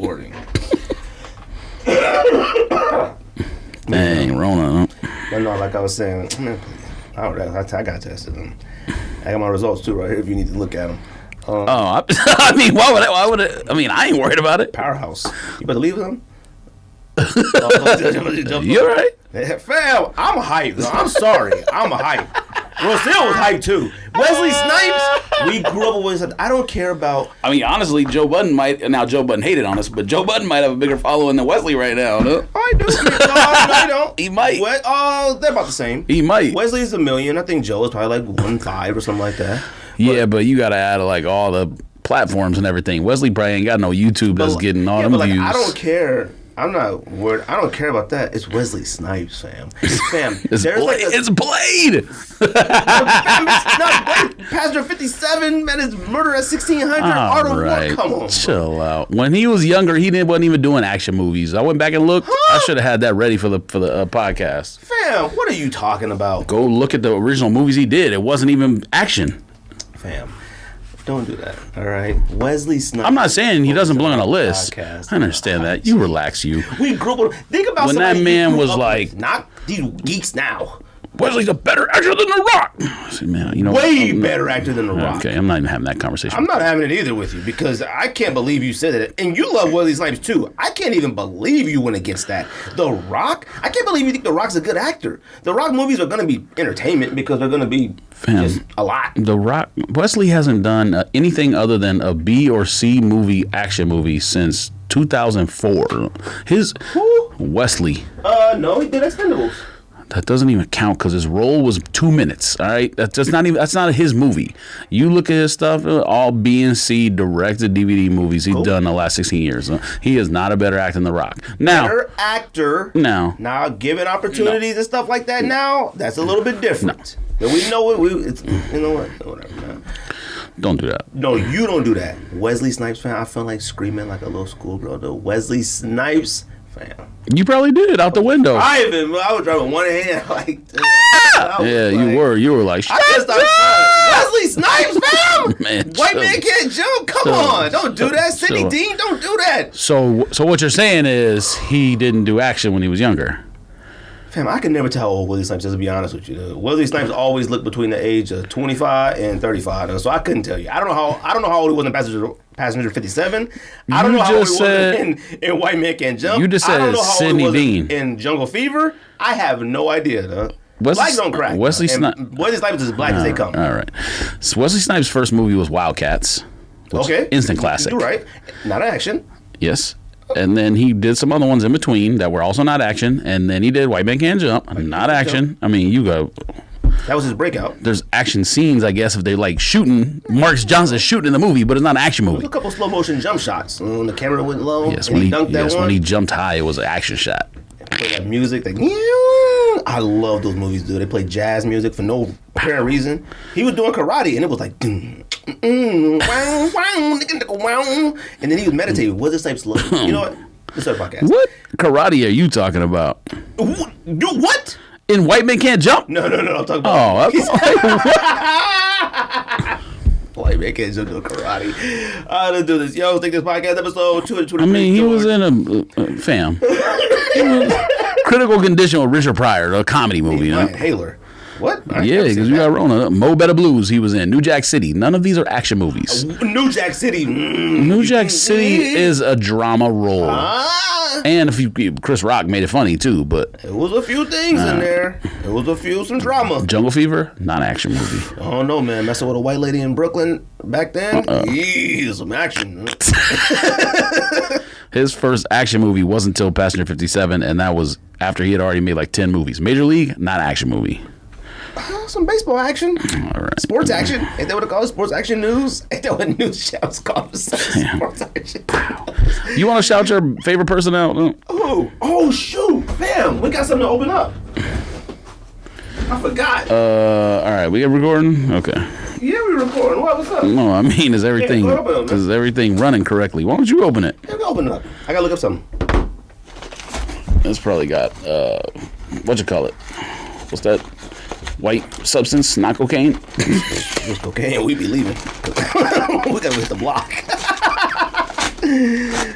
recording. Dang, Rona. But no, like I was saying, man, I got tested. I got my results too right here if you need to look at them. I mean, why would it? I mean, I ain't worried about it. Powerhouse. You better leave them. You're right. Fam, I'm hyped. No, I'm sorry. I'm hyped. Rosil was hyped too. Wesley Snipes, we grew up with Wesley. I don't care about. I mean, honestly, Joe Budden might. Now, Joe Budden hated on us, but Joe Budden might have a bigger following than Wesley right now. No? I do. No, I don't. He might. They're about the same. He might. Wesley's 1 million. I think Joe is probably like 1.5 or something like that. Yeah, but you got to add like all the platforms and everything. Wesley probably ain't got no YouTube that's getting all them views. I don't care. I'm not worried. I don't care about that. It's Wesley Snipes, fam. It's Blade. Fam, it's not Blade. Passenger 57, man, is murder at 1600. Art of War. Come on, chill out. When he was younger, wasn't even doing action movies. I went back and looked. I should have had that ready for the podcast. Fam, what are you talking about? Go look at the original movies he did. It wasn't even action. Fam. Don't do that, all right? Wesley Snipes. I'm not saying he doesn't belong on a list. I understand that. You relax, you. We grew up. Think about when that man was like, not these geeks now. Wesley's a better actor than The Rock. See, man, you know, way better actor than The Rock. Okay, I'm not even having that conversation. I'm not having it either with you because I can't believe you said it. And you love Wesley Snipes too. I can't even believe you went against that. The Rock? I can't believe you think The Rock's a good actor. The Rock movies are going to be entertainment because they're going to be just a lot. The Rock, Wesley hasn't done anything other than a B or C movie, action movie since 2004. Who? Wesley. No, he did Expendables. That doesn't even count because his role was 2 minutes. All right, that's not his movie. You look at his stuff, all B and C directed DVD movies he's done the last 16 years. He is not a better actor than The Rock. Now, better actor. Now given opportunities and stuff like that. Now that's a little bit different. No. But we know it's you know what, whatever, man. Don't do that. No, you don't do that. Wesley Snipes fan. I feel like screaming like a little schoolgirl. Though Wesley Snipes. Fam. You probably did out the window. I was driving one hand like. Yeah, you were like. I just started Wesley Snipes, fam. Man, white man can't jump. Come on, don't do that. Sidney Dean, don't do that. So what you're saying is he didn't do action when he was younger. Fam, I can never tell how old Wesley Snipes is, to be honest with you. Wesley Snipes always looked between the age of 25 and 35, so I couldn't tell you. I don't know how old he was in Passenger 57. I don't know how old he was in White Man Can't Jump. You just said Sidney Dean in Jungle Fever. I have no idea. Black don't crack. Wesley Snipes is as black as they come. All right. So Wesley Snipes' first movie was Wildcats. Okay. Instant classic. You're right. Not action. Yes. And then he did some other ones in between that were also not action. And then he did White Man Can't Jump. Not action. I mean, you go. That was his breakout. There's action scenes, I guess, if they like shooting. Marcus Johnson's shooting in the movie, but it's not an action movie. There was a couple slow motion jump shots. When the camera went low. Yes, when he jumped high, it was an action shot. Play that music. I love those movies, dude. They play jazz music for no apparent reason. He was doing karate, and it was like, and then he was meditating. Wesley Snipes, you know what? Let's start a podcast. What karate are you talking about? What? In White Man Can't Jump? No. I'm talking about. White Man Can't Jump doing karate. Let's do this. Yo, take this podcast episode 223. I mean, he was in a fam. Critical Condition with Richard Pryor, a comedy movie. Haler. What? Yeah, because you got Rona. Mo Better Blues he was in. New Jack City. None of these are action movies. New Jack City. New Jack City is a drama role. And Chris Rock made it funny too, but it was a few things in there. It was some drama. Jungle Fever, not action movie. I don't know, man. Messing with a white lady in Brooklyn back then. Some action. His first action movie wasn't until Passenger 57, and that was after he had already made like 10 movies. Major League, not action movie. Some baseball action. All right. Sports action. Ain't that what it called? Sports action news? Ain't that what news shouts called? Sports action. You want to shout your favorite person out? Oh, shoot. Bam. We got something to open up. I forgot. All right. We got recording? Okay. Yeah, we're recording. What's up? No, I mean, is everything running correctly? Why don't you open it? Yeah, open it up. I gotta look up something. It's probably got, what you call it? What's that? White substance, not cocaine. It's cocaine. We be leaving. We gotta hit the block.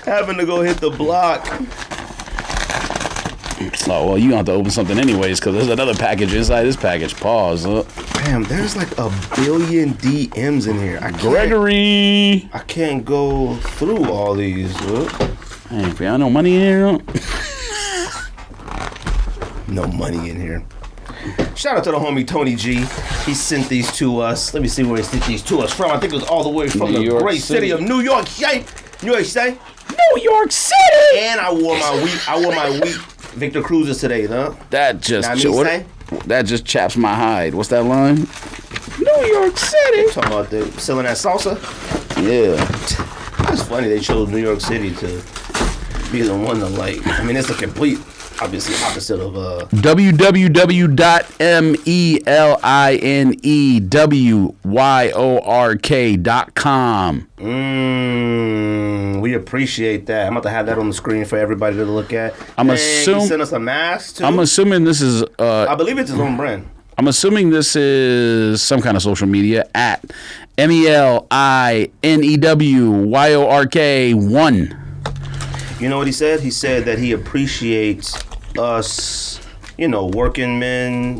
Having to go hit the block. Oh, well, you gonna have to open something anyways, because there's another package inside this package. Pause. Damn, there's like a billion DMs in here. Gregory! I can't go through all these. Hey, y'all no money in here? No money in here. Shout out to the homie Tony G. He sent these to us. Let me see where he sent these to us from. I think it was all the way from the great city of New York City. New York City. New York City! And I wore my weak Victor Cruz's today, huh? That just chaps my hide. What's that line? New York City. Talking about the selling that salsa. Yeah. It's funny they chose New York City to be the one to like. I mean, it's the complete, obviously, opposite of www.meliewywork.com. We appreciate that. I'm about to have that on the screen for everybody to look at. He sent us a mask too. I'm assuming this is. I believe it's his own brand. I'm assuming this is some kind of social media at MELINEWYORK1. You know what he said? He said that he appreciates us, working men,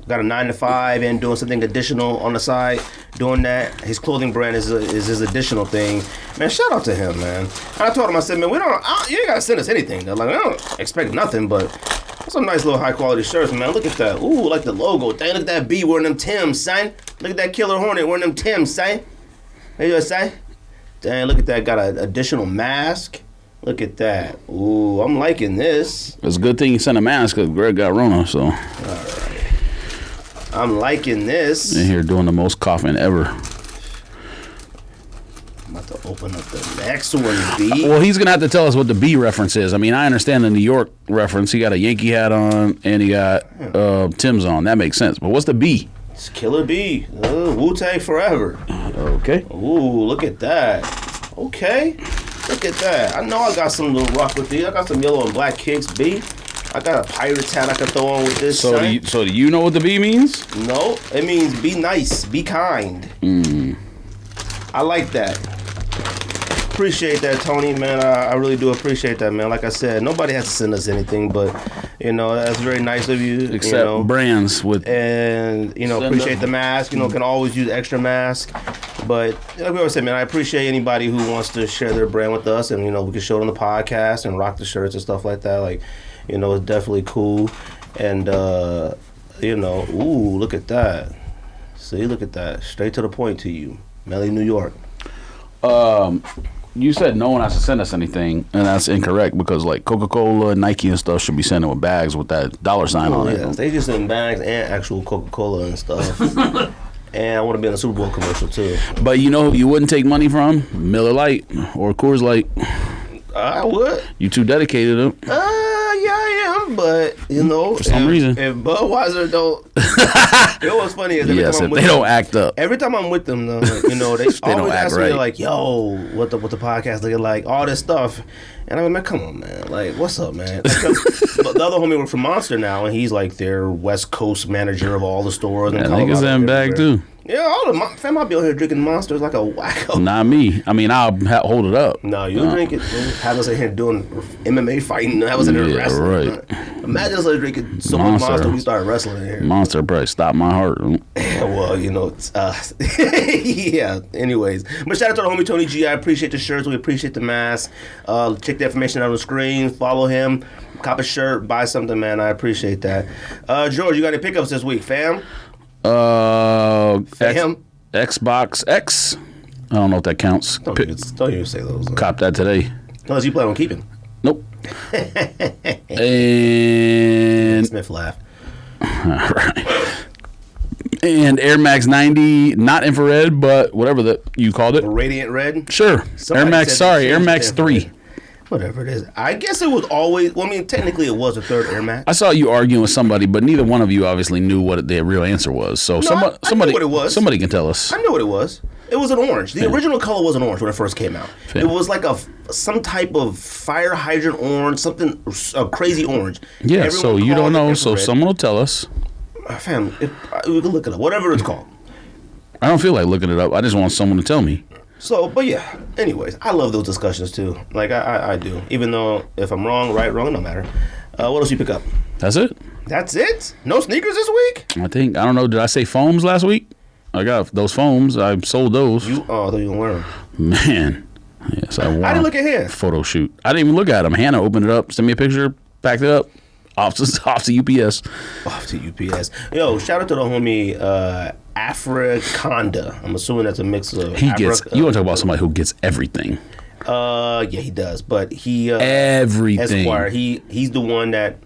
got a 9-to-5 and doing something additional on the side. Doing that, his clothing brand is his additional thing. Man, shout out to him, man. And I told him, I said, man, you ain't gotta send us anything. They're like, I don't expect nothing, but some nice little high quality shirts, man. Look at that. Ooh, like the logo. Dang, look at that B wearing them Timbs, son. Look at that Killer Hornet wearing them Timbs, son. What you say? Dang, look at that. Got an additional mask. Look at that. Ooh, I'm liking this. It's a good thing you sent a mask because Greg got Rona, so. All right. I'm liking this. In here doing the most coughing ever. I'm about to open up the next one, B. Well, he's going to have to tell us what the B reference is. I mean, I understand the New York reference. He got a Yankee hat on and he got Tim's on. That makes sense. But what's the B? It's Killer B. Wu-Tang Forever. Okay. Ooh, look at that. Okay. Look at that. I know I got some little rough with these. I got some yellow and black kicks, B. I got a pirate's hat I can throw on with this. So do you know what the B means? No. It means be nice. Be kind. I like that. Appreciate that, Tony, man. I really do appreciate that, man. Like I said, nobody has to send us anything, but, that's very nice of you. Except brands with... And, appreciate the mask. Can always use extra mask. But like we always say, man, I appreciate anybody who wants to share their brand with us, and we can show it on the podcast and rock the shirts and stuff like that. Like, it's definitely cool. And ooh, look at that. See, look at that. Straight to the point to you, Melly, New York. You said no one has to send us anything, and that's incorrect because like Coca-Cola, Nike, and stuff should be sending with bags with that $ on it. They just send bags and actual Coca-Cola and stuff. And I want to be in a Super Bowl commercial too. But you wouldn't take money from Miller Lite or Coors Light. I would. You too dedicated them. Yeah, I am. But for some reason, if Budweiser don't, what's funny is they don't act up. Every time I'm with them, though, they always ask me like, "Yo, what the podcast looking like?" All this stuff, and I'm like, "Man, come on, man! Like, what's up, man?" The other homie works for Monster now, and he's like their West Coast manager of all the stores. I think it's in bag too. Yeah, all the fam, I'll be out here drinking Monsters like a wacko. Not me. I mean, I'll hold it up. No, you'll drink it. Have us in here doing MMA fighting. Have us in here wrestling. Right. Imagine us drinking so much Monster we start wrestling in here. Monster probably stopped my heart. Well, yeah. Anyways, but shout out to the homie Tony G. I appreciate the shirts. We appreciate the mask. Check the information on the screen. Follow him. Cop a shirt. Buy something, man. I appreciate that. George, you got any pickups this week, fam? Xbox X. I don't know if that counts. Don't even say those. Cop that today. Unless you plan on keeping. Nope. And Smith laugh. All right. And Air Max 90, not infrared, but whatever you called it. Radiant red? Sure. Air Max 3. Whatever it is. I guess it was always, technically it was a third Air Max. I saw you arguing with somebody, but neither one of you obviously knew what the real answer was. So I knew what it was. Somebody can tell us. I knew what it was. It was an orange. The original color was an orange when it first came out. It was like some type of fire hydrant orange, something, a crazy orange. Yeah, everyone so you don't know, so someone will tell us. Fam, we can look it up. Whatever it's called. I don't feel like looking it up. I just want someone to tell me. So, but yeah. Anyways, I love those discussions too. Like I do. Even though if I'm wrong, right, wrong, it don't matter. What else you pick up? That's it. That's it? No sneakers this week? I don't know, did I say foams last week? I got those foams. I sold those. I thought you didn't wear them. Man. Yes, I won. I didn't look at him. Photo shoot. I didn't even look at them. Hannah opened it up, sent me a picture, packed it up, off to UPS. Off to UPS. Yo, shout out to the homie Africonda. I'm assuming that's a mix of you want to talk about somebody who gets everything. Yeah, he does. But he everything. Esquire. He's the one that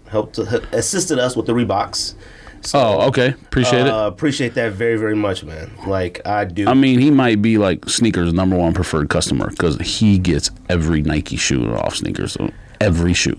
assisted us with the Reeboks. So, okay. Appreciate it. Appreciate that very, very much, man. Like, I do. I mean, he might be like sneakers' #1 preferred customer because he gets every Nike shoe off sneakers. So every shoe.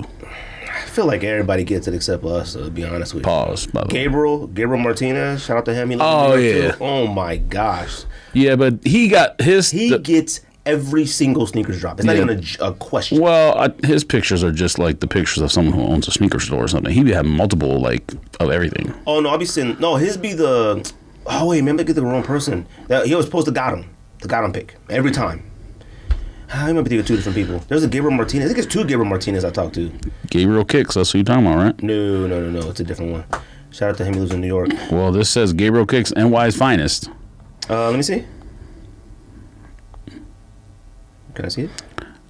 I feel like everybody gets it except us, to be honest with you. Pause. By the way. Gabriel Martinez, shout out to him. Yeah. Too. Oh, my gosh. Yeah, but he got his... He gets every single sneakers drop. It's not even a question. Well, his pictures are just like the pictures of someone who owns a sneaker store or something. He be having multiple, like, of everything. Oh, no, I'll be seeing... No, his be the... Oh, wait, maybe I get the wrong person. He was supposed to got him pick every time. I remember thinking of two different people. There's a Gabriel Martinez. I think it's two Gabriel Martinez I talked to. Gabriel Kicks, that's who you're talking about, right? No. It's a different one. Shout out to him. He lives in New York. Well, this says Gabriel Kicks, NY's finest. Let me see. Can I see it?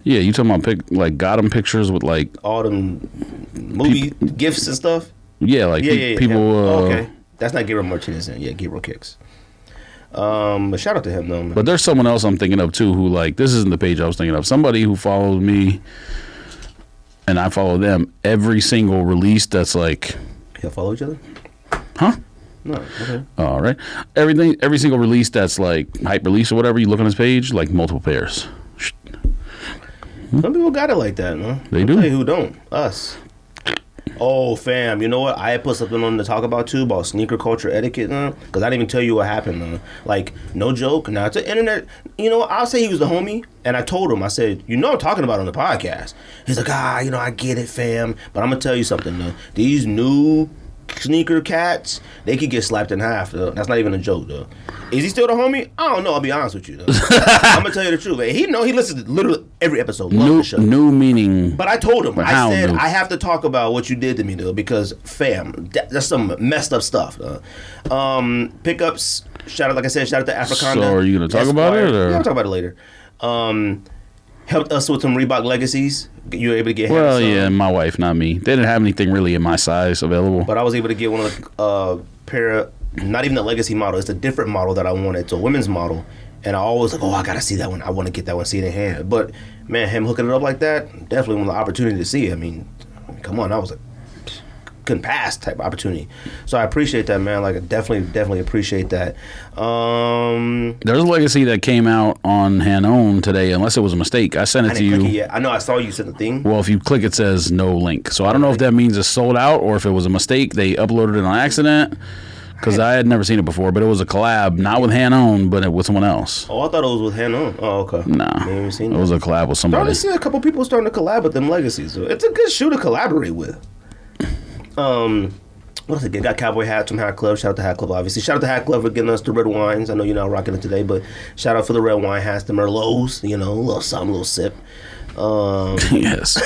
Yeah, you talking about got him pictures with like all them movie gifts and stuff. Yeah, like people. Okay, that's not Gabriel Martinez. Then. Yeah, Gabriel Kicks. But shout out to him though. Man. But there's someone else I'm thinking of too who like this isn't the page I was thinking of. Somebody who follows me, and I follow them. Every single release that's like. Y'all follow each other? Huh? No. Okay. All right. Every single release that's like hype release or whatever. You look on his page, like multiple pairs. Some people got it like that, no? They do. Tell you who don't. Us. Oh, fam. You know what? I had put something on to talk about, too, about sneaker culture etiquette, because I didn't even tell you what happened, Like, no joke. Now, it's the internet. You know, I'll say he was the homie, and I told him, I said, I'm talking about it on the podcast. He's like, I get it, fam. But I'm going to tell you something, though. These new sneaker cats, they could get slapped in half, though. That's not even a joke, though. Is he still the homie? I don't know. I'll be honest with you, though. I'm gonna tell you the truth. He listens to literally every episode. New meaning. But I told him. I said I have to talk about what you did to me, though, because fam, that's some messed up stuff. Pickups. Shout out, like I said, shout out to Africana. So are you gonna talk about it? Or? Yeah, I'll talk about it later. Helped us with some Reebok legacies. You were able to get. Well, yeah, my wife, not me. They didn't have anything really in my size available. But I was able to get one of the pair of. Not even a legacy model. It's a different model that I wanted. It's a women's model. And I always I got to see that one. I want to get that one, see it in hand. But, man, him hooking it up like that, definitely one of the opportunity to see it. I mean, come on. That was a couldn't pass type of opportunity. So I appreciate that, man. Like, I definitely appreciate that. There's a legacy that came out on Hanon today, unless it was a mistake. I sent it to you. Yeah, I know. I saw you send the thing. Well, if you click, it says no link. So I don't know if that means it's sold out or if it was a mistake. They uploaded it on accident. Because I had never seen it before, but it was a collab, not with Hanon, but with someone else. Oh, I thought it was with Hanon. Oh, okay. Nah, it was a collab with somebody. I see a couple people starting to collab with them legacies. So it's a good shoe to collaborate with. What else again? Got cowboy hats from Hat Club. Shout out to Hat Club, obviously. Shout out to Hat Club for getting us the red wines. I know you're not rocking it today, but shout out for the red wine hats, the Merlots. A little something, a little sip. Yes.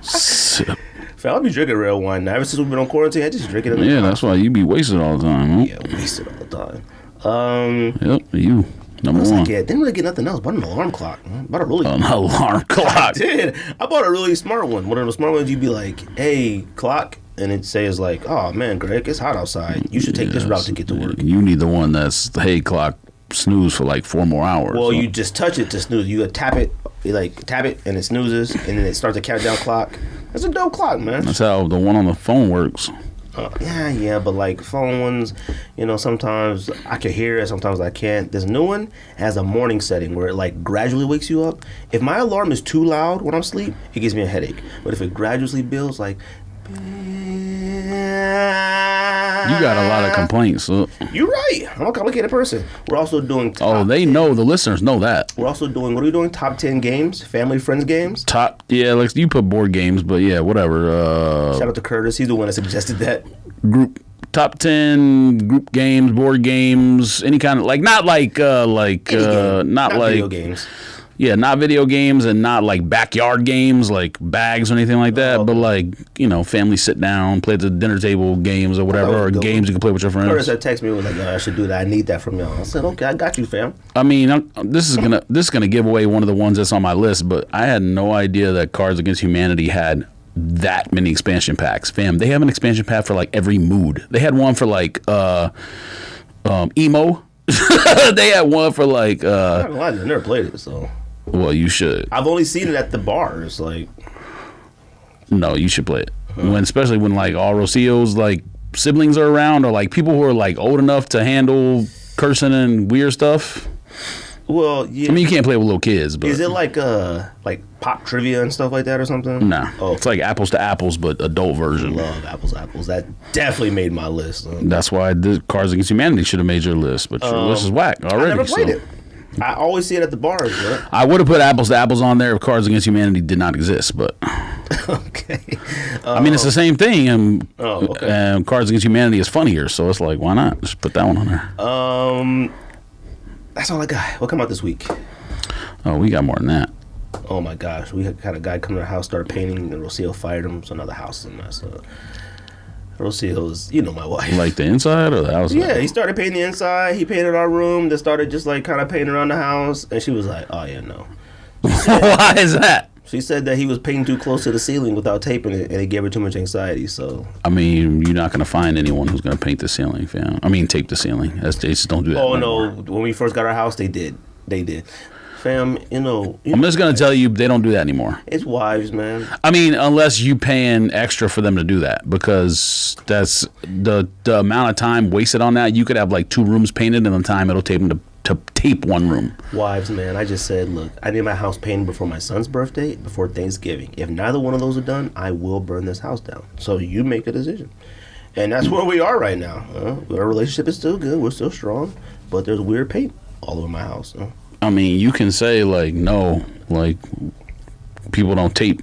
Sip. I'll be drinking red wine now. Ever since we've been on quarantine, I just drink it in the Yeah, that's why you be wasted all the time, huh? Yeah, wasted all the time. Yep, you. Number one. Didn't really get nothing else. Bought an alarm clock. Bought a really an alarm clock. I did. I bought a really smart one. One of the smart ones you'd be like, hey, clock. And it says like, oh, man, Greg, it's hot outside. You should take this route to get to work. You need the one that's the hey clock snooze for like 4 more hours. Well, you just touch it to snooze. You tap it. You tap it and it snoozes. And then it starts a countdown clock. That's a dope clock, man. That's how the one on the phone works. Yeah, but like phone ones, sometimes I can hear it, sometimes I can't. This new one has a morning setting where it like gradually wakes you up. If my alarm is too loud when I'm asleep, it gives me a headache. But if it gradually builds, like... You got a lot of complaints. So. You're right. I'm a complicated person. We're also doing top 10. Know. The listeners know that. We're also doing, what are we doing? Top 10 games? Family friends games? Like you put board games, but yeah, whatever. Shout out to Curtis. He's the one that suggested that. Group top 10 group games, board games, any kind of not video games. Yeah, not video games and not like backyard games like bags or anything like that, but like, family sit down, play at the dinner table games or whatever, or games you can play with your friends. First, that text me was like, I should do that. I need that from y'all. I said, okay, I got you, fam. I mean, this is gonna give away one of the ones that's on my list, but I had no idea that Cards Against Humanity had that many expansion packs. Fam, they have an expansion pack for like every mood. They had one for like emo. They had one for like I'm not gonna lie, I never played it, so. Well, you should. I've only seen it at the bars, like. No, you should play it. Especially when like all Rosillo's like siblings are around, or like people who are like old enough to handle cursing and weird stuff. Well, yeah. I mean, you can't play with little kids, but is it like pop trivia and stuff like that or something? Nah. Oh, it's like apples to apples, but adult version. I love apples to apples. That definitely made my list. That's why the Cards Against Humanity should have made your list, but your list is whack already. I never played it. I always see it at the bars, bro. I would have put apples to apples on there if Cards Against Humanity did not exist, but okay. I mean, it's the same thing, and okay. Cards Against Humanity is funnier, so it's like, why not just put that one on there? That's all I got. What come out this week? Oh, we got more than that. Oh my gosh, we had a guy come to our house, started painting, and Rocio fired him. So now the house is a mess. Rocio's, my wife. Like the inside or the outside? Yeah, he started painting the inside. He painted our room. Then started just like kind of painting around the house. And she was like, "Oh yeah, no." Why is that? She said that he was painting too close to the ceiling without taping it, and it gave her too much anxiety. So I mean, you're not gonna find anyone who's gonna paint the ceiling, fam. I mean, tape the ceiling. They just don't do that. Oh no! When we first got our house, they did. Fam, I'm just gonna tell you, they don't do that anymore. It's wives, man. I mean, unless you paying extra for them to do that, because that's the amount of time wasted on that. You could have like 2 rooms painted, and the time it'll take them to tape 1 room. Wives, man. I just said, look, I need my house painted before my son's birthday, before Thanksgiving. If neither one of those are done, I will burn this house down. So you make a decision. And that's where we are right now. Our relationship is still good. We're still strong. But there's weird paint all over my house. I mean, you can say, like, no, like, people don't tape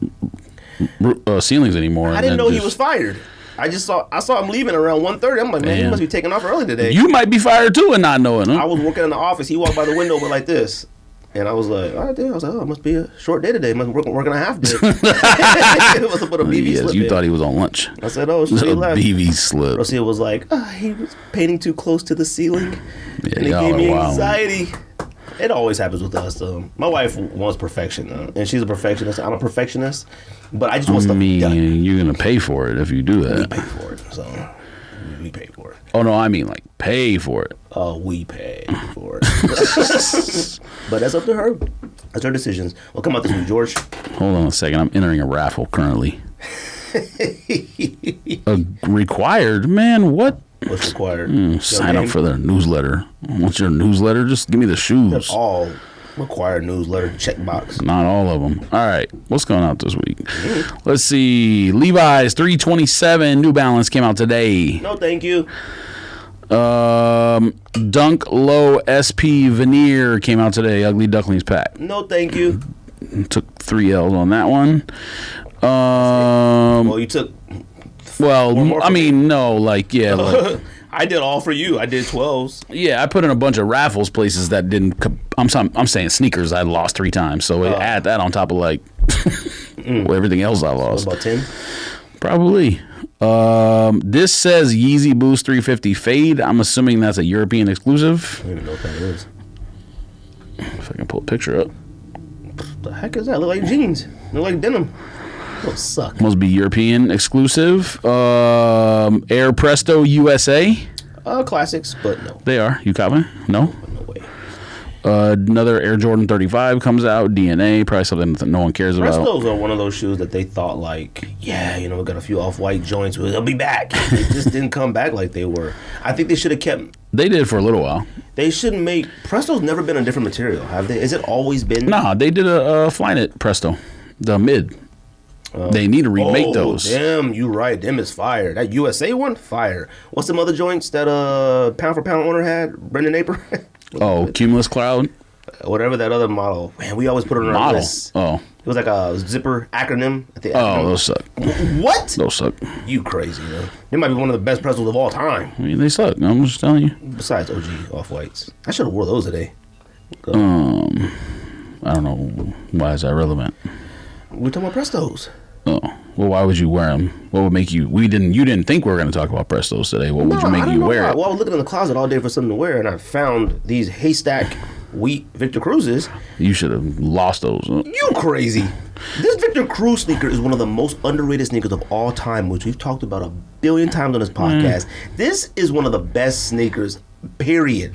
ceilings anymore. I didn't know he was fired. I saw him leaving around 1:30. I'm like, man, he must be taking off early today. You might be fired, too, and not knowing, huh? I was working in the office. He walked by the window with like this. And I was like, all right, dude. I was like, oh, it must be a short day today. Must be working a half day. It was put a BV slip you in. thought he was on lunch. I said, oh, so he left. BV slip. Rosia was like, he was painting too close to the ceiling. Yeah, and it gave me anxiety. It always happens with us. My wife wants perfection, and she's a perfectionist. I'm a perfectionist, but I just want stuff done. You're gonna pay for it if you do that. We pay for it, so we pay for it. Oh no, I mean like pay for it. Oh, we pay for it. But that's up to her. That's her decisions. Well, come out this week, George. Hold on a second. I'm entering a raffle currently. Required, man. What? What's required? Sign up for their newsletter. What's your newsletter? Just give me the shoes. They're all required newsletter checkbox. Not all of them. All right. What's going out this week? Let's see. Levi's 327 New Balance came out today. No, thank you. Dunk Low SP Veneer came out today. Ugly Ducklings pack. No, thank you. Took 3 L's on that one. Well, you took. Well, I mean, no, like, yeah. Like, I did all for you. I did 12s. Yeah, I put in a bunch of raffles places that didn't. I'm saying sneakers I lost 3 times. So add that on top of like everything else I lost. About 10? Probably. This says Yeezy Boost 350 Fade. I'm assuming that's a European exclusive. I don't even know what that is. If I can pull a picture up. What the heck is that? Look like jeans. Look like denim. It'll suck. Must be European exclusive. Air Presto USA. Classics, but no. They are. You copy? No? No way. Another Air Jordan 35 comes out. DNA. Probably something that no one cares about. Prestos are one of those shoes that they thought like, yeah, we got a few off-white joints. They'll be back. They just didn't come back like they were. I think they should have kept... They did for a little while. They shouldn't make... Presto's never been a different material, have they? Has it always been? Nah, they did a Flyknit Presto. The mid. They need to remake those. Damn, you right. Them is fire. That USA one, fire. What's some other joints that pound for pound owner had? Brendan Aper. Cumulus Cloud. whatever that other model. Man, we always put it on our list. Oh. It was like a zipper acronym. Those suck. What? Those suck. You crazy, though. They might be one of the best pretzels of all time. I mean, they suck. I'm just telling you. Besides OG Off-Whites. I should have wore those today. I don't know. Why is that relevant? We're talking about Prestos. Oh. Well, why would you wear them? What would make you... You didn't think we were going to talk about Prestos today. What would you make you wear it? Well, I was looking in the closet all day for something to wear, and I found these haystack wheat Victor Cruzes. You should have lost those. You crazy. This Victor Cruz sneaker is one of the most underrated sneakers of all time, which we've talked about a billion times on this podcast. This is one of the best sneakers, period.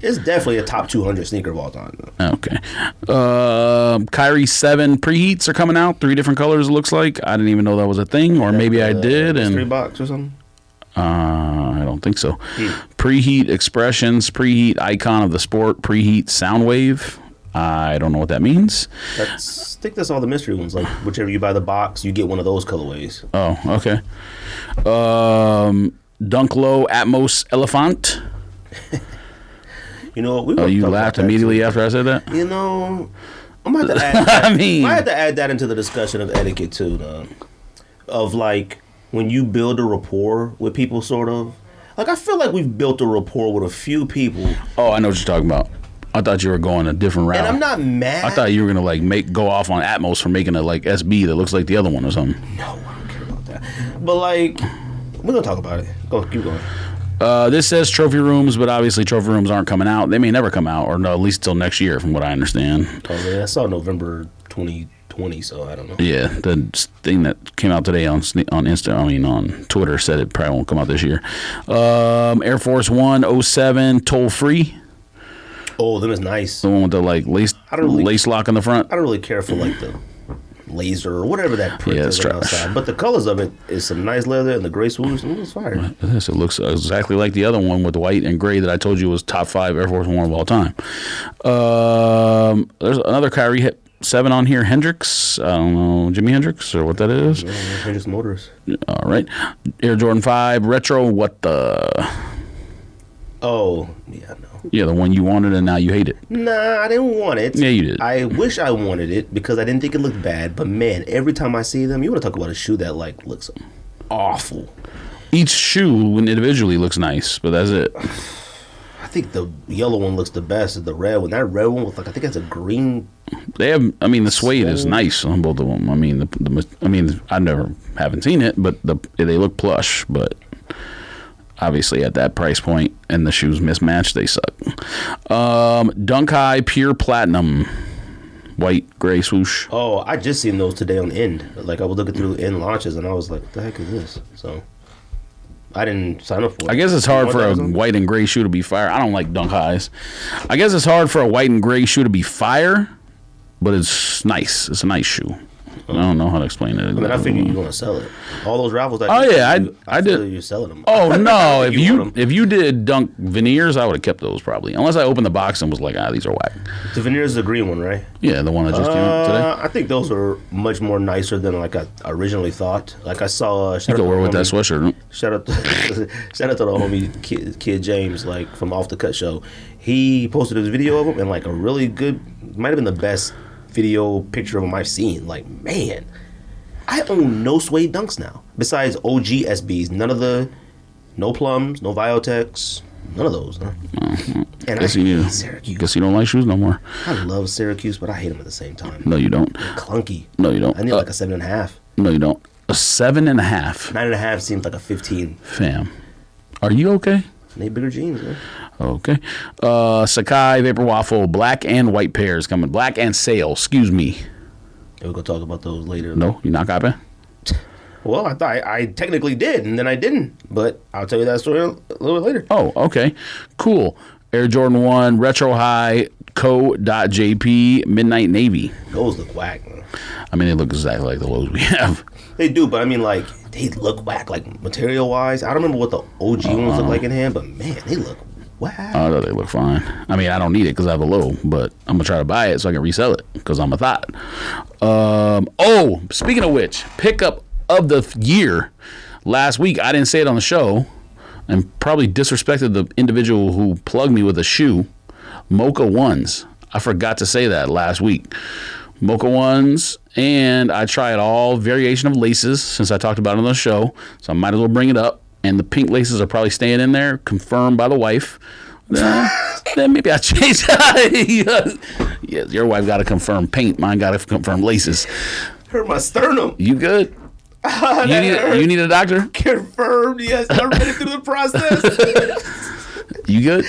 It's definitely a top 200 sneaker of all time. Okay. Kyrie 7 preheats are coming out. 3 different colors, it looks like. I didn't even know that was a thing, or maybe I did. Mystery box or something? I don't think so. Preheat expressions, preheat icon of the sport, preheat sound wave. I don't know what that means. I think that's all the mystery ones. Like, whichever you buy the box, you get one of those colorways. Oh, okay. Dunk Low Atmos Elephant. You know what? You laughed immediately after I said that? You know, I'm going to have to add that. I mean, I have to add that into the discussion of etiquette, too, though. Of, like, when you build a rapport with people, sort of. Like, I feel like we've built a rapport with a few people. Oh, I know what you're talking about. I thought you were going a different route. And I'm not mad. I thought you were going to, go off on Atmos for making a, SB that looks like the other one or something. No, I don't care about that. But, like, we're going to talk about it. Go, keep going. This says trophy rooms, but obviously trophy rooms aren't coming out. They may never come out, or no, at least till next year, from what I understand. Oh, man, I saw November 2020, so I don't know. Yeah, the thing that came out today on Twitter said it probably won't come out this year. Air Force One 07 toll free. Oh, them is nice. The one with the lace lock in the front. I don't really care for the laser or whatever that print is outside. But the colors of it is some nice leather and the gray swoosh. It's fire. It looks exactly like the other one with white and gray that I told you was top 5 Air Force One of all time. There's another Kyrie 7 on here. Hendrix. I don't know, Jimi Hendrix or what that is. Yeah, Hendrix Motors. All right. Air Jordan 5 Retro. What the? Oh, yeah, no. Yeah, the one you wanted and now you hate it. Nah, I didn't want it. Yeah, you did. I wish I wanted it because I didn't think it looked bad. But, man, every time I see them, you want to talk about a shoe that, looks awful. Each shoe individually looks nice, but that's it. I think the yellow one looks the best. The red one. That red one with, I think it's a green. They have, the suede is nice on both of them. I haven't seen it, but they look plush, but... Obviously, at that price point and the shoes mismatched, they suck. Dunk High Pure Platinum. White, gray swoosh. Oh, I just seen those today on End. I was looking through End launches, and I was like, what the heck is this? So, I didn't sign up for it. I guess it's hard for a white and gray shoe to be fire. I don't like Dunk Highs. I guess it's hard for a white and gray shoe to be fire, but it's nice. It's a nice shoe. I don't know how to explain it. I figured you're going to sell it. All those raffles that I did. You're selling them. Oh, no. if you did Dunk veneers, I would have kept those probably. Unless I opened the box and was like, these are whack. The veneers is the green one, right? Yeah, the one that just came out today. I think those are much more nicer than I originally thought. I saw... you could wear with that sweatshirt. Shout out to the homie Kid James, from Off the Cut Show. He posted his video of them and a really good... Might have been the best video picture of them I've seen. Man, I own no suede dunks now. Besides OG SBs, no plums, no Viotechs, none of those. Huh? And I hate Syracuse. Guess you don't like shoes no more. I love Syracuse, but I hate them at the same time. No, you don't. They're clunky. No, you don't. I need a 7.5. No, you don't. A 7.5. 9.5 seems like a 15. Fam, are you okay? Need bigger jeans, man. Okay. Sakai Vapor Waffle, black and white pairs coming. Black and sale, excuse me. We're going to talk about those later. No, you're not copying? Well, I thought I technically did, and then I didn't. But I'll tell you that story a little bit later. Oh, okay. Cool. Air Jordan 1, Retro High, Co.jp, Midnight Navy. Those look whack, man. They look exactly like the lows we have. They do, but they look whack, material-wise. I don't remember what the OG ones look like in hand, but, man, they look whack. I thought they look fine. I don't need it because I have a low, but I'm going to try to buy it so I can resell it because I'm a thought. Speaking of which, pickup of the year. Last week, I didn't say it on the show and probably disrespected the individual who plugged me with a shoe. mocha ones. I forgot to say that last week. Mocha ones, and I tried all variation of laces since I talked about it on the show, so I might as well bring it up. And the pink laces are probably staying in there, confirmed by the wife. Then maybe I change. Yes, your wife got to confirm paint. Mine got to confirm laces. Hurt my sternum. You good? You need a doctor? Confirmed, yes. I read it through the process. You good?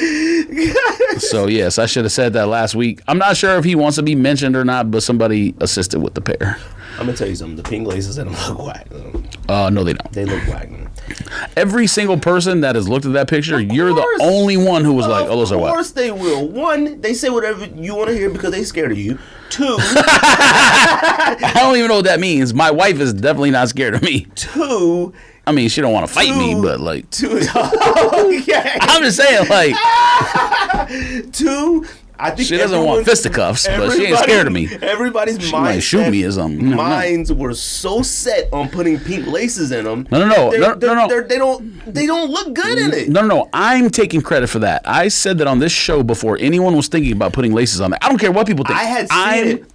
So, yes, I should have said that last week. I'm not sure if he wants to be mentioned or not, but somebody assisted with the pair. I'm going to tell you something. The pink laces and them look whack. No, they don't. They look whack. Every single person that has looked at that picture, you're the only one who was like, oh, those are whack. Of course they will. One, they say whatever you want to hear because they scared of you. Two. I don't even know what that means. My wife is definitely not scared of me. Two. I mean, she don't want to fight me, but like. Two. Okay. I'm just saying, like. Two. I think she doesn't want fisticuffs, but she ain't scared of me. Everybody's she might shoot me or something. Minds were so set on putting pink laces in them. No. They don't look good in it. No. I'm taking credit for that. I said that on this show before anyone was thinking about putting laces on there. I don't care what people think. I'm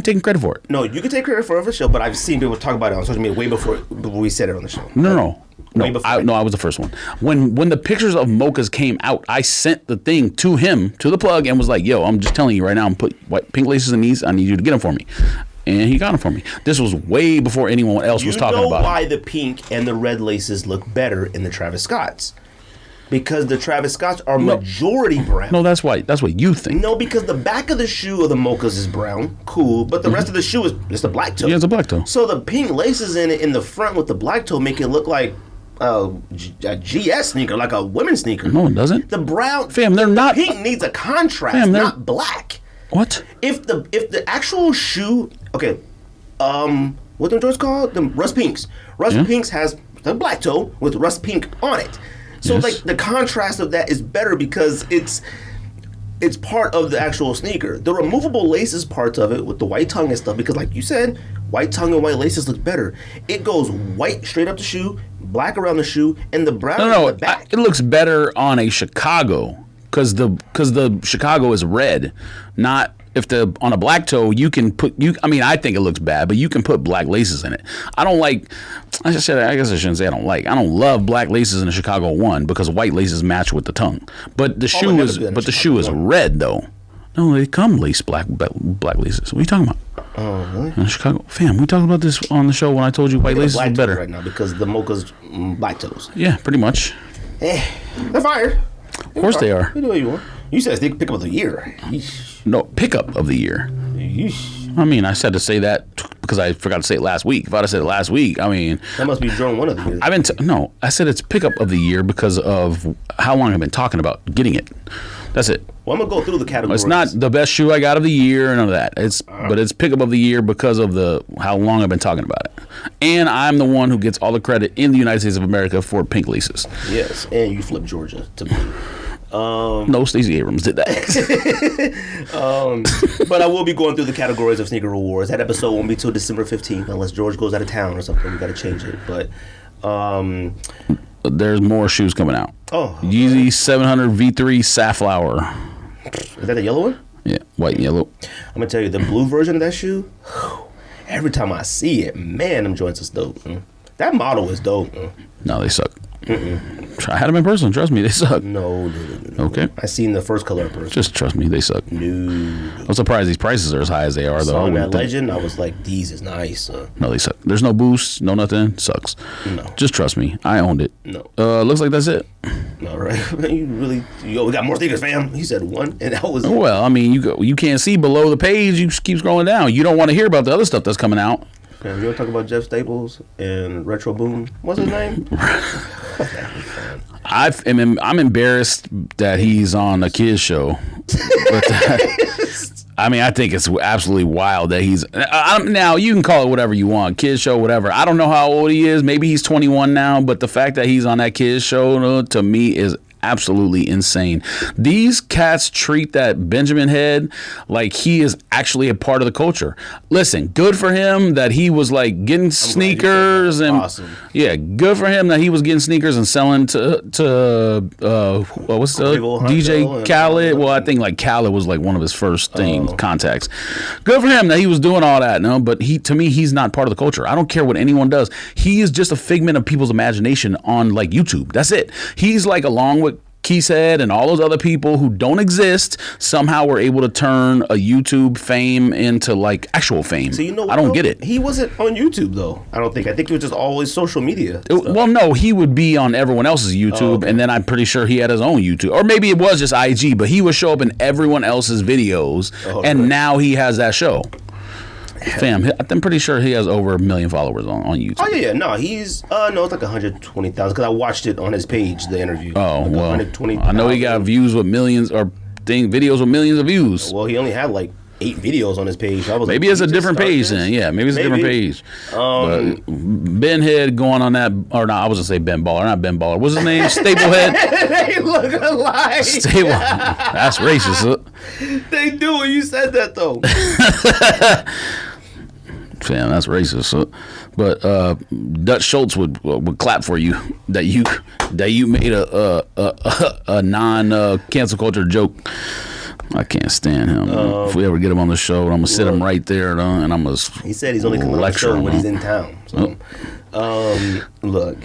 taking credit for it. No, you can take credit for it for sure, but I've seen people talk about it on social media way before we said it on the show. No. I was the first one. When the pictures of mochas came out, I sent the thing to him, to the plug, and was like, yo, I'm just telling you right now, I'm putting pink laces in these. I need you to get them for me. And he got them for me. This was way before anyone else was talking about it. You know why the pink and the red laces look better in the Travis Scotts? Because the Travis Scotts are majority brown. No, that's white. That's what you think. No, because the back of the shoe of the mochas is brown. Cool. But the rest of the shoe is just a black toe. Yeah, it's a black toe. So the pink laces in it in the front with the black toe make it look like a GS sneaker, like a women's sneaker. No, it doesn't. The brown, fam, they're not. Pink needs a contrast, not black. What? If the actual shoe, okay, what the George called them rust pinks. Rust pinks has the black toe with rust pink on it. So like the contrast of that is better because it's part of the actual sneaker. The removable laces parts of it with the white tongue and stuff, because like you said, white tongue and white laces look better. It goes white straight up the shoe, black around the shoe, and the brown in the back. It looks better on a Chicago because the Chicago is red, not if on a black toe you can put I mean I think it looks bad, but you can put black laces in it. I guess I shouldn't say I don't love black laces in a Chicago 1 because white laces match with the tongue. But the shoe is red though. No, they come lace black laces. What are you talking about? Oh, really? In Chicago, fam, we talked about this on the show when I told you white laces are better right now because the mocha's black toes. Yeah, pretty much. They're fire. Of course they are. You do what you want. You said they pick up of the year. No, pickup of the year. Yeesh. I mean, I said to say that because I forgot to say it last week. If I'd have said it last week, I mean, that must be drone one of the years. I said it's pickup of the year because of how long I've been talking about getting it. That's it. Well, I'm gonna go through the categories. It's not the best shoe I got of the year, none of that. But it's pickup of the year because of how long I've been talking about it. And I'm the one who gets all the credit in the United States of America for pink laces. Yes, and you flipped Georgia to me. No, Stacey Abrams did that. But I will be going through the categories of sneaker rewards. That episode won't be till December 15th unless George goes out of town or something. We got to change it. But there's more shoes coming out. Oh, Yeezy 700 V3 Safflower. Is that the yellow one? Yeah, white and yellow. I'm gonna tell you the blue version of that shoe. Every time I see it, man, them joints is dope. That model is dope. No, they suck. I had them in person. Trust me, they suck. No. Okay. I seen the first color in person. Just trust me, they suck. No. I'm surprised these prices are as high as they are, though. Saw that Legend, I was like, these is nice. No, they suck. There's no boost, no nothing. Sucks. No. Just trust me. I owned it. No. Looks like that's it. All right. We got more sneakers, fam. He said one, and that was it. Well, I mean, you can't see below the page. You just keep scrolling down. You don't want to hear about the other stuff that's coming out. Man, you want to talk about Jeff Staples and Retro Boom? What's his name? I'm embarrassed that he's on a kids show. I mean, I think it's absolutely wild that he's now. You can call it whatever you want, kids show, whatever. I don't know how old he is. Maybe he's 21 now, but the fact that he's on that kids show to me is absolutely insane. These cats treat that Benjamin head like he is actually a part of the culture. Listen, good for him that he was like getting sneakers and awesome. Yeah, good for him that he was getting sneakers and selling to what's the DJ Khaled. Well, I think like Khaled was like one of his first contacts. Good for him that he was doing all that. No, but to me, he's not part of the culture. I don't care what anyone does. He is just a figment of people's imagination on like YouTube. That's it. He's like, along with Keyshead and all those other people who don't exist, somehow were able to turn a YouTube fame into like actual fame. So you know what, I don't get it. He wasn't on YouTube though. I don't think. I think it was just always social media. Well, no, he would be on everyone else's YouTube, and then I'm pretty sure he had his own YouTube, or maybe it was just IG. But he would show up in everyone else's videos, and now he has that show. Fam, I'm pretty sure he has over 1 million followers on YouTube. Oh yeah, no, he's no, it's like 120,000 because I watched it on his page, the interview. Oh like well, I know he got views with millions or videos with millions of views. Well, he only had like 8 videos on his page. Maybe it's a different page then. Yeah, maybe it's a different page. But Ben Head going on that, or no, I was gonna say Ben Baller, not Ben Baller. What's his name? Staplehead. They look alike. That's racist. They do. When you said that though. Damn, that's racist. But Dutch Schultz would clap for you that you made a non cancel culture joke. I can't stand him. If we ever get him on the show, I'm gonna sit him right there, and I'm gonna. He said he's only coming on the show when he's in town. So, look.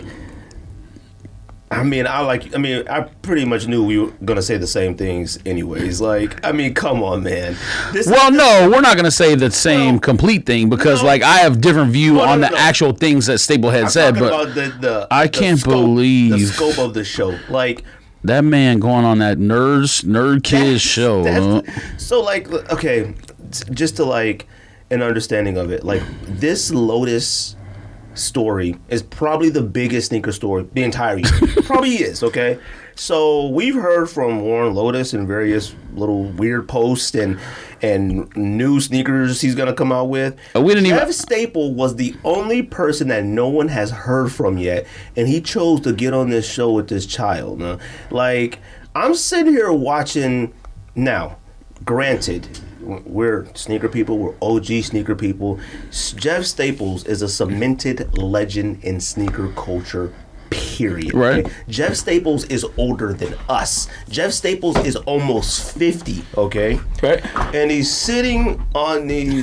I pretty much knew we were gonna say the same things anyways. Like, I mean, come on, man. No, we're not gonna say the same complete thing because, like, I have different view on the actual things that Staplehead said. But I can't believe the scope of the show. Like, that man going on that nerd kid show. So, like, okay, just to like an understanding of it, like this Lotus story is probably the biggest sneaker story the entire year. Probably is, okay? So we've heard from Warren Lotus and various little weird posts and new sneakers he's gonna come out with. Jeff Staple was the only person that no one has heard from yet, and he chose to get on this show with this child. Like, I'm sitting here watching now. Granted, we're sneaker people. We're OG sneaker people. Jeff Staples is a cemented legend in sneaker culture, period. Right. Okay? Jeff Staples is older than us. Jeff Staples is almost 50, okay? Right. And he's sitting on these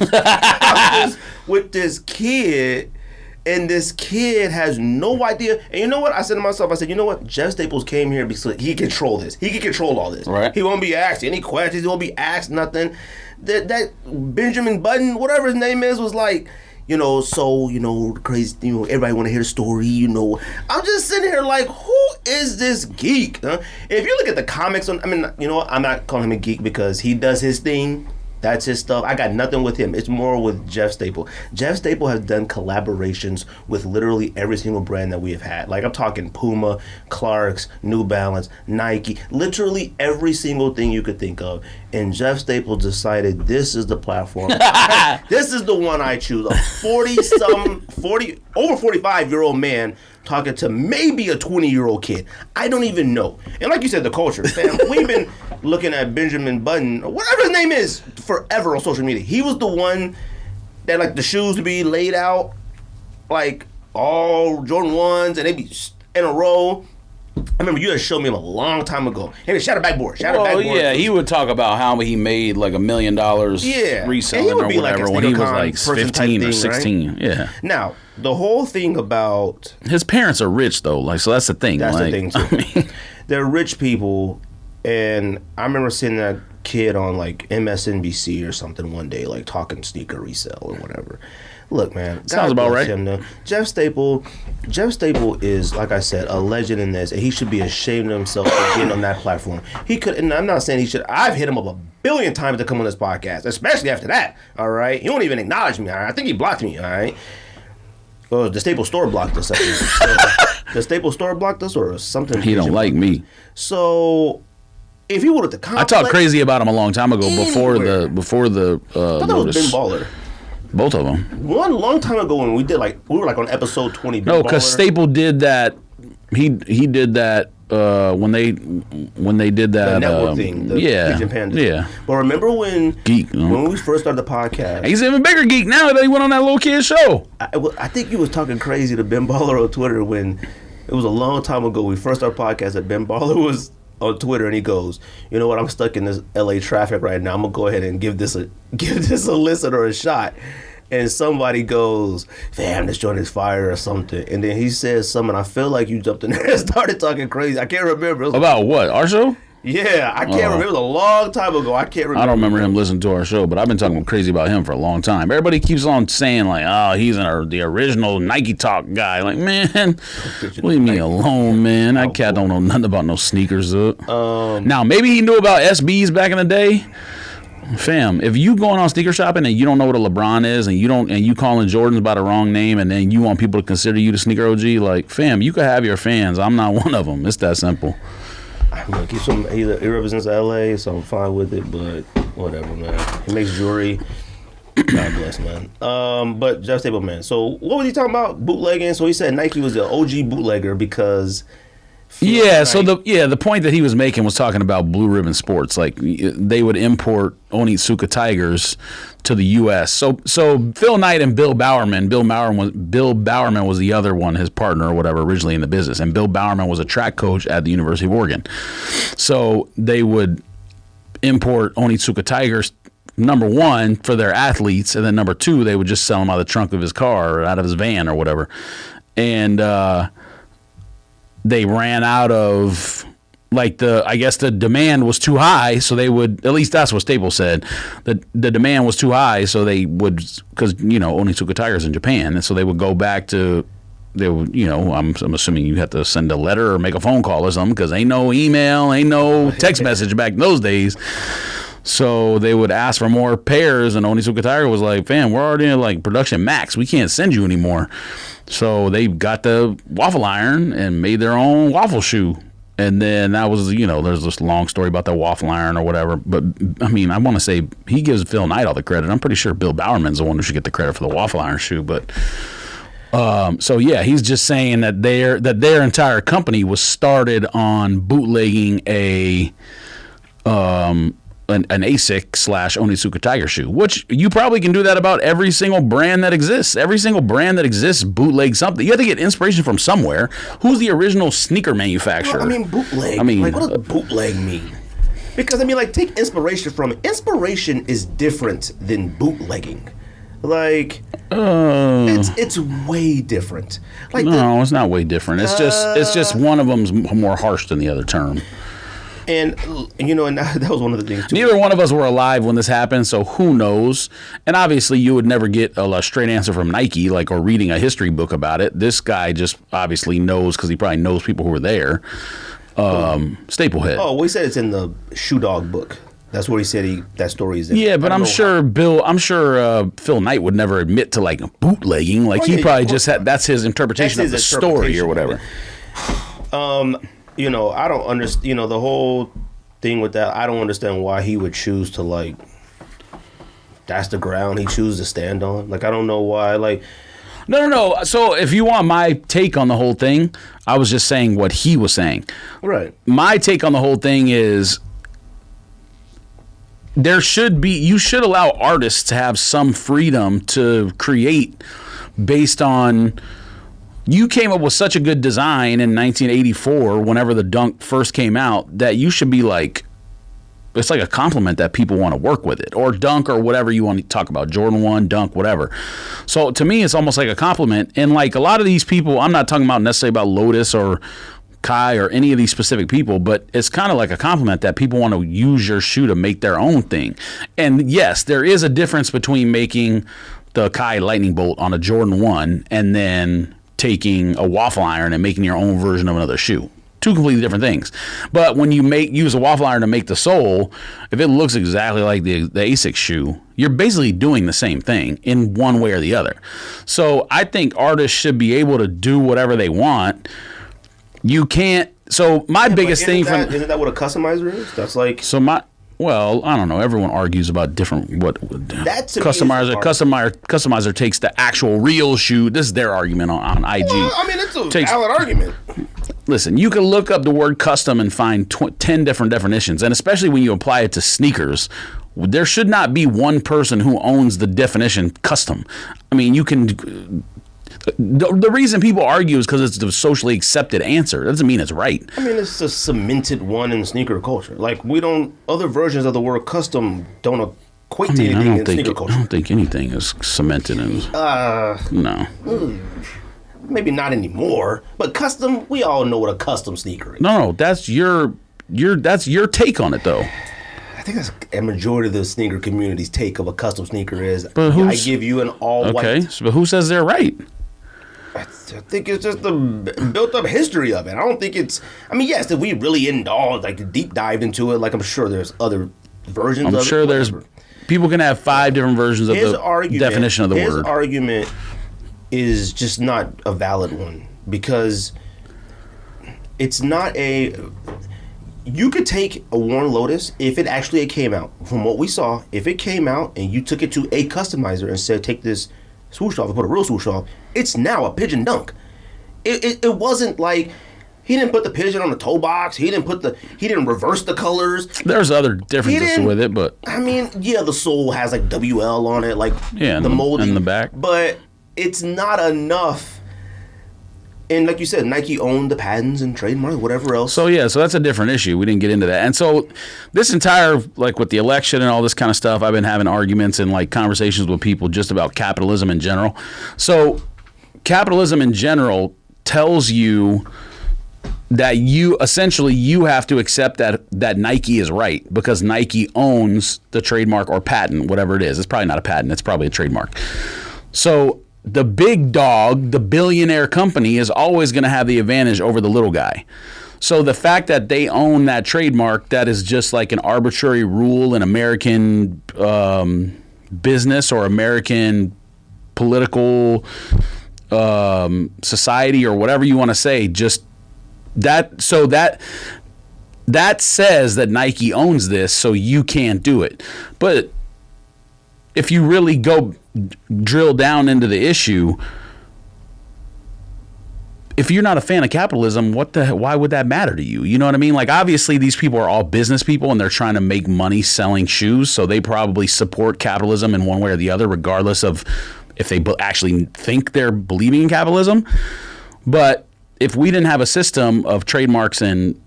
with this kid, and this kid has no idea. And you know what? I said to myself, you know what? Jeff Staples came here because he can control this. He can control all this. Right. He won't be asked any questions. He won't be asked nothing. That Benjamin Button, whatever his name is, was like, crazy, everybody want to hear the story, I'm just sitting here like, who is this geek? Huh? If you look at the comics, I'm not calling him a geek because he does his thing. That's his stuff. I got nothing with him. It's more with Jeff Staple. Jeff Staple has done collaborations with literally every single brand that we have had. Like, I'm talking Puma, Clark's, New Balance, Nike, literally every single thing you could think of. And Jeff Staple decided this is the platform. This is the one I choose. A 45-year-old man talking to maybe a 20-year-old kid. I don't even know. And like you said, the culture, fam. We've been looking at Benjamin Button, or whatever his name is, forever on social media. He was the one that, like, the shoes to be laid out, like, all Jordan 1s, and they'd be in a row. I remember you had showed me him a long time ago. Hey, shadow backboard. Yeah, he would talk about how he made like $1 million reselling or whatever when he was like 15 or 16. Right? Yeah. Now, the whole thing about his parents are rich though, like, so that's the thing. That's the thing too. They're rich people, and I remember seeing that kid on like MSNBC or something one day, like talking sneaker resale or whatever. Look, man, sounds about right. Jeff Staple is, like I said, a legend in this, and he should be ashamed of himself for getting on that platform. He could, and I'm not saying he should. I've hit him up 1 billion times to come on this podcast, especially after that. All right, he won't even acknowledge me. All right? I think he blocked me. All right. Well, the Staple store blocked us. The Staple store blocked us, or something. He don't like me. So, if he would have the complex, I talked crazy about him a long time ago. Before the I thought that was Ben Baller. Both of them. One long time ago when we were on episode 20. No, because Staple did that. He did that when they did that the network thing, the Pigeon Panda. Yeah. But remember when geek, when we first started the podcast? He's even bigger geek now that he went on that little kid show. I think he was talking crazy to Ben Baller on Twitter when it was a long time ago. We first started podcast that Ben Baller was on Twitter, and he goes, "You know what? I'm stuck in this LA traffic right now. I'm gonna go ahead and give this a listener a shot." And somebody goes, "Damn, this joint is fire" or something. And then he says something. I feel like you jumped in there and started talking crazy. I can't remember. About what? Our show? Yeah, I can't remember. It was a long time ago. I can't remember. I don't remember him listening to our show, but I've been talking crazy about him for a long time. Everybody keeps on saying, like, oh, he's the original Nike Talk guy. Like, man, leave me alone, man. That cat don't know nothing about no sneakers. Now, maybe he knew about SBs back in the day. Fam, if you going on sneaker shopping and you don't know what a LeBron is and you calling Jordans by the wrong name and then you want people to consider you the sneaker OG, like, fam, you could have your fans. I'm not one of them. It's that simple. Look, he represents LA, so I'm fine with it, but whatever, man. He makes jewelry. God bless, man. But Jeff Staple, man. So what was he talking about? Bootlegging. So he said Nike was the OG bootlegger because. Yeah, so the point that he was making was talking about Blue Ribbon Sports. Like, they would import Onitsuka Tigers to the U.S. So Phil Knight and Bill Bowerman. Bill Bowerman was the other one, his partner or whatever, originally in the business. And Bill Bowerman was a track coach at the University of Oregon. So they would import Onitsuka Tigers, number one, for their athletes, and then number two, they would just sell them out of the trunk of his car or out of his van or whatever. And they ran out of, like, I guess the demand was too high, so they would, at least that's what Staples said, the demand was too high, so they would, because, Onitsuka Tigers in Japan, and so they would go back to, they would, I'm assuming you have to send a letter or make a phone call or something, because ain't no email, ain't no text message back in those days. So they would ask for more pairs, and Onitsuka Tiger was like, fam, we're already in, like, production max. We can't send you anymore. So they got the waffle iron and made their own waffle shoe. And then that was, there's this long story about the waffle iron or whatever. But, I mean, I want to say he gives Phil Knight all the credit. I'm pretty sure Bill Bowerman's the one who should get the credit for the waffle iron shoe. But, so, yeah, he's just saying that their entire company was started on bootlegging an ASIC / Onitsuka Tiger shoe, which you probably can do that about every single brand that exists. Every single brand that exists bootleg something. You have to get inspiration from somewhere. Who's the original sneaker manufacturer? Well, I mean, bootleg. Like, what does bootleg mean? Because, I mean, like, take inspiration from it. Inspiration is different than bootlegging. Like, it's way different. Like, no, it's not way different. It's just one of them's more harsh than the other term. And that was one of the things, too. Neither one of us were alive when this happened, so who knows? And obviously, you would never get a straight answer from Nike, or reading a history book about it. This guy just obviously knows, because he probably knows people who were there. Staplehead. Oh, well, he said it's in the Shoe Dog book. That's where he said that story is in. Yeah, but I'm sure Phil Knight would never admit to, bootlegging. He probably just had, that's his interpretation of the story or whatever. I don't understand, the whole thing with that. I don't understand why he would choose to, that's the ground he chooses to stand on. I don't know why, No. So if you want my take on the whole thing, I was just saying what he was saying. Right. My take on the whole thing is you should allow artists to have some freedom to create based on. You came up with such a good design in 1984, whenever the Dunk first came out, that you should be it's like a compliment that people want to work with it, or Dunk, or whatever you want to talk about, Jordan 1, Dunk, whatever. So to me, it's almost like a compliment. And a lot of these people, I'm not talking about necessarily about Lotus or Kai or any of these specific people, but it's kind of like a compliment that people want to use your shoe to make their own thing. And yes, there is a difference between making the Kai Lightning Bolt on a Jordan 1 and then taking a waffle iron and making your own version of another shoe. Two completely different things. But when you use a waffle iron to make the sole, if it looks exactly like the ASIC shoe, you're basically doing the same thing in one way or the other. So I think artists should be able to do whatever they want. You can't. So my biggest thing isn't that what a customizer is? That's Well, I don't know. Everyone argues about different customizer takes the actual real shoe. This is their argument on IG. Well, I mean, it's a valid argument. listen, you can look up the word custom and find 10 different definitions. And especially when you apply it to sneakers, there should not be one person who owns the definition custom. I mean, you can... The reason people argue is because it's the socially accepted answer. It doesn't mean it's right. I mean, it's a cemented one in sneaker culture. Like, other versions of the word custom don't equate to anything in sneaker culture. I don't think anything is cemented in... No. Maybe not anymore, but custom, we all know what a custom sneaker is. No, that's your take on it, though. I think that's a majority of the sneaker community's take of a custom sneaker is, I give you an all-white. Okay, but who says they're right? I think it's just the built-up history of it. I don't think it's... I mean, yes, if we really deep dived into it, like, I'm sure there's other versions of it. I'm sure there's... People can have 5 different versions of the definition of the word. His argument is just not a valid one, because it's not a... You could take a worn Lotus, if it actually came out, from what we saw, if it came out and you took it to a customizer and said, take this swoosh off and put a real swoosh off, it's now a pigeon dunk. It wasn't like he didn't put the pigeon on the toe box. He didn't reverse the colors. There's other differences with it, but I mean, yeah, the sole has like WL on it, like the molding in the back, but it's not enough. And like you said, Nike owned the patents and trademarks, whatever else. So that's a different issue. We didn't get into that. And so this entire, like with the election and all this kind of stuff, I've been having arguments and like conversations with people just about capitalism in general. So capitalism in general tells you that you have to accept that Nike is right because Nike owns the trademark or patent, whatever it is. It's probably not a patent. It's probably a trademark. So the big dog, the billionaire company, is always going to have the advantage over the little guy. So the fact that they own that trademark, that is just like an arbitrary rule in American business or American political society or whatever you want to say. Just that. So that says that Nike owns this, so you can't do it. But if you really go drill down into the issue, if you're not a fan of capitalism, why would that matter to you? You know what I mean? Like, obviously these people are all business people and they're trying to make money selling shoes, so they probably support capitalism in one way or the other, regardless of if they actually think they're believing in capitalism. But if we didn't have a system of trademarks and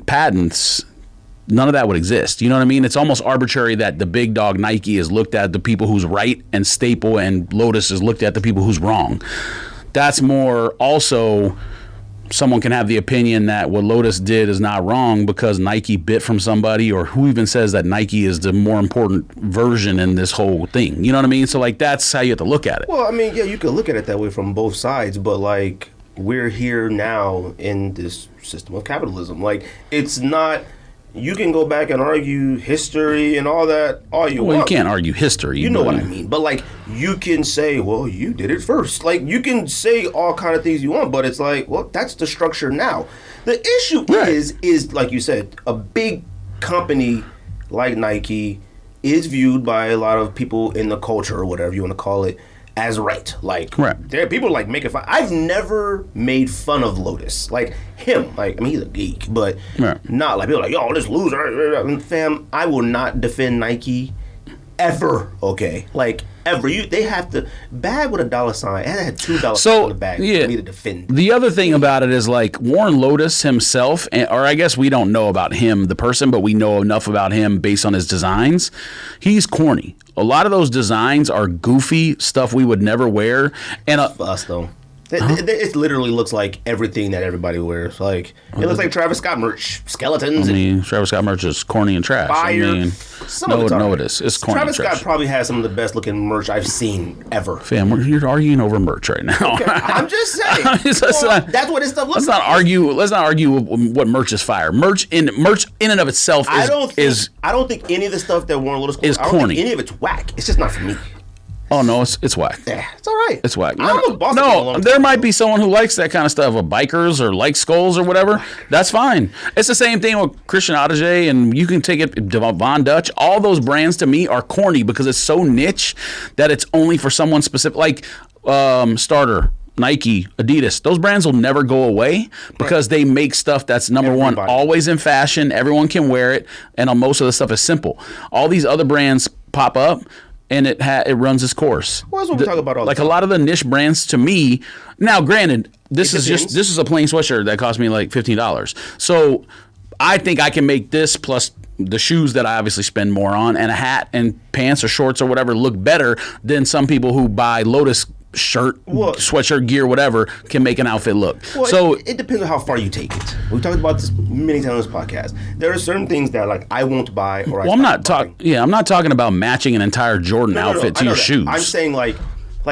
patents, none of that would exist. You know what I mean? It's almost arbitrary that the big dog Nike is looked at the people who's right and Staple and Lotus is looked at the people who's wrong. That's more also someone can have the opinion that what Lotus did is not wrong because Nike bit from somebody, or who even says that Nike is the more important version in this whole thing. You know what I mean? So like that's how you have to look at it. Well, I mean, yeah, you could look at it that way from both sides, but like we're here now in this system of capitalism. Like it's not... You can go back and argue history and all that all you want. Well, you can't argue history. You know what I mean. But, like, you can say, well, you did it first. Like, you can say all kind of things you want, but it's like, well, that's the structure now. The issue is, like you said, a big company like Nike is viewed by a lot of people in the culture or whatever you want to call it as right. Like, there are people like making fun. I've never made fun of Lotus. Like, him. Like, I mean, he's a geek, but not like people like, yo, this loser. Fam, I will not defend Nike ever, okay? Like, ever. They have to bag with a dollar sign. And I had $2 on the bag for me to defend. The other thing about it is, like, Warren Lotus himself, or I guess we don't know about him, the person, but we know enough about him based on his designs. He's corny. A lot of those designs are goofy stuff we would never wear. And for us, though. It literally looks like everything that everybody wears. Like it looks like Travis Scott merch, skeletons. I mean, Travis Scott merch is corny and trash. Fire. I mean, it is. It's corny. Travis and trash. Scott probably has some of the best looking merch I've seen ever. Fam, you're arguing over merch right now. Okay, I'm just saying. That's what this stuff looks like. Let's not argue what merch is fire. Merch in and of itself I don't think any of the stuff that Warren Lotus is corny. I don't think any of it's whack. It's just not for me. Oh no, it's whack. Yeah, it's all right. It's whack. No, there might be someone who likes that kind of stuff, or bikers, or like skulls, or whatever. That's fine. It's the same thing with Christian Audige, and you can take it Von Dutch. All those brands to me are corny because it's so niche that it's only for someone specific. Like Starter, Nike, Adidas, those brands will never go away because they make stuff that's number one, always in fashion. Everyone can wear it, and most of the stuff is simple. All these other brands pop up, and it runs its course. Well, that's what we talk about all the time. A lot of the niche brands, to me, now granted, this is a plain sweatshirt that cost me like $15. So I think I can make this plus the shoes that I obviously spend more on, and a hat and pants or shorts or whatever look better than some people who buy Lotus shirt, sweatshirt, gear, whatever, can make an outfit look. Well, so it depends on how far you take it. We've talked about this many times on this podcast. There are certain things that like I won't buy, or I'm not talking about matching an entire Jordan outfit to your shoes. I'm saying like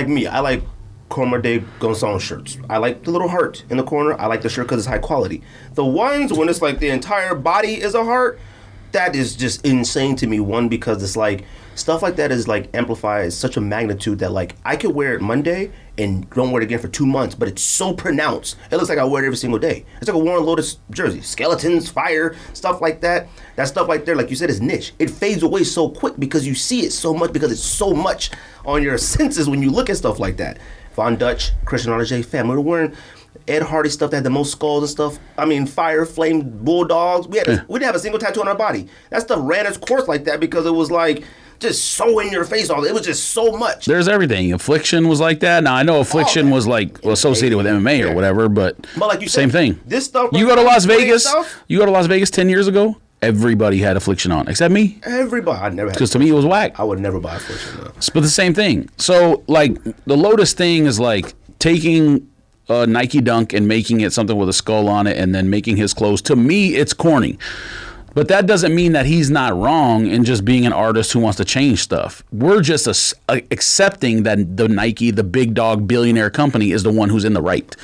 me, I like Cormier de Gonçalves shirts. I like the little heart in the corner. I like the shirt because it's high quality. The ones when it's like the entire body is a heart, that is just insane to me. One, because it's like stuff like that is like amplified such a magnitude that like I could wear it Monday and don't wear it again for 2 months, but it's so pronounced. It looks like I wear it every single day. It's like a Warren Lotus jersey. Skeletons, fire, stuff like that. That stuff like there, like you said, is niche. It fades away so quick because you see it so much, because it's so much on your senses when you look at stuff like that. Von Dutch, Christian Auger, fam, we were wearing Ed Hardy stuff that had the most skulls and stuff. I mean, fire, flame, bulldogs. We didn't have a single tattoo on our body. That stuff ran its course like that because it was like just so in your face. It was just so much. There's everything. Affliction was like that. Now I know Affliction was like associated with MMA or whatever, but like you said, same thing. This stuff. You go to Las Vegas. You go to Las Vegas 10 years ago. Everybody had Affliction on, except me. Everybody. I never had. Because to me it was whack. I would never buy Affliction though. But the same thing. So like the Lotus thing is like taking a Nike Dunk and making it something with a skull on it and then making his clothes. To me, it's corny. But that doesn't mean that he's not wrong in just being an artist who wants to change stuff. We're just accepting that the Nike, the big dog billionaire company, is the one who's in the right.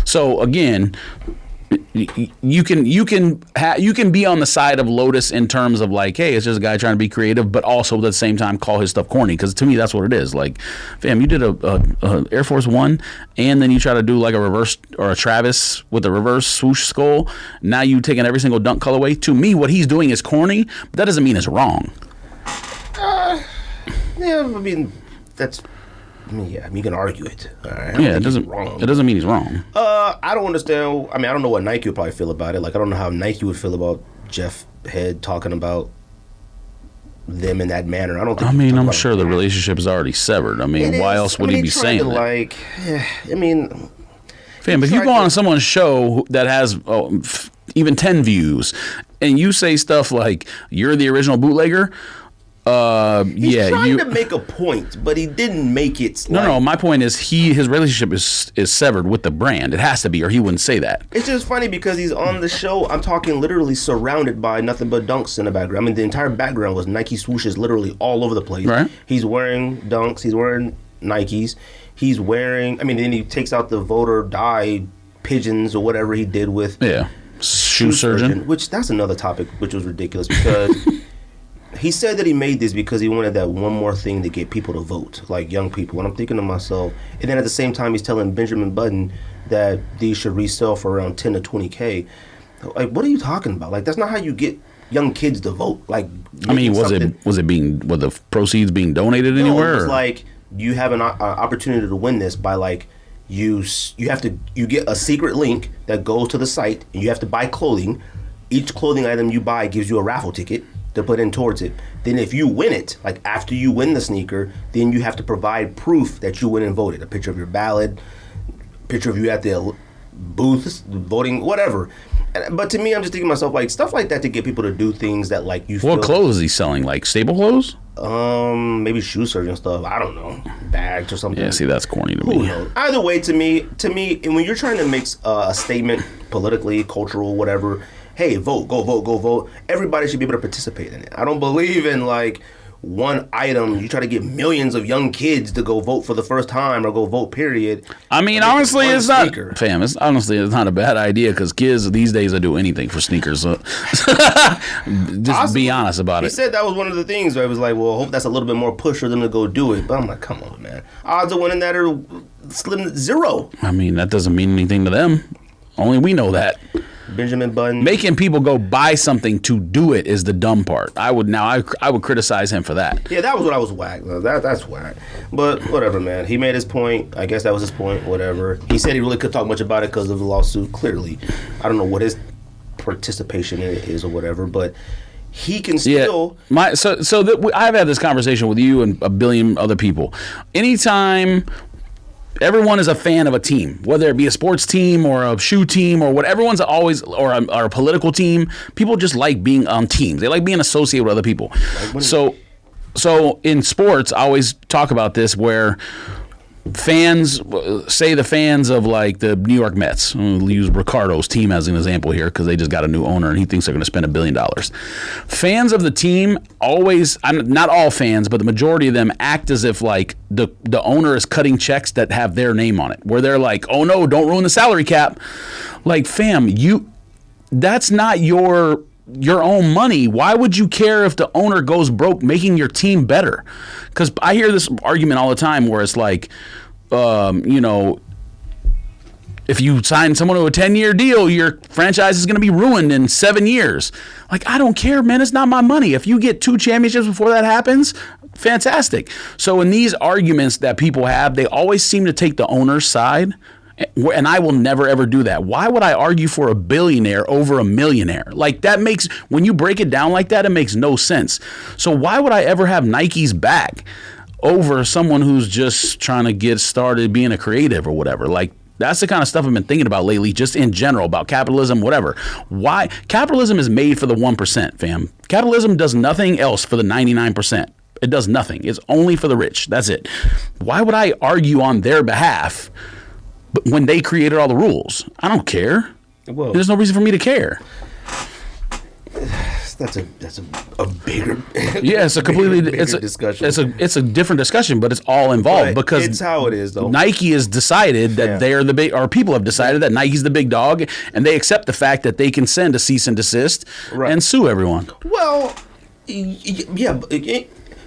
So again, you can be on the side of Lotus in terms of like, hey, it's just a guy trying to be creative, but also at the same time call his stuff corny, because to me that's what it is. Like, fam, you did a Air Force One, and then you try to do like a reverse or a Travis with a reverse swoosh skull. Now you taking every single Dunk colorway. To me, what he's doing is corny, but that doesn't mean it's wrong. Yeah, I mean that's. You can argue it. Right? It doesn't mean he's wrong. I don't understand. I mean, I don't know what Nike would probably feel about it. Like, I don't know how Nike would feel about Jeff Head talking about them in that manner. I don't think. I mean, I'm sure the relationship is already severed. I mean, why else would he be saying that? Like, I mean, fam, if you go on someone's show that has even 10 views, and you say stuff like "You're the original bootlegger." He's trying to make a point, but he didn't make it. No. My point is his relationship is severed with the brand. It has to be, or he wouldn't say that. It's just funny because he's on the show. I'm talking literally surrounded by nothing but Dunks in the background. I mean, the entire background was Nike swooshes, literally all over the place. Right. He's wearing Dunks. He's wearing Nikes. He's wearing. I mean, then he takes out the vote or die pigeons or whatever he did with. Yeah. Shoe surgeon. Which that's another topic, which was ridiculous because. He said that he made this because he wanted that one more thing to get people to vote, like young people. And I'm thinking to myself, and then at the same time, he's telling Benjamin Button that these should resell for around 10 to 20K. Like, what are you talking about? Like, that's not how you get young kids to vote. Like, I mean, were the proceeds being donated anywhere? No, it was like you have an opportunity to win this by like you get a secret link that goes to the site, and you have to buy clothing. Each clothing item you buy gives you a raffle ticket to put in towards it. Then if you win it, like after you win the sneaker, then you have to provide proof that you went and voted. A picture of your ballot, picture of you at the booth, voting, whatever. But to me, I'm just thinking to myself, like, stuff like that to get people to do things that, like, you feel... What clothes is he selling? Like, staple clothes? Maybe shoe surgeon stuff. I don't know. Bags or something. Yeah, see, that's corny to me. Who knows? Either way, to me, when you're trying to make a statement, politically, cultural, whatever... Hey, vote, go vote. Everybody should be able to participate in it. I don't believe in like one item. You try to get millions of young kids to go vote for the first time or go vote, period. I mean, honestly, it's not, fam, it's not a bad idea because kids these days will do anything for sneakers. So. Just be honest about it. He said that was one of the things where it was like, well, I hope that's a little bit more push for them to go do it. But I'm like, come on, man. Odds of winning that are slim 0. I mean, that doesn't mean anything to them. Only we know that. Benjamin Button. Making people go buy something to do it is the dumb part. I would criticize him for that. Yeah, that was what I was whack. That's whack. But whatever, man. He made his point. I guess that was his point. Whatever. He said he really couldn't talk much about it because of the lawsuit. Clearly, I don't know what his participation in it is or whatever, but he can still. Yeah. I've had this conversation with you and a billion other people. Anytime. Everyone is a fan of a team, whether it be a sports team or a shoe team or what. Everyone's always, or a political team. People just like being on teams. They like being associated with other people. So in sports, I always talk about this where fans, say the fans of like the New York Mets, we'll use Ricardo's team as an example here because they just got a new owner and he thinks they're going to spend $1 billion. Fans of the team always, not all fans, but the majority of them act as if like the owner is cutting checks that have their name on it, where they're like, oh no, don't ruin the salary cap. Like, fam, that's not your own money. Why would you care if the owner goes broke making your team better? Because I hear this argument all the time where it's like, if you sign someone to a 10-year deal, your franchise is going to be ruined in 7 years. Like, I don't care, man. It's not my money. If you get 2 championships before that happens, fantastic. So in these arguments that people have, they always seem to take the owner's side. And I will never, ever do that. Why would I argue for a billionaire over a millionaire? Like, that makes, when you break it down like that, it makes no sense. So why would I ever have Nike's back over someone who's just trying to get started being a creative or whatever? Like, that's the kind of stuff I've been thinking about lately, just in general, about capitalism, whatever. Why? Capitalism is made for the 1%, fam. Capitalism does nothing else for the 99%. It does nothing. It's only for the rich. That's it. Why would I argue on their behalf? But when they created all the rules, I don't care. Whoa. There's no reason for me to care. That's a bigger it's a completely bigger it's a discussion. It's a different discussion, but it's all involved because it's how it is though. Nike has decided that they're the big, or people have decided that Nike's the big dog, and they accept the fact that they can send a cease and desist and sue everyone. Well, yeah,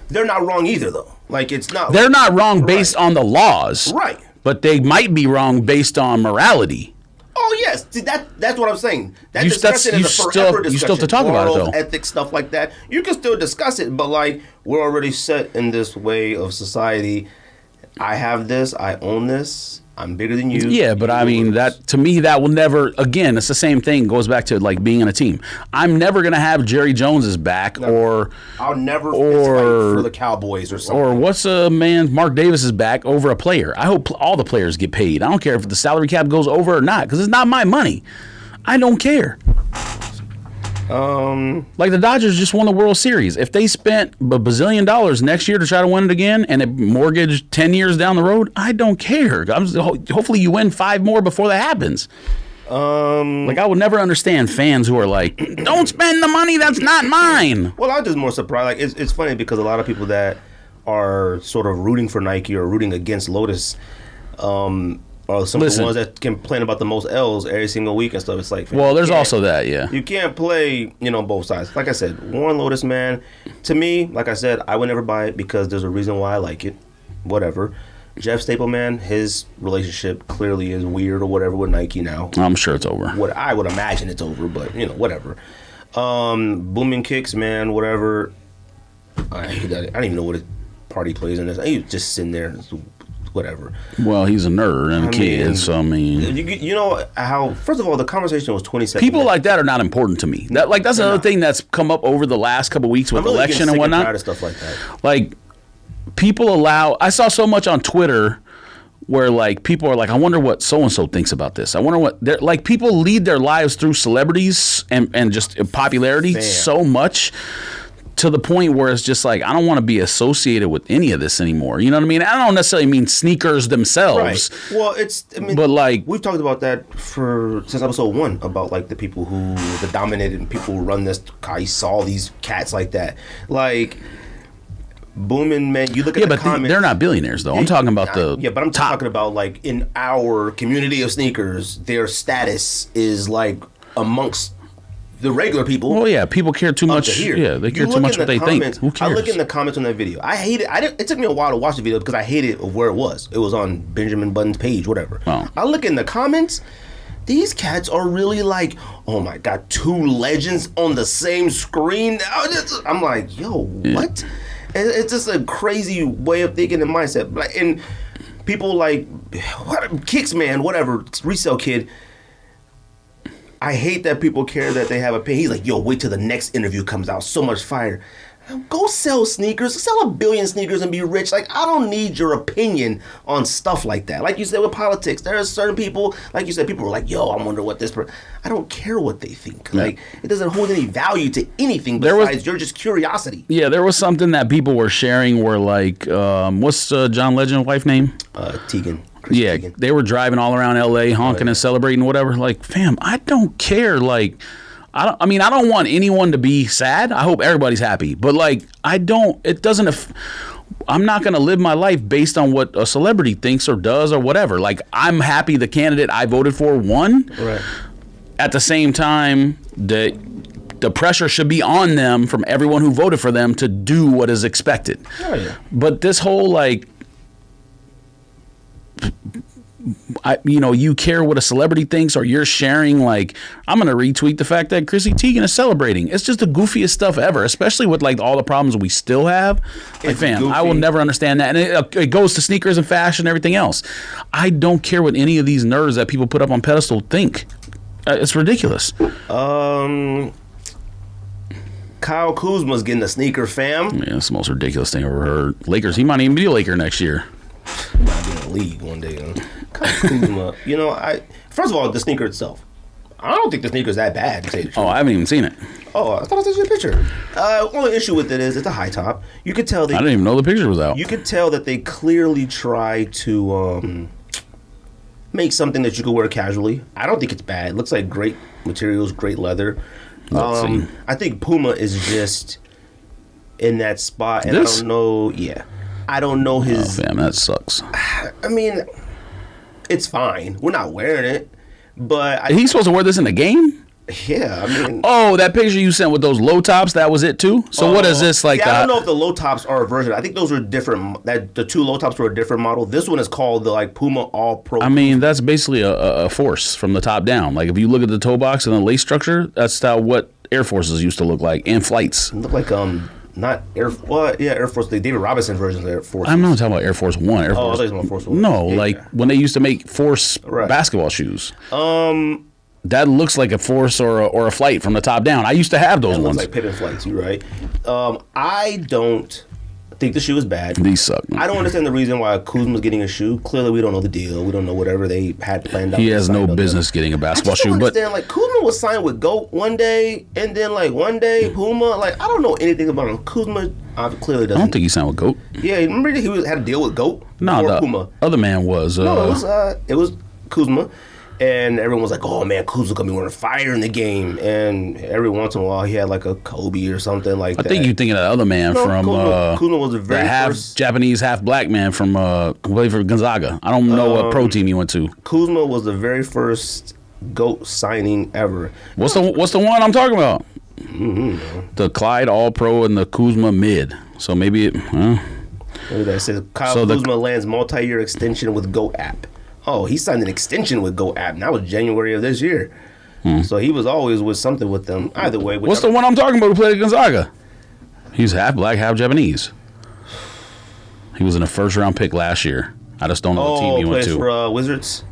they're not wrong either though. Like, it's not. They're not wrong based on the laws, right? But they might be wrong based on morality. Oh yes, see, that's what I'm saying. That discussion is a forever discussion. You still have to talk about it though. Ethics, stuff like that. You can still discuss it, but like, we're already set in this way of society. I have this. I own this. I'm bigger than you. Yeah, but I mean, that to me, that will never. Again, it's the same thing. Goes back to like being in a team. I'm never gonna have Jerry Jones's back, or I'll never for the Cowboys or something. Or what's a man Mark Davis's back over a player. I hope all the players get paid. I don't care if the salary cap goes over or not, because it's not my money. I don't care. Like the Dodgers just won the World Series. If they spent $1 bazillion next year to try to win it again and it mortgaged 10 years down the road, I don't care. Hopefully you win 5 more before that happens. Like, I would never understand fans who are like, don't spend the money that's not mine. Well, I'm just more surprised. Like, it's funny because a lot of people that are sort of rooting for Nike or rooting against Lotus, or some of the ones that complain about the most L's every single week and stuff. It's like, well, there's also that, yeah. You can't play, both sides. Like I said, Warren Lotus, man, to me, like I said, I would never buy it because there's a reason why I like it. Whatever. Jeff Staple, man, his relationship clearly is weird or whatever with Nike now. I'm sure it's over. What I would imagine it's over, but, whatever. Booming Kicks, man, whatever. I don't even know what party plays in this. He's just sitting there. Whatever. Well, he's a nerd and a kid, so I mean, you know how. First of all, the conversation was 20 seconds. People like that are not important to me. That's another thing that's come up over the last couple of weeks with election and whatnot. Tired of stuff like that. Like, people allow. I saw so much on Twitter where like people are like, I wonder what so and so thinks about this. I wonder what they're like. People lead their lives through celebrities and just popularity so much, to the point where it's just like, I don't want to be associated with any of this anymore. You know what I mean? I don't necessarily mean sneakers themselves. Right. Well, but like, we've talked about that since episode 1 about like the people the dominated people who run this. I saw these cats like that. Like, booming, man. You look at the comments. They're not billionaires though. I'm talking about but I'm talking about like in our community of sneakers, their status is like amongst the regular people. Oh yeah, people care too much. Yeah, they care too much what they think. Who cares? I look in the comments on that video. I hate it. It took me a while to watch the video because I hated where it was. It was on Benjamin Button's page, whatever. Oh. I look in the comments. these cats are really like, oh my God, two legends on the same screen. I'm like, yo, what? It's just a crazy way of thinking and mindset. And people like, Kicks Man, whatever, Resale Kid. I hate that people care that they have a pay. He's like, yo, wait till the next interview comes out. So much fire. Go sell sneakers. Sell 1 billion sneakers and be rich. Like, I don't need your opinion on stuff like that. Like you said with politics, there are certain people, like you said, people are like, yo, I wonder what this I don't care what they think. Yeah. Like, it doesn't hold any value to anything besides your just curiosity. Yeah, there was something that people were sharing where, like, what's John Legend's wife name? Tegan. Yeah, they were driving all around L.A. honking and celebrating whatever. Like, fam, I don't care. Like, I don't want anyone to be sad. I hope everybody's happy. But, like, I'm not going to live my life based on what a celebrity thinks or does or whatever. Like, I'm happy the candidate I voted for won. Right. At the same time, the pressure should be on them from everyone who voted for them to do what is expected. Oh, yeah. But this whole, like, you care what a celebrity thinks, or you're sharing, like, I'm going to retweet the fact that Chrissy Teigen is celebrating. It's just the goofiest stuff ever, especially with, like, all the problems we still have. Like, fam, goofy. I will never understand that. And it goes to sneakers and fashion and everything else. I don't care what any of these nerds that people put up on pedestal think. It's ridiculous. Kyle Kuzma's getting a sneaker, fam. Yeah, it's the most ridiculous thing I've ever heard. Lakers, he might even be a Laker next year. Might be in the league one day. Kyle Kuzma, first of all, the sneaker itself. I don't think the sneaker's that bad. To say the truth. Oh, I haven't even seen it. Oh, I thought I sent you a picture. Only issue with it is it's a high top. You could tell I didn't even know the picture was out. You could tell that they clearly try to make something that you could wear casually. I don't think it's bad. It looks like great materials, great leather. I think Puma is just in that spot, and I don't know. Yeah, I don't know his. Oh, fam, that sucks. I mean, it's fine. We're not wearing it, but he's supposed to wear this in the game. Yeah, I mean. Oh, that picture you sent with those low tops, that was it too? So what is this like? Yeah, I don't know if the low tops are a version. I think those are different. That the two low tops were a different model. This one is called the like Puma All Pro. I mean, that's basically a force from the top down. Like if you look at the toe box and the lace structure, that's what Air Forces used to look like, and flights. It look like not Air. Well, yeah, Air Force. The David Robinson version of Air Force. I'm not talking about Air Force One. I thought you were talking about Force One. No, like when they used to make Force basketball shoes. That looks like a Force or a Flight from the top down. I used to have those ones. Looks like Pippin Flights. You're right. I don't think the shoe is bad. These suck. Man. I don't understand the reason why Kuzma's getting a shoe. Clearly, we don't know the deal. We don't know whatever they had planned out. He has no business getting a basketball shoe. But like Kuzma was signed with GOAT one day, and then like one day Puma. Like I don't know anything about him. Kuzma clearly doesn't. I don't think he signed with GOAT. Yeah, remember he had a deal with GOAT. No, the Puma. Other man was. No, it was Kuzma. And everyone was like, oh, man, Kuzma's going to be wearing fire in the game. And every once in a while, he had like a Kobe or something like that. I think you're thinking of the other man from... Kuzma was the very first... Japanese, half-black man from played for Gonzaga. I don't know what pro team he went to. Kuzma was the very first GOAT signing ever. What's the one I'm talking about? Mm-hmm. The Clyde All-Pro and the Kuzma Mid. So maybe it... Look at that. It says Kyle Kuzma lands multi-year extension with GOAT app. Oh, he signed an extension with GOAT app. And that was January of this year. So he was always with something with them. Either way. What's the one I'm talking about who played at Gonzaga? He's half black, half Japanese. He was in a first-round pick last year. I just don't know what team he went to. Oh, plays for Wizards?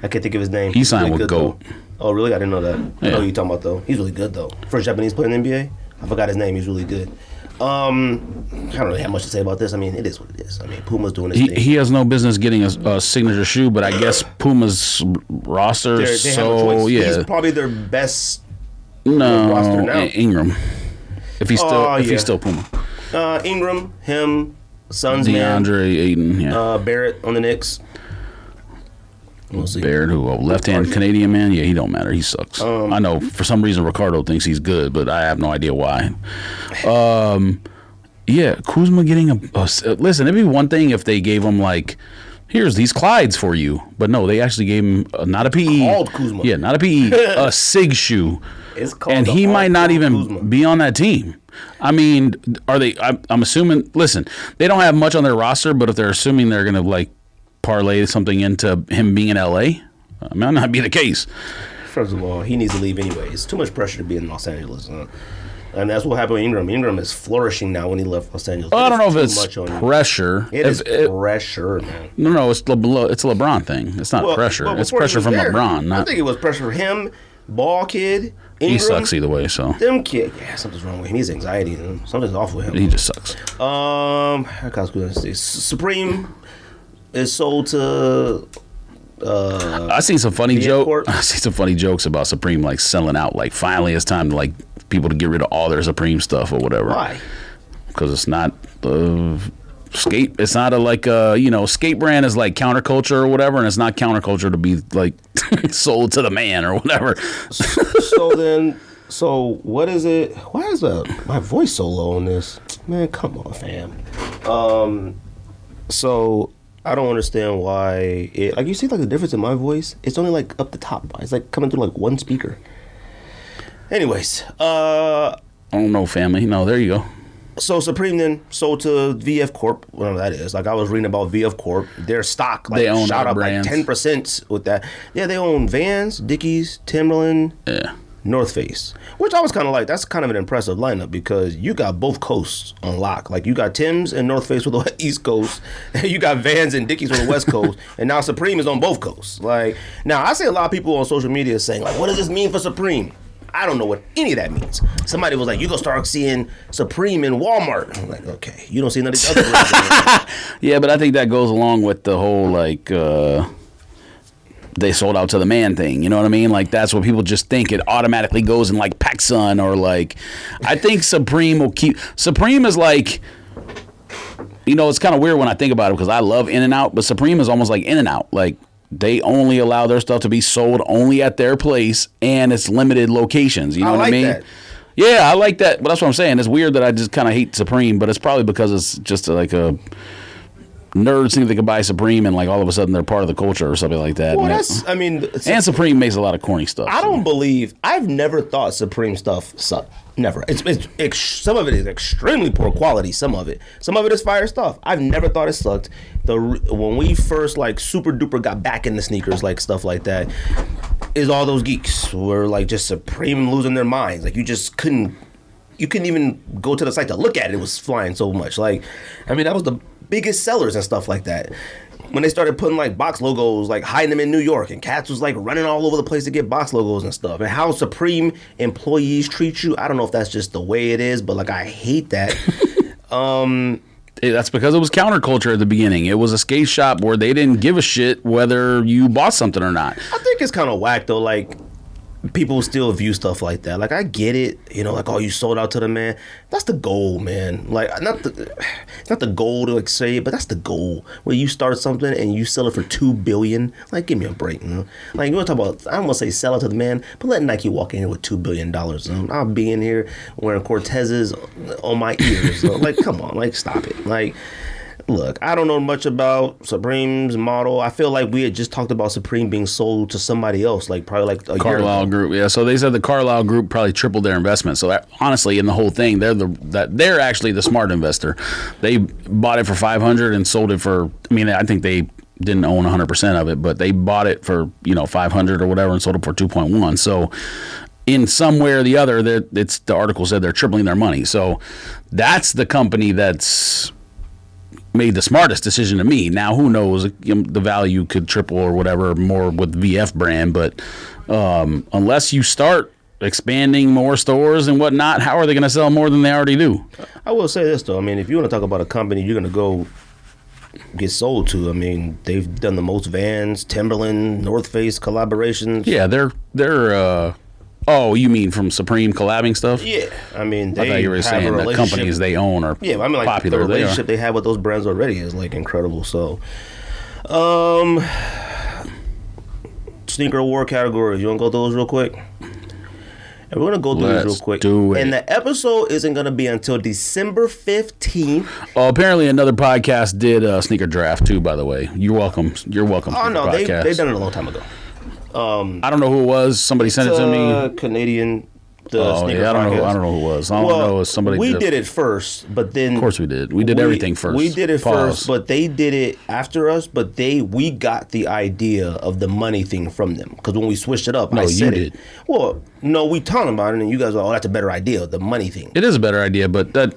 I can't think of his name. He signed with GOAT. Oh, really? I didn't know that. Yeah. I know who you're talking about, though. He's really good, though. First Japanese player in the NBA? I forgot his name. He's really good. I don't really have much to say about this. I mean, it is what it is. I mean, Puma's doing his thing. He has no business getting a signature shoe, but I guess Puma's roster. They have no choice. He's probably their best roster now. Ingram. If he's still Puma. Ingram, him, Suns DeAndre Ayton, Barrett on the Knicks. We'll see. Barrett, left-hand Canadian man? Yeah, he don't matter. He sucks. I know for some reason Ricardo thinks he's good, but I have no idea why. Yeah, Kuzma getting listen, it'd be one thing if they gave him like, here's these Clydes for you, but no, they actually gave him not a PE. Called Kuzma. Yeah, not a PE, a SIG shoe. It's called and he might not even Kuzma. Be on that team. I mean, are they? I'm assuming. Listen, they don't have much on their roster, but if they're assuming they're gonna like parlay something into him being in LA, It might not be the case. First of all, he needs to leave anyways. Too much pressure to be in Los Angeles. And that's what happened with Ingram. Ingram is flourishing now when he left Los Angeles. Well, I don't know if it's pressure. It is pressure, man. No, it's a LeBron thing. It's not pressure. It's pressure from LeBron. I think it was pressure from him, ball kid, Ingram. He sucks either way, so. Them kid, something's wrong with him. He has anxiety. Something's off with him. He just sucks. Supreme is sold to... I seen some funny jokes. I see some funny jokes about Supreme like selling out. Like finally, it's time to like people to get rid of all their Supreme stuff or whatever. Why? Because it's not skate. It's not a skate brand is like counterculture or whatever, and it's not counterculture to be like sold to the man or whatever. So what is it? Why is my voice so low on this? Man, come on, fam. So. I don't understand why like you see like the difference in my voice. It's only like up the top. It's like coming through like one speaker. Anyways, I don't know, family. No, there you go. So Supreme then sold to VF Corp, whatever that is. Like I was reading about VF Corp, their stock like shot up brands. Like 10% with that. Yeah, they own Vans, Dickies, Timberland. Yeah. North Face, which I was kind of like, that's kind of an impressive lineup because you got both coasts on lock. Like you got Tim's and North Face with the East Coast, and you got Vans and Dickies on the West Coast, and now Supreme is on both coasts. Like now, I see a lot of people on social media saying like, what does this mean for Supreme? I don't know what any of that means. Somebody was like, you gonna start seeing Supreme in Walmart. I'm like, okay, you don't see none of these other brands. Yeah, but I think that goes along with the whole like. They sold out to the man thing, you know what I mean? Like that's what people just think. It automatically goes in like PacSun or like. I think Supreme will keep. Supreme is like, it's kind of weird when I think about it because I love In-N-Out, but Supreme is almost like In-N-Out. Like they only allow their stuff to be sold only at their place and it's limited locations. You know what I mean? That. Yeah, I like that, but that's what I'm saying. It's weird that I just kind of hate Supreme, but it's probably because it's just like a. Nerds think they could buy Supreme and like all of a sudden they're part of the culture or something like that. Well, and Supreme makes a lot of corny stuff. I've never thought Supreme stuff sucked. Never. It's some of it is extremely poor quality. Some of it is fire stuff. I've never thought it sucked. When we first like super duper got back into sneakers, like stuff like that, is all those geeks were like just Supreme losing their minds. Like you couldn't even go to the site to look at it. It was flying so much. Like, I mean, that was the biggest sellers and stuff like that. When they started putting like box logos, like hiding them in New York, and cats was like running all over the place to get box logos and stuff. And how Supreme employees treat you, I don't know if that's just the way it is, but like I hate that. That's because it was counterculture at the beginning. It was a skate shop where they didn't give a shit whether you bought something or not. I think it's kind of whack though. Like people still view stuff like that. Like I get it, like, oh, you sold out to the man. That's the goal, man. Like it's not the goal to say it, but that's the goal. When you start something and you sell it for $2 billion, like give me a break, Like you want to talk about? I don't want to say sell it to the man, but let Nike walk in here with $2 billion. I'll be in here wearing Cortezes on my ears. Like come on, like stop it. Like. Look, I don't know much about Supreme's model. I feel like we had just talked about Supreme being sold to somebody else, like probably like a Carlyle Group. Yeah, so they said the Carlyle Group probably tripled their investment. So that, honestly, in the whole thing, they're actually the smart investor. They bought it for $500 and sold it for. I mean, I think they didn't own 100% of it, but they bought it for $500 or whatever and sold it for 2.1. So. In some way or the other, the article said they're tripling their money. So that's the company that's made the smartest decision to me. Now, who knows? The value could triple or whatever more with VF brand, but unless you start expanding more stores and whatnot, how are they going to sell more than they already do? I will say this though. I mean, if you want to talk about a company you're going to go get sold to, I mean, they've done the most Vans, Timberland, North Face collaborations. Yeah, they're. Oh, you mean from Supreme collabing stuff? Yeah, I mean, I thought you were saying the companies they own are popular. Like the relationship they have with those brands already is like incredible. So, sneaker award categories. You want to go through those real quick? And we're going to go through this real quick. Do it. And the episode isn't going to be until December 15th. Oh, apparently another podcast did a sneaker draft too, by the way. You're welcome. Oh, no, they've done it a long time ago. I don't know who it was. Somebody sent it to me. Canadian. the sneaker. I don't know who it was. I don't know if somebody. We did it first, but then of course we did. We did everything first. We did it first, but they did it after us. But we got the idea of the money thing from them because when we switched it up, I said it. Well, no, we talked about it, and you guys were, that's a better idea, the money thing. It is a better idea, but that.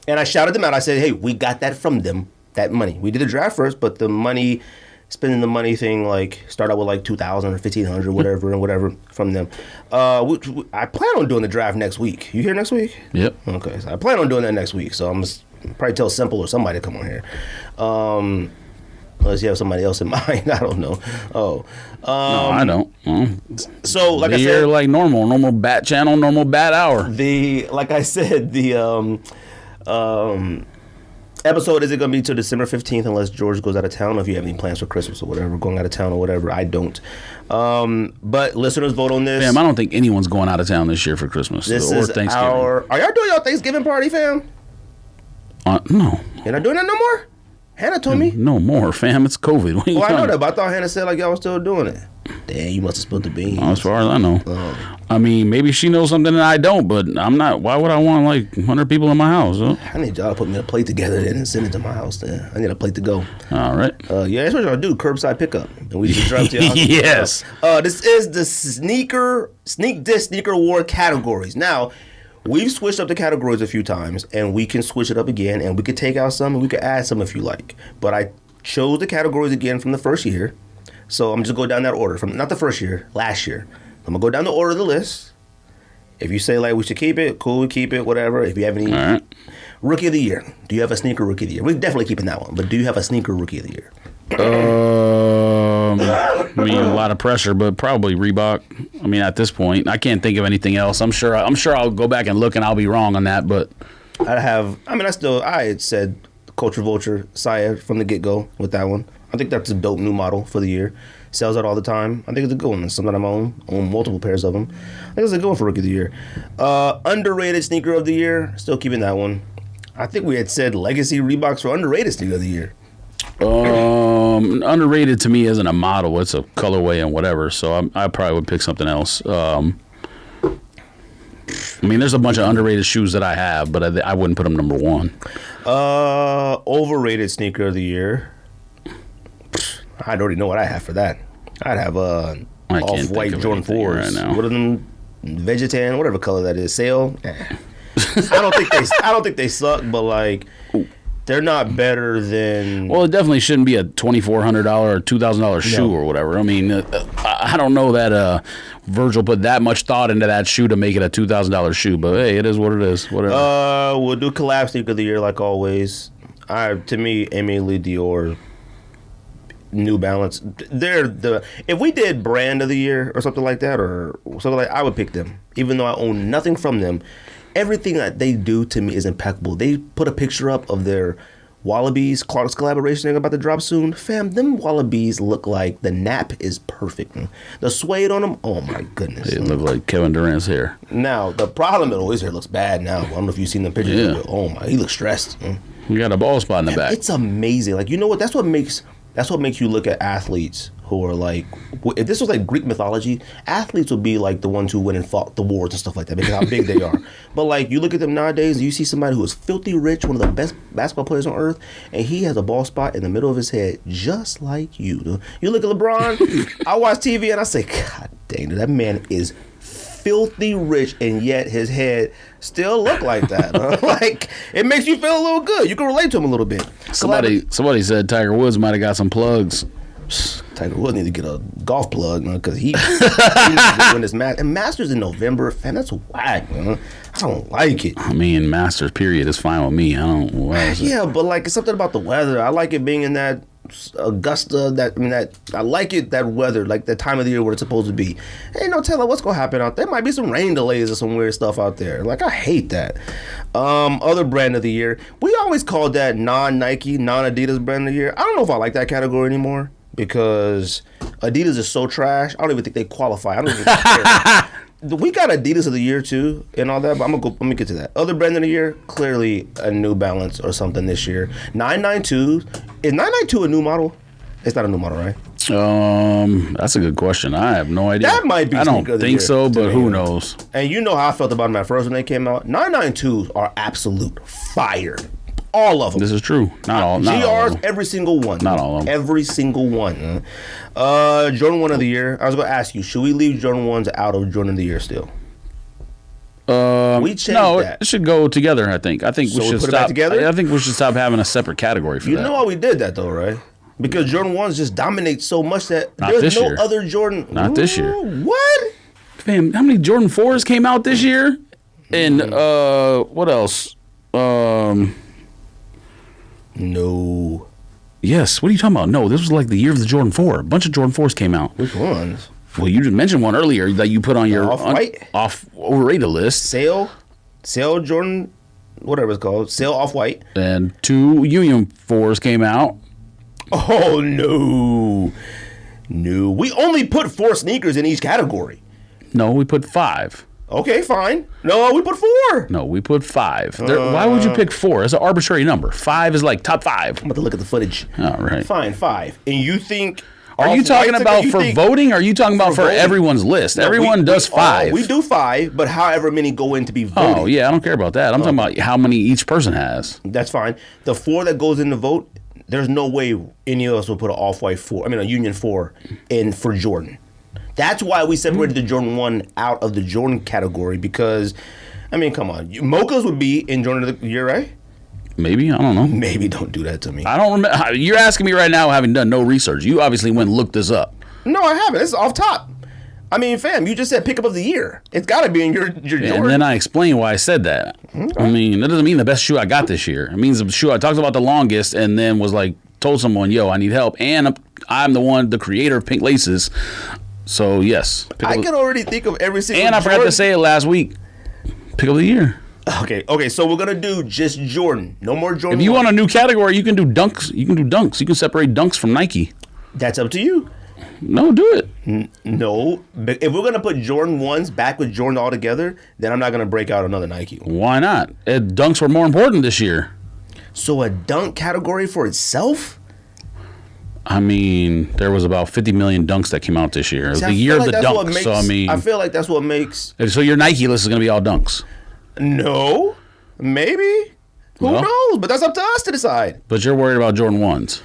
And I shouted them out. I said, hey, we got that from them. That money. We did the draft first, but the money. Spending the money thing, like, start out with like 2,000 or 1,500, whatever, and whatever from them. I plan on doing the draft next week. You here next week? Yep. Okay, so I plan on doing that next week. So I'm just probably tell Simple or somebody to come on here. Unless you have somebody else in mind, I don't know. No, I don't. So, like I said, you're like normal bat channel, normal bat hour. Like I said, episode isn't going to be till December 15th unless George goes out of town or if you have any plans for Christmas or whatever, going out of town or whatever. I don't. But listeners, vote on this. Fam, I don't think anyone's going out of town this year for Christmas or Thanksgiving. Are y'all doing your Thanksgiving party, fam? No. You're not doing that no more? Hannah told me. No more, fam. It's COVID. I know that, but I thought Hannah said like y'all was still doing it. Damn, you must have spilled the beans. As far as I know. I mean, maybe she knows something that I don't, but I'm not. Why would I want like 100 people in my house? Huh? I need y'all to put me a plate together and send it to my house. Then I need a plate to go. All right. Yeah, that's what y'all do. Curbside pickup, and we just drive to your house. Yes. This is the sneak diss sneaker war categories. Now, we've switched up the categories a few times, and we can switch it up again, and we could take out some, and we could add some if you like. But I chose the categories again from the first year. So I'm just going down that order from not the first year, last year. I'm gonna go down the order of the list. If you say like we should keep it, cool, we keep it, whatever. If you have any rookie of the year, do you have a sneaker rookie of the year? We're definitely keeping that one. But do you have a sneaker rookie of the year? I mean, a lot of pressure, but probably Reebok. I mean, at this point, I can't think of anything else. I'm sure I'll go back and look, and I'll be wrong on that. But I had said Culture Vulture, Saya from the get go with that one. I think that's a dope new model for the year. Sells out all the time. I think it's a good one. It's something I'm own multiple pairs of them. I think it's a good one for Rookie of the Year. Underrated Sneaker of the Year. Still keeping that one. I think we had said Legacy Reeboks for Underrated Sneaker of the Year. Underrated to me isn't a model. It's a colorway and whatever. So I probably would pick something else. I mean, there's a bunch of underrated shoes that I have, but I wouldn't put them number one. Overrated Sneaker of the Year. I already know what I have for that. I'd have off-white Jordan 4s. Right now. What are them? Vegetan, whatever color that is. Sail. I don't think they suck, but like they're not better than. Well, it definitely shouldn't be a $2,400 or $2,000 shoe or whatever. I mean, I don't know that Virgil put that much thought into that shoe to make it a $2,000 shoe, but hey, it is what it is. Whatever. We'll do collab Sneaker of the Year like always. To me, Emily Dior. New Balance. If we did brand of the year or something like that or something like, I would pick them. Even though I own nothing from them, everything that they do to me is impeccable. They put a picture up of their Wallabies Clark's collaboration they're about to drop soon. Fam, them Wallabies look like the nap is perfect. The suede on them, oh my goodness. They look like Kevin Durant's hair. Now the problem is his hair looks bad now. I don't know if you've seen the pictures. Yeah. Oh my, he looks stressed. You got a bald spot in the back. It's amazing. Like, you know what? That's what makes you look at athletes who are like, if this was like Greek mythology, athletes would be like the ones who went and fought the wars and stuff like that because how big they are. But like, you look at them nowadays and you see somebody who is filthy rich, one of the best basketball players on earth, and he has a bald spot in the middle of his head just like you. You look at LeBron, I watch TV and I say, God dang, that man is filthy rich, and yet his head still look like that. Like, it makes you feel a little good. You can relate to him a little bit. Somebody said Tiger Woods might have got some plugs. Tiger Woods need to get a golf plug, man, because he needs to win this match. And Masters in November, fam, that's whack, man. I don't like it. I mean, Masters period is fine with me. I don't. Yeah, but like, it's something about the weather. I like it being in that Augusta, I like it, that weather, like the time of the year where it's supposed to be. Ain't no telling what's gonna happen out there. Might be some rain delays or some weird stuff out there. Like, I hate that. Other brand of the year, we always called that non-Nike, non-Adidas brand of the year. I don't know if I like that category anymore because Adidas is so trash. I don't even think they qualify. I don't even care. We got Adidas of the year too and all that, but let me get to that. Other brand of the year, clearly a New Balance or something this year. 992. Is 992 a new model? It's not a new model, right? That's a good question. I have no idea. That might be. I don't think so, but who knows? And you know how I felt about them at first when they came out. 992s are absolute fire. All of them. This is true. Not all. Not GRs, all of them. every single one. Not all of them. Every single one. Jordan 1 of the year. I was going to ask you, should we leave Jordan 1s out of Jordan of the year still? We changed that. It should go together. I think. We should put it stop. back together? I think we should stop having a separate category for that. You know why we did that though, right? Because Jordan 1s just dominate so much that there's no other Jordan. Not this year. What? Fam, how many Jordan 4s came out this year? And what else? No. Yes. What are you talking about? No, this was like the year of the Jordan 4. A bunch of Jordan 4s came out. Which ones? Well, you just mentioned one earlier that you put on your Off-White? Off overrated list. Sale Jordan, whatever it's called. Sale Off-White. And 2 Union 4s came out. Oh, no. No. We only put 4 sneakers in each category. No, we put 5. Okay, fine. No, we put 4. No, we put 5. Why would you pick 4? It's an arbitrary number. 5 is like top 5. I'm about to look at the footage. All right. Fine, 5. And you think... Are you talking about for voting, or are you talking about for everyone's list? No, everyone does 5. We do 5, but however many go in to be voted. Oh, yeah, I don't care about that. I'm talking about how many each person has. That's fine. The 4 that goes in the vote, there's no way any of us will put an off-white 4, a Union 4 in for Jordan. That's why we separated the Jordan 1 out of the Jordan category because, come on. Mochas would be in Jordan of the year, right? Maybe. I don't know. Maybe don't do that to me. I don't remember. You're asking me right now having done no research. You obviously went and looked this up. No, I haven't. It's off top. Fam, you just said pickup of the year. It's got to be in your Jordan. And then I explained why I said that. Okay. That doesn't mean the best shoe I got this year. It means the shoe I talked about the longest and then was like, told someone, yo, I need help. And I'm the creator of Pink Laces. So, yes. I can already think of every single And I forgot to say it last week. Pick up the year. Okay, so we're going to do just Jordan. No more Jordan. If you want a new category, you can do dunks. You can separate dunks from Nike. That's up to you. No, do it. No. But if we're going to put Jordan 1s back with Jordan all together, then I'm not going to break out another Nike one. Why not? Dunks were more important this year. So a dunk category for itself? There was about 50 million dunks that came out this year. It was the year of the dunks. I feel like that's what makes... So your Nike list is going to be all dunks? No. Maybe. Who knows? But that's up to us to decide. But you're worried about Jordan 1s.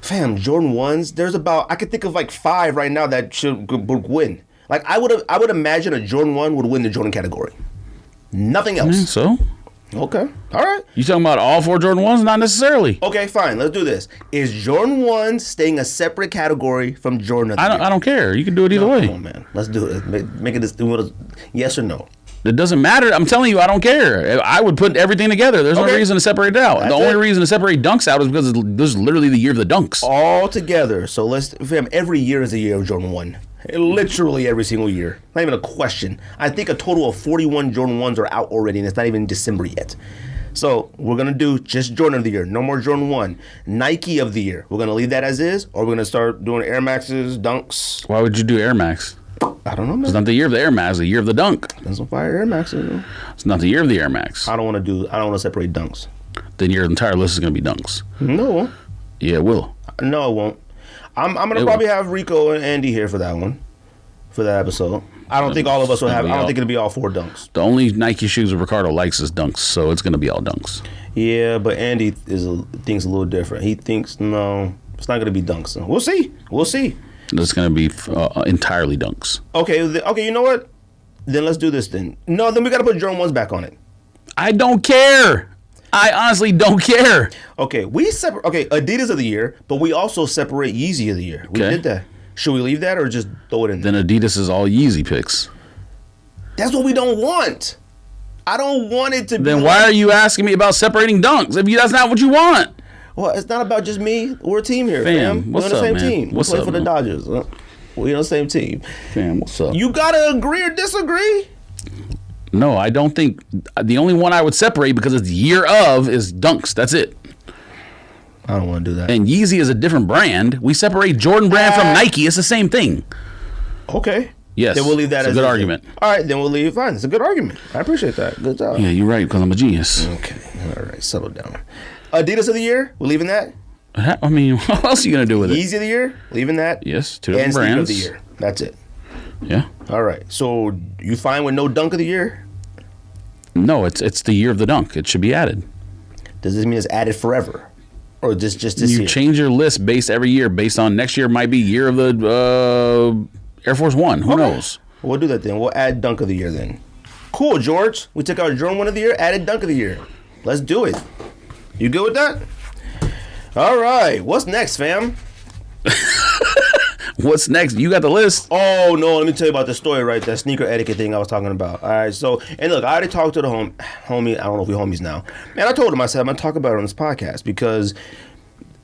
Fam, Jordan 1s, I could think of like 5 right now that should win. Like I would imagine a Jordan 1 would win the Jordan category. Nothing else. So? Okay. All right. You talking about all 4 Jordan 1s? Not necessarily. Okay, fine. Let's do this. Is Jordan 1 staying a separate category from Jordan of the year? I don't care. You can do it either way. Come on, man. Let's do it. Make it yes or no. It doesn't matter. I'm telling you, I don't care. I would put everything together. There's no reason to separate it out. The only reason to separate dunks out is because this is literally the year of the dunks. All together. So every year is a year of Jordan 1. Literally every single year. Not even a question. I think a total of 41 Jordan 1s are out already, and it's not even December yet. So we're going to do just Jordan of the year. No more Jordan 1. Nike of the year. We're going to leave that as is, or we're going to start doing Air Maxes, dunks. Why would you do Air Max? I don't know, man. It's not the year of the Air Max, it's the year of the dunk. That's some fire Air Max. It's not the year of the Air Max. I don't want to separate dunks. Then your entire list is going to be dunks. No. Yeah, it will. No, it won't. I'm going to probably have Rico and Andy here for that one, for that episode. I don't think all of us will have. I don't think it'll be all 4 dunks. The only Nike shoes Ricardo likes is dunks, so it's going to be all dunks. Yeah, but Andy thinks a little different. He thinks, no, it's not going to be dunks. So we'll see. It's going to be entirely dunks. Okay, you know what? Then let's do this then. No, then we got to put Jordan 1s back on it. I don't care. I honestly don't care. Okay, Adidas of the year, but we also separate Yeezy of the year. We did that. Should we leave that or just throw it in there? Then Adidas is all Yeezy picks. That's what we don't want. I don't want it to be. Then why are you asking me about separating dunks if that's not what you want? Well, it's not about just me. We're a team here, fam. We're on the same team. We play for the Dodgers. We're on the same team. Fam, what's up? You gotta agree or disagree. No, I don't think. The only one I would separate because it's the year of is dunks. That's it. I don't want to do that. And Yeezy is a different brand. We separate Jordan brand from Nike. It's the same thing. Okay. Yes. Then we'll leave that as a good argument. All right, then we'll leave. Fine. It's a good argument. I appreciate that. Good job. Yeah, you're right because I'm a genius. Okay. All right. Settle down. Adidas of the year? We're leaving that? I mean, what else are you gonna do with it? Yeezy of the year, leaving that. Yes, 2 different and brands. Sneaker of the year. That's it. Yeah. All right. So you fine with no dunk of the year? No, it's the year of the dunk. It should be added. Does this mean it's added forever, or just this year? You change your list based every year based on next year might be year of the Air Force One. Who knows? We'll do that then. We'll add dunk of the year then. Cool, George. We took out Jordan 1 of the year, added dunk of the year. Let's do it. You good with that? All right. What's next, fam? What's next? You got the list. Oh, no. Let me tell you about the story, right? That sneaker etiquette thing I was talking about. All right. So, and look, I already talked to the homie. I don't know if we're homies now. Man, I told him, I said, I'm going to talk about it on this podcast because,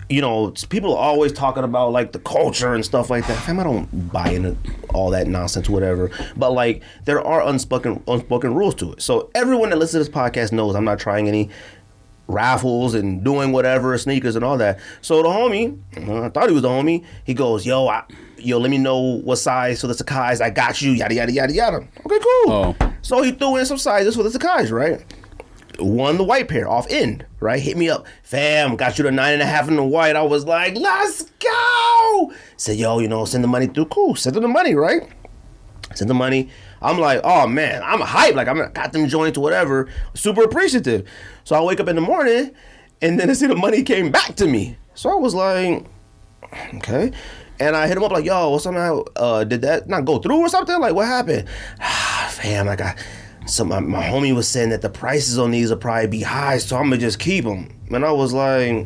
you know, people are always talking about, like, the culture and stuff like that. Fam, I don't buy into all that nonsense, whatever. But, like, there are unspoken rules to it. So everyone that listens to this podcast knows I'm not trying any raffles and doing whatever, sneakers and all that. So the homie, I thought he was the homie. He goes, yo, let me know what size for the Sakai's. I got you, yada, yada, yada, yada. Okay, cool. Oh. So he threw in some sizes for the Sakai's, right? Won the white pair off end, right? Hit me up. Fam, got you the 9.5 in the white. I was like, let's go. Said, yo, you know, send the money through. Cool. Send them the money, right? Send the money. I'm like, oh man, I'm hyped. Like, I got them joints or whatever. Super appreciative. So I wake up in the morning and then I see the money came back to me. So I was like, okay. And I hit him up like, yo, what's up now? Did that not go through or something? Like, what happened? Fam, I got... So my homie was saying that the prices on these will probably be high, so I'm gonna just keep them. And I was like,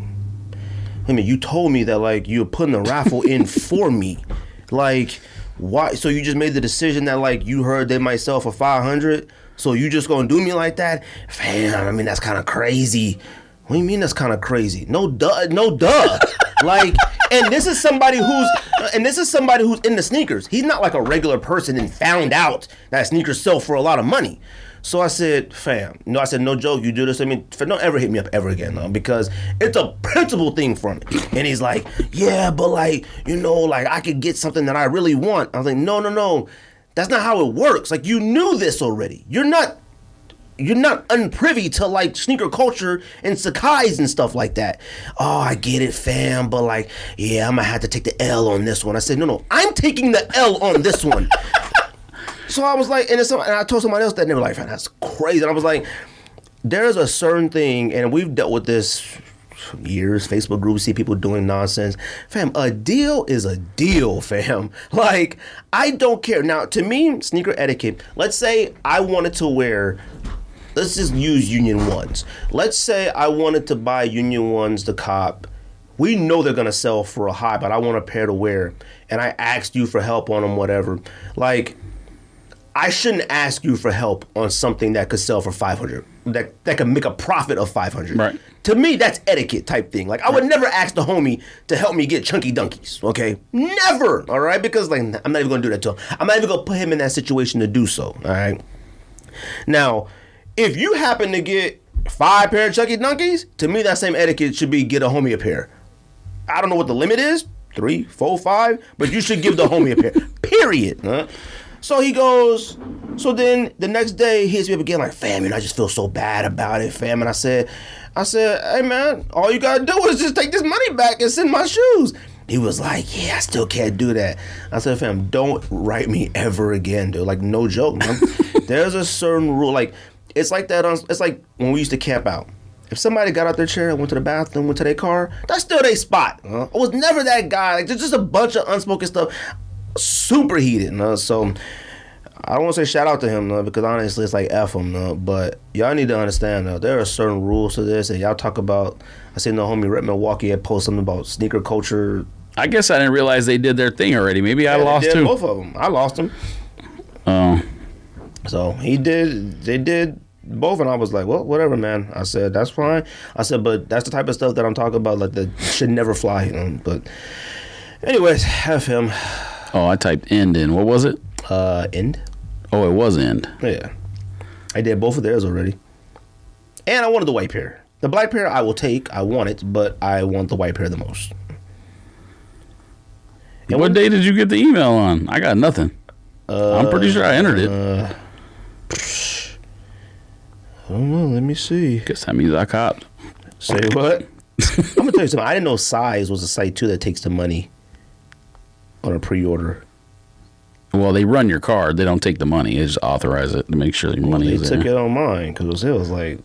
I mean, you told me that like you were putting the raffle in for me. Like, why? So you just made the decision that like you heard they might sell for 500, so you just gonna do me like that? Fam, I mean, that's kind of crazy. What do you mean that's kind of crazy? No duh. Like, and this is somebody who's in the sneakers. He's not like a regular person and found out that sneakers sell for a lot of money. So I said, fam, I said, no joke, you do this. I mean, don't ever hit me up ever again, though, because it's a principle thing for me. And he's like, yeah, but like, you know, like I could get something that I really want. I was like, no. That's not how it works. Like, you knew this already. You're not unprivy to like sneaker culture and Sakai's and stuff like that. Oh, I get it, fam, but like, yeah, I'm gonna have to take the L on this one. I said, no, I'm taking the L on this one. So I was like, and I told somebody else that, and they were like, fam, that's crazy. And I was like, there's a certain thing, and we've dealt with this for years. Facebook groups, see people doing nonsense. Fam, a deal is a deal, fam. Like, I don't care. Now, to me, sneaker etiquette, let's say I wanted to wear... Let's just use Union 1s. Let's say I wanted to buy Union 1s to cop. We know they're going to sell for a high, but I want a pair to wear. And I asked you for help on them, whatever. Like, I shouldn't ask you for help on something that could sell for 500. That could make a profit of 500. Right. To me, that's etiquette type thing. Like, I would never ask the homie to help me get chunky dunkies, okay? Never, all right? Because, like, I'm not even going to do that to him. I'm not even going to put him in that situation to do so, all right? Now... if you happen to get 5 pair of Chucky Dunkies, to me that same etiquette should be get a homie a pair. I don't know what the limit is, 3, 4, 5, but you should give the homie a pair. Period. Huh? So he goes, so then the next day he hits me up again like, fam, I just feel so bad about it, fam. And I said, hey man, all you gotta do is just take this money back and send my shoes. He was like, yeah, I still can't do that. I said, fam, don't write me ever again, dude. Like, no joke, man. There's a certain rule, like, it's like that. It's like when we used to camp out. If somebody got out their chair and went to the bathroom, went to their car, that's still their spot. I was never that guy. Like, there's just a bunch of unspoken stuff. Super heated. So I don't want to say shout out to him, because honestly, it's like F him. But y'all need to understand, there are certain rules to this. And y'all talk about, I seen the homie Rep Milwaukee had posted something about sneaker culture. I guess I didn't realize they did their thing already. Maybe I lost too. Both of them. I lost them. So they did both, and I was like, well, whatever, man. I said, that's fine. I said, but that's the type of stuff that I'm talking about, like, that should never fly. But anyways, F him. Oh, I typed end in. What was it? End. Oh, it was end. Yeah. I did both of theirs already. And I wanted the white pair. The black pair I will take. I want it, but I want the white pair the most. And what day did you get the email on? I got nothing. I'm pretty sure I entered it. I don't know. Let me see. Guess that means I copped. Say what? I'm gonna tell you something. I didn't know Size was a site too that takes the money on a pre-order. Well, they run your card. They don't take the money. They just authorize it to make sure your money is there. They took it on mine because it was like,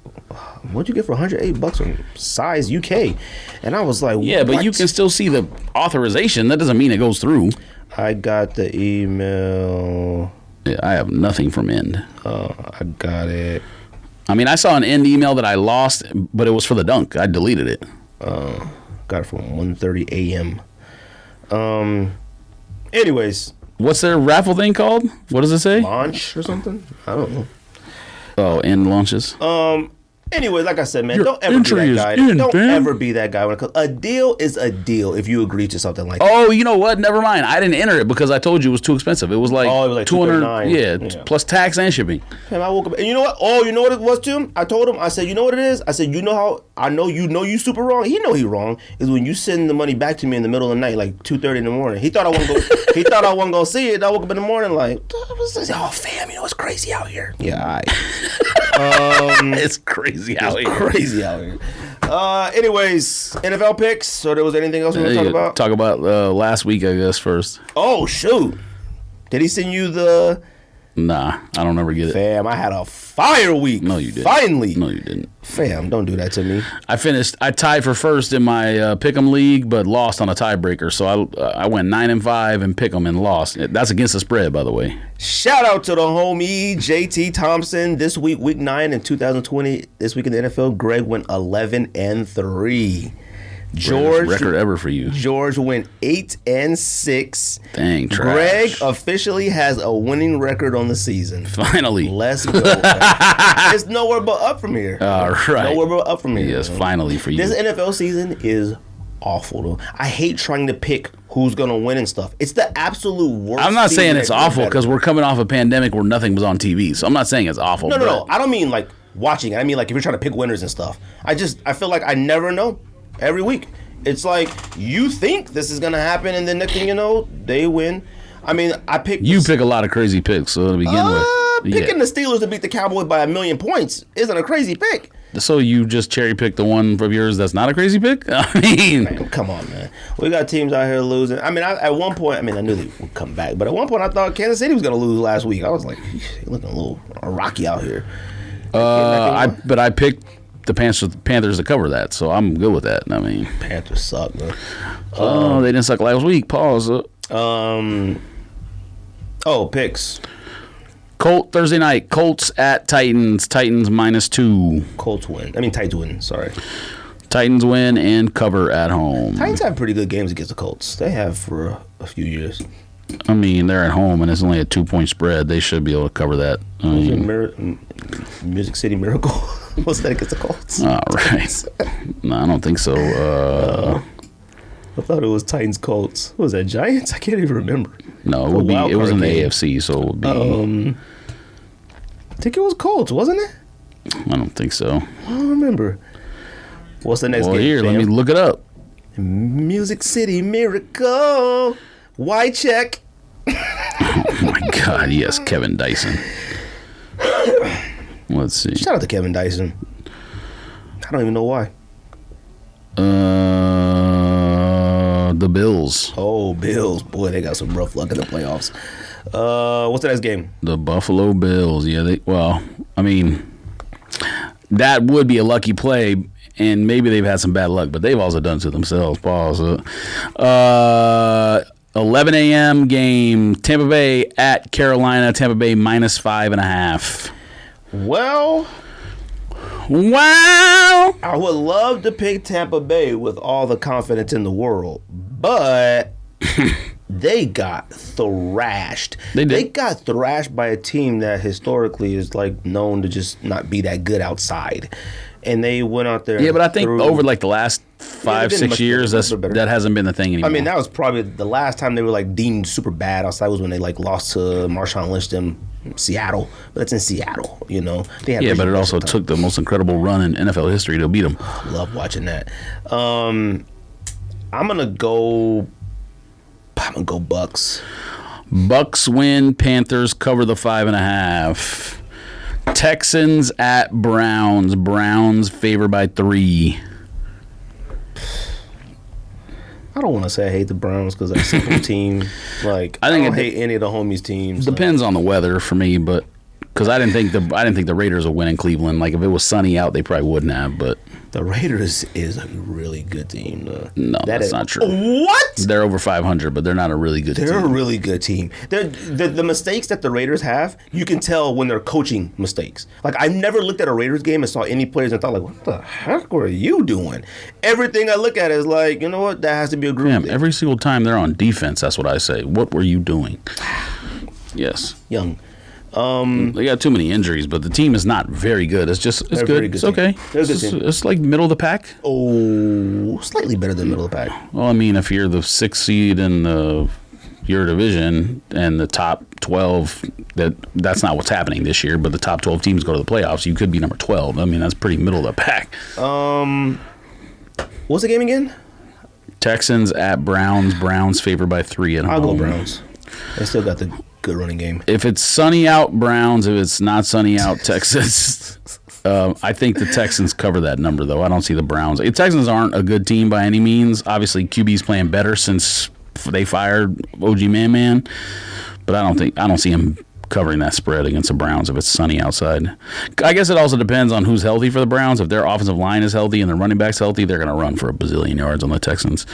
what'd you get for $108 on Size UK? And I was like, yeah, but you can still see the authorization. That doesn't mean it goes through. I got the email. Yeah, I have nothing from End. I got it. I mean, I saw an End email that I lost, but it was for the dunk. I deleted it. Got it from 1:30 a.m. Anyways. What's their raffle thing called? What does it say? Launch or something? I don't know. Oh, End launches. Anyway, like I said, man, Your don't ever be that guy. Don't fam. ever be that guy. A deal is a deal if you agree to something like that. Oh, you know what? Never mind. I didn't enter it because I told you it was too expensive. It was like, 200. Yeah, plus tax and shipping. Man, I woke up, and you know what? Oh, you know what it was, Tim? I told him. I said, you know what it is? I said, you know how I know you super wrong. He know he wrong. Is when you send the money back to me in the middle of the night, like 2:30 in the morning. He thought I wasn't go. He thought I wasn't gonna see it. I woke up in the morning like, oh fam, you know it's crazy out here. Yeah, all right. It's crazy out here. Crazy out here. Anyways, NFL picks. So there was anything else we want to talk about? Talk about last week, I guess, first. Oh shoot! Did he send you the? Nah, I don't ever get it. Fam, I had a fire week. No, you didn't. Finally. No, you didn't. Fam, don't do that to me. I tied for first in my Pick'em league, but lost on a tiebreaker. So I went 9-5 in Pick'em and lost. That's against the spread, by the way. Shout out to the homie JT Thompson. This week, week 9 in 2020. This week in the NFL, Greg went 11-3. George, record ever for you. George went 8-6. Dang, trash. Greg officially has a winning record on the season. Finally, let's go. It's nowhere but up from here. All right, nowhere but up from here. Yes, finally for you. This NFL season is awful though. I hate trying to pick who's gonna win and stuff. It's the absolute worst. I'm not saying it's awful because we're coming off a pandemic where nothing was on TV. So I'm not saying it's awful. No. I don't mean like watching it. I mean like if you're trying to pick winners and stuff. I feel like I never know. Every week, it's like you think this is gonna happen, and then next thing you know, they win. I mean, I pick. You pick a lot of crazy picks, so to begin with, picking the Steelers to beat the Cowboys by 1,000,000 points isn't a crazy pick. So you just cherry pick the one of yours that's not a crazy pick? I mean, man, come on, man. We got teams out here losing. I mean, at one point, I knew they would come back, but at one point, I thought Kansas City was gonna lose last week. I was like, looking a little rocky out here. But I picked the Panthers to cover that, so I'm good with that. I mean, Panthers suck, man. They didn't suck last week. Pause. Picks. Thursday night, Colts at Titans. Titans -2. Colts win. Titans win. Sorry. Titans win and cover at home. Titans have pretty good games against the Colts. They have for a few years. I mean, they're at home and it's only a 2-point spread. They should be able to cover that. Music City Miracle. What's that against the Colts? All right. No, I don't think so. I thought it was Titans Colts. What was that, Giants? I can't even remember. No, it would be. It was in the AFC, so it would be. I think it was Colts, wasn't it? I don't think so. I don't remember. What's the next game? Here, let me look it up. Music City Miracle. White check. Oh my God! Yes, Kevin Dyson. Let's see. Shout out to Kevin Dyson. I don't even know why. The Bills. Oh, Bills. Boy, they got some rough luck in the playoffs. What's the next game? The Buffalo Bills. Yeah, that would be a lucky play, and maybe they've had some bad luck, but they've also done it to themselves. Pause. 11 a.m. game. Tampa Bay at Carolina. Tampa Bay -5.5. Well, I would love to pick Tampa Bay with all the confidence in the world, but they got thrashed. They got thrashed by a team that historically is like known to just not be that good outside. And they went out there. Yeah, but I think over like the last 5-6 years, that hasn't been the thing anymore. That was probably the last time they were like deemed super bad outside was when they like lost to Marshawn Lynch in Seattle. But that's in Seattle, you know. But it also took the most incredible run in NFL history to beat them. Love watching that. I'm gonna go Bucks. Bucks win. Panthers cover the 5.5. Texans at Browns. Browns favored by 3. I don't want to say I hate the Browns because they're a simple team. Like I don't hate any of the homies' teams. Depends on the weather for me, but because I didn't think the Raiders would win in Cleveland. Like if it was sunny out, they probably wouldn't have. But the Raiders is a really good team. No, that's not true. What? They're over 500, but they're not a really good team. They're a really good team. The mistakes that the Raiders have, you can tell when they're coaching mistakes. Like, I never looked at a Raiders game and saw any players and thought, like, what the heck were you doing? Everything I look at is like, you know what? That has to be a group. Damn, every single time they're on defense, that's what I say. What were you doing? Yes. Young. They got too many injuries, but the team is not very good. It's good. It's okay. It's like middle of the pack. Oh, slightly better than middle of the pack. Well, I mean, if you're the 6th seed in your division and the top 12, that's not what's happening this year. But the top 12 teams go to the playoffs. You could be number 12. I mean, that's pretty middle of the pack. What's the game again? Texans at Browns. Browns favored by 3 at home. I'll go Browns. They still got the good running game. If it's sunny out, Browns. If it's not sunny out, Texans. I think the Texans cover that number, though. I don't see the Browns. The Texans aren't a good team by any means. Obviously, QB's playing better since they fired OG Man, but I don't see him covering that spread against the Browns if it's sunny outside. I guess it also depends on who's healthy for the Browns. If their offensive line is healthy and their running back's healthy, they're going to run for a bazillion yards on the Texans.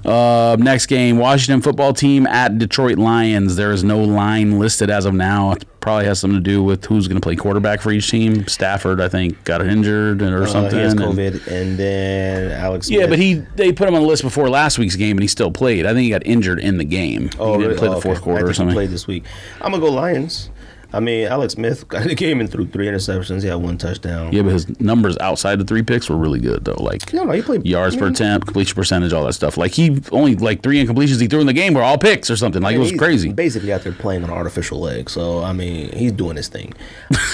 Next game, Washington football team at Detroit Lions. There is no line listed as of now. It probably has something to do with who's going to play quarterback for each team. Stafford, I think, got injured or something. He has COVID, and then Alex Smith. Yeah, but they put him on the list before last week's game, and he still played. I think he got injured in the game. Oh, he didn't play the fourth quarter or something. He played this week. I'm going to go Lions. I mean, Alex Smith got the game and threw 3 interceptions. He had 1 touchdown. Yeah, but his numbers outside the 3 picks were really good, though. Like, he played yards per attempt, completion percentage, all that stuff. Like, he only, 3 incompletions he threw in the game were all picks or something. Like, it was crazy. Basically out there playing on artificial leg. So, I mean, he's doing his thing.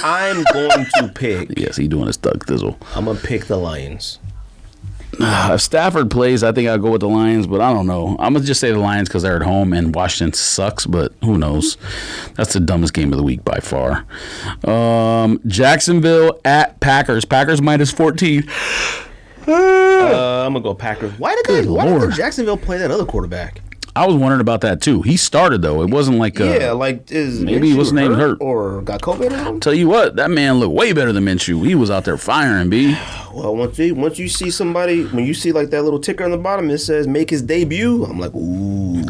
I'm going to pick. Yes, he's doing his thug thizzle. I'm going to pick the Lions. If Stafford plays, I think I'll go with the Lions, but I don't know. I'm going to just say the Lions because they're at home and Washington sucks, but who knows? That's the dumbest game of the week by far. Jacksonville at Packers. Packers minus 14. I'm going to go Packers. Why did Jacksonville play that other quarterback? I was wondering about that too. He started though. It wasn't like maybe what's name hurt or got COVID. I'll tell you what, that man looked way better than Minshew. He was out there firing, B. Well, once you see somebody, when you see like that little ticker on the bottom, it says make his debut. I'm like, ooh.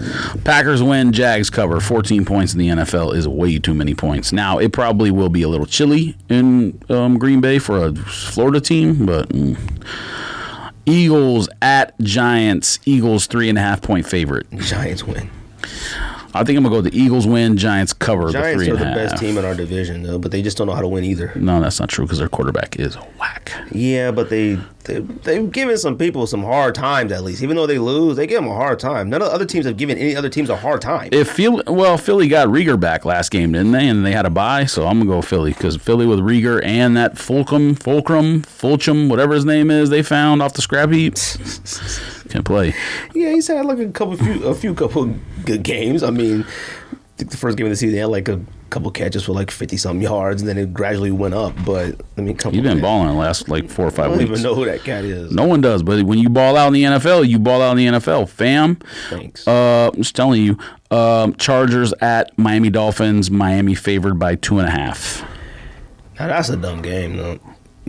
Packers win, Jags cover. 14 points in the NFL is way too many points. Now it probably will be a little chilly in Green Bay for a Florida team, but. Eagles at Giants. Eagles 3.5 point favorite. Giants win. I think I'm going to go with the Eagles win, Giants cover Giants the 3.5. Giants are the best team in our division, though, but they just don't know how to win either. No, that's not true because their quarterback is whack. Yeah, but they've given some people some hard times at least. Even though they lose, they give them a hard time. None of the other teams have given any other teams a hard time. Philly got Rieger back last game, didn't they? And they had a bye, so I'm going to go with Philly because Philly with Rieger and that Fulcham, whatever his name is, they found off the scrap heap. Can't play. Yeah, he's had like a few good games. I mean, I think the first game of the season he had like a couple catches for like 50-something yards, and then it gradually went up. But I mean, you've been balling the last like 4 or 5 weeks. I don't even know who that cat is. No one does, but when you ball out in the NFL, you ball out in the NFL, fam. Thanks. I'm just telling you. Chargers at Miami Dolphins. Miami favored by 2.5. Now that's a dumb game, though.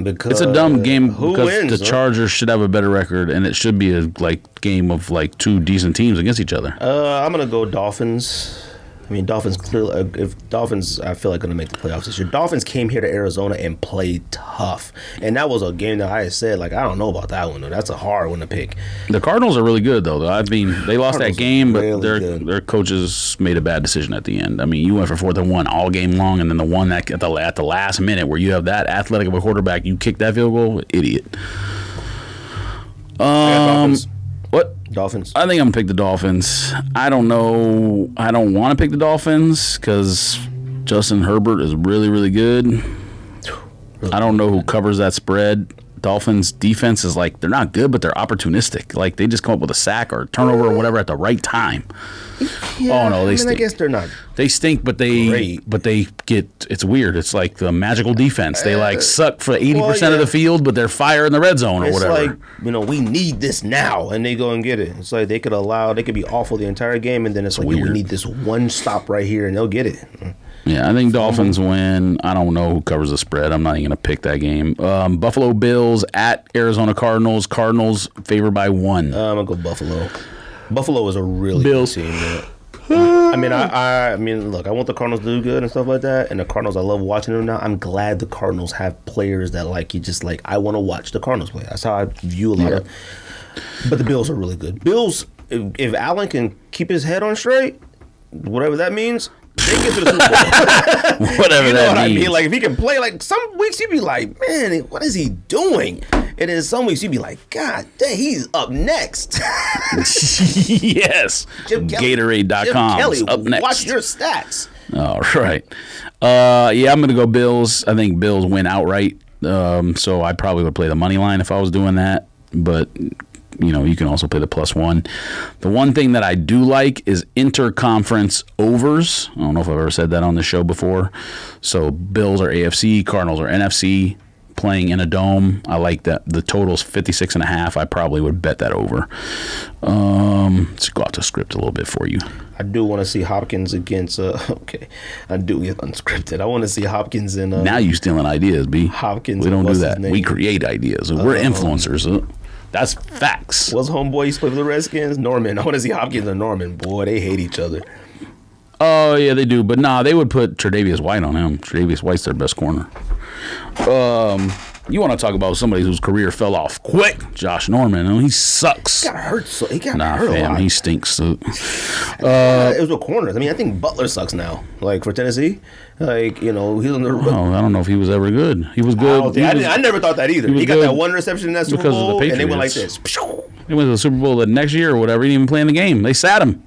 Because it's a dumb game because wins, the Chargers should have a better record, and it should be a game of like 2 decent teams against each other. I'm gonna go Dolphins. I mean, Dolphins clearly. If Dolphins, I feel like going to make the playoffs this year. Dolphins came here to Arizona and played tough, and that was a game that I had said like I don't know about that one though. That's a hard one to pick. The Cardinals are really good though. I mean, they lost that game, but really their coaches made a bad decision at the end. I mean, you went for 4th and 1 all game long, and then the one that at the last minute where you have that athletic of a quarterback, you kick that field goal, idiot. What? Dolphins. I think I'm going to pick the Dolphins. I don't know. I don't want to pick the Dolphins because Justin Herbert is really, really good. I don't know who covers that spread. Dolphins defense is like, they're not good, but they're opportunistic. Like, they just come up with a sack or a turnover or whatever at the right time. Yeah, Oh no, they stink. I guess they're not. They stink, but they get. It's weird. It's like the magical defense. They like suck for 80% of the field, but they're fire in the red zone or whatever. It's like, we need this now, and they go and get it. It's like they could be awful the entire game, and then it's like, we need this one stop right here, and they'll get it. Yeah, I think Dolphins win. I don't know who covers the spread. I'm not even going to pick that game. Buffalo Bills at Arizona Cardinals. Cardinals favored by 1. I'm going to go Buffalo. Buffalo is a really Bills. good team, man. I mean, look, I want the Cardinals to do good and stuff like that. And the Cardinals, I love watching them now. I'm glad the Cardinals have players that I want to watch the Cardinals play. That's how I view a lot of. But the Bills are really good. Bills, if Allen can keep his head on straight, whatever that means, they get to the Super Bowl. Whatever that means. I mean? Like, if he can play, like, some weeks you'd be like, man, what is he doing? And then some weeks you'd be like, God dang, he's up next. Yes. Gatorade.com. Kelly, up next. Watch your stats. All right. Yeah, I'm going to go Bills. I think Bills win outright. So I probably would play the money line if I was doing that. But, you can also play the +1. The one thing that I do like is interconference overs. I don't know if I've ever said that on the show before. So Bills are AFC, Cardinals are NFC. Playing in a dome, I like that. The total's 56.5. I probably would bet that over. Let's go out to script a little bit for you. I do want to see Hopkins against. I do get unscripted. I want to see Hopkins in. Now you stealing ideas, B. Hopkins. We don't do that. We create ideas. We're influencers. That's facts. What's homeboy used to play for the Redskins? Norman. I want to see Hopkins and Norman. Boy, they hate each other. Oh yeah, they do. But they would put Tre'Davious White on him. Tre'Davious White's their best corner. You want to talk about somebody whose career fell off quick? Josh Norman. He sucks. He got hurt. He got hurt a lot. He stinks. It was with corners. I think Butler sucks now. Like, for Tennessee, he's on the. Oh, I don't know if he was ever good. He was good. I never thought that either. He got that one reception in that Super Bowl, and they went like this. They went to the Super Bowl the next year or whatever. He didn't even play in the game. They sat him.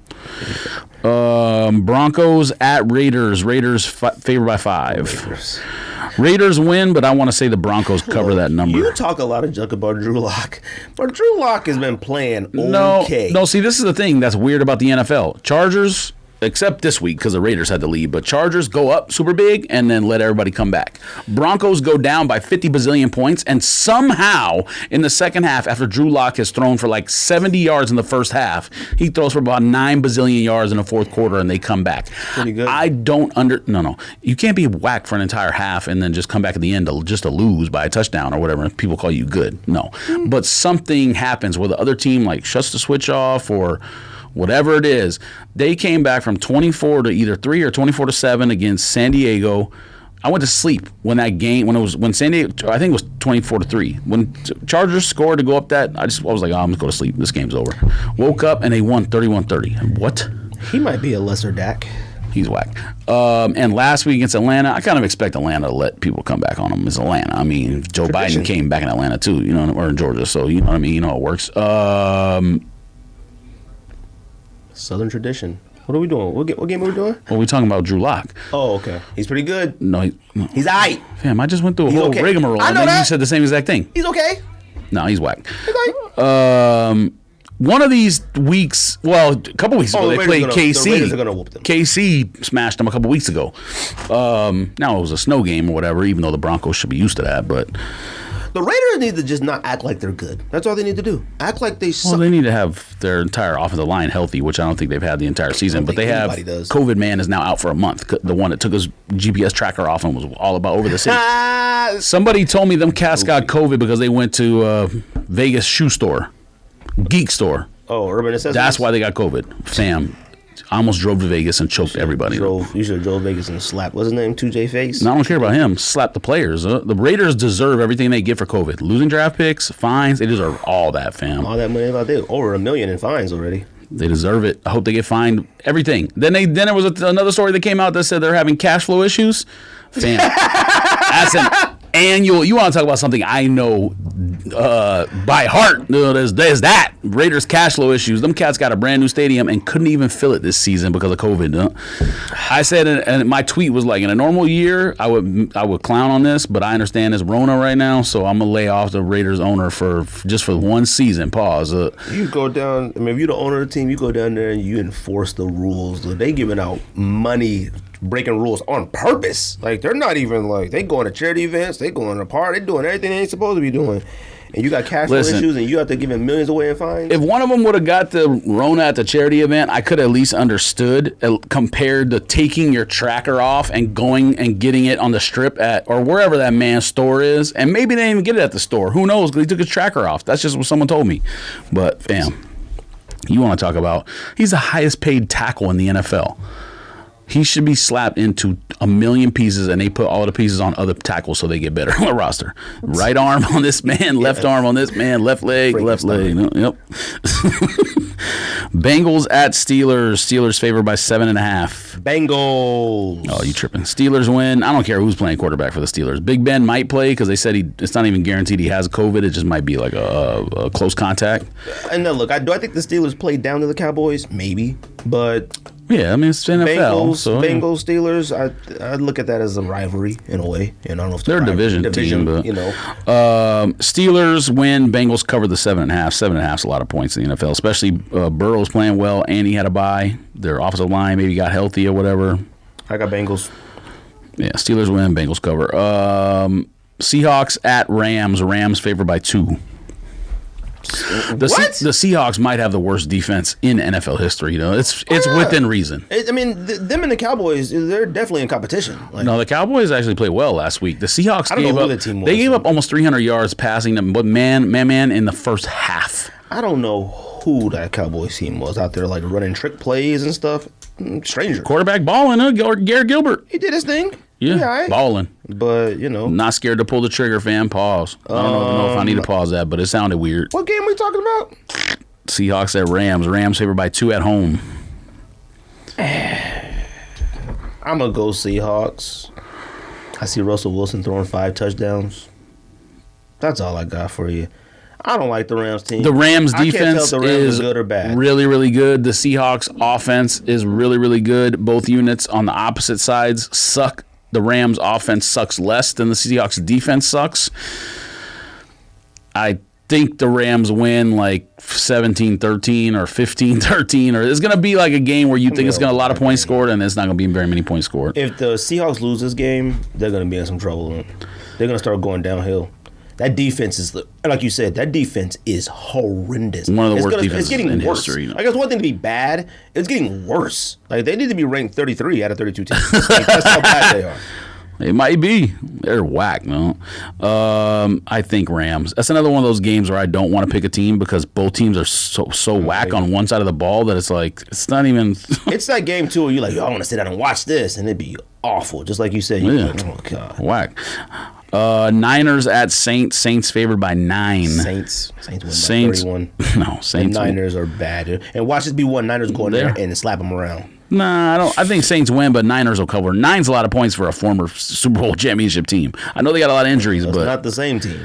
Broncos at Raiders. Raiders favored by 5. Raiders win, but I want to say the Broncos cover that number. You talk a lot of junk about Drew Lock, but Drew Lock has been playing okay. No, see, this is the thing that's weird about the NFL. Chargers, except this week because the Raiders had to leave, but Chargers go up super big and then let everybody come back. Broncos go down by 50 bazillion points, and somehow in the second half, after Drew Lock has thrown for like 70 yards in the first half, he throws for about 9 bazillion yards in the fourth quarter and they come back. Pretty good. I don't No. You can't be whacked for an entire half and then just come back at the end to lose by a touchdown or whatever and people call you good. No. But something happens where the other team like shuts the switch off or whatever it is. They came back from 24 to either 3 or 24 to 7 against San Diego. I went to sleep when that game, when San Diego, I think it was 24 to 3. When Chargers scored to go up that, I was like, I'm going to go to sleep. This game's over. Woke up and they won 31-30. What? He might be a lesser Dak. He's whack. And last week against Atlanta, I kind of expect Atlanta to let people come back on them. It's Atlanta. I mean, Joe Biden came back in Atlanta too, or in Georgia. So, you know what I mean? It works. Southern tradition. What are we doing? What game are we doing? Well, we're talking about Drew Lock. Oh, okay. He's pretty good. No. He's all right. Fam, I just went through a whole rigmarole. I know and then that. You said the same exact thing. He's okay. No, he's whack. He's all right. One of these weeks, well, a couple weeks ago, they played KC. The Raiders are going to whoop them. KC smashed them a couple weeks ago. Now, it was a snow game or whatever, even though the Broncos should be used to that, but... The Raiders need to just not act like they're good. That's all they need to do. Act like they suck. Well, they need to have their entire offensive line healthy, which I don't think they've had the entire season. But they have COVID man is now out for a month. The one that took his GPS tracker off and was all about over the city. Somebody told me them cats got COVID because they went to Vegas shoe store, geek store. Oh, Urban Accessories? That's why they got COVID. Fam, I almost drove to Vegas and choked everybody. You should have drove Vegas and slapped, what's his name, 2J Face? No, I don't care about him. Slap the players. The Raiders deserve everything they get for COVID. Losing draft picks, fines, they deserve all that, fam. All that money, over $1 million in fines already. They deserve it. I hope they get fined everything. Then there was another story that came out that said they're having cash flow issues. Fam, And you want to talk about something I know by heart. There's that. Raiders cash flow issues. Them cats got a brand new stadium and couldn't even fill it this season because of COVID. I said, and my tweet was like, in a normal year, I would clown on this, but I understand it's Rona right now, so I'm going to lay off the Raiders owner for one season. Pause. You go down, I mean, if you're the owner of the team, you go down there and you enforce the rules. They giving out money, breaking rules on purpose. Like, they're not even like, they going to charity events, they going to party, they doing everything they ain't supposed to be doing. And you got cash flow issues and you have to give them millions away in fines. If one of them would have got the Rona at the charity event, I could at least understood compared to taking your tracker off and going and getting it on the strip at or wherever that man's store is. And maybe they didn't even get it at the store. Who knows? Because he took his tracker off. That's just what someone told me. But, fam, you want to talk about, he's the highest paid tackle in the NFL. He should be slapped into a million pieces, and they put all the pieces on other tackles so they get better on the roster. Right arm on this man, left arm on this man, left leg, left leg. Yep. Bengals at Steelers. Steelers favored by 7.5. Bengals. Oh, you tripping. Steelers win. I don't care who's playing quarterback for the Steelers. Big Ben might play because they said it's not even guaranteed he has COVID. It just might be like a close contact. And look, do I think the Steelers played down to the Cowboys? Maybe. But yeah, I mean, it's NFL. Bengals, Steelers, I look at that as a rivalry in a way. And I don't know if they're a division team, but you know. Steelers win. Bengals cover the 7.5. 7.5 is a lot of points in the NFL, especially Burrow's playing well, and he had a bye. Their offensive line maybe got healthy or whatever. I got Bengals. Yeah, Steelers win. Bengals cover. Seahawks at Rams. Rams favored by 2. The Seahawks might have the worst defense in NFL history. You know, it's within reason. I mean, them and the Cowboys, they're definitely in competition. Like, no, the Cowboys actually played well last week. The Seahawks gave up almost 300 yards passing them, but man in the first half. I don't know who that Cowboys team was out there, like running trick plays and stuff. Stranger quarterback balling, Garrett Gilbert. He did his thing. Yeah, right. Balling. But, you know. Not scared to pull the trigger, fam. Pause. I don't know if I need to pause that, but it sounded weird. What game are we talking about? Seahawks at Rams. Rams favored by 2 at home. I'm going to go Seahawks. I see Russell Wilson throwing 5 touchdowns. That's all I got for you. I don't like the Rams team. The Rams defense is good or bad. Really, really good. The Seahawks offense is really, really good. Both units on the opposite sides suck. The Rams offense sucks less than the Seahawks defense sucks. I think the Rams win like 17-13 or 15-13, or it's going to be like a game where you think it's going to be a lot of points scored, and it's not going to be very many points scored. If the Seahawks lose this game, they're going to be in some trouble. They're going to start going downhill. That defense is, like you said, that defense is horrendous. One of the worst defenses it's getting in worse. history. Like, it's one thing to be bad. It's getting worse. Like, they need to be ranked 33 out of 32 teams. Like, that's how bad they are. It might be. They're whack, no. I think Rams. That's another one of those games where I don't want to pick a team because both teams are so whack on one side of the ball that it's like, it's not even. It's that game, too, where you're like, yo, I want to sit down and watch this, and it'd be awful. Just like you said. You're like, oh, God. Whack. Niners at Saints. Saints favored by 9. Saints win by 31. No, Saints. The Niners are bad. And watch this be one. Niners go in there and slap them around. Nah, I think Saints win, but Niners will cover. 9's a lot of points for a former Super Bowl championship team. I know they got a lot of injuries, but it's not the same team.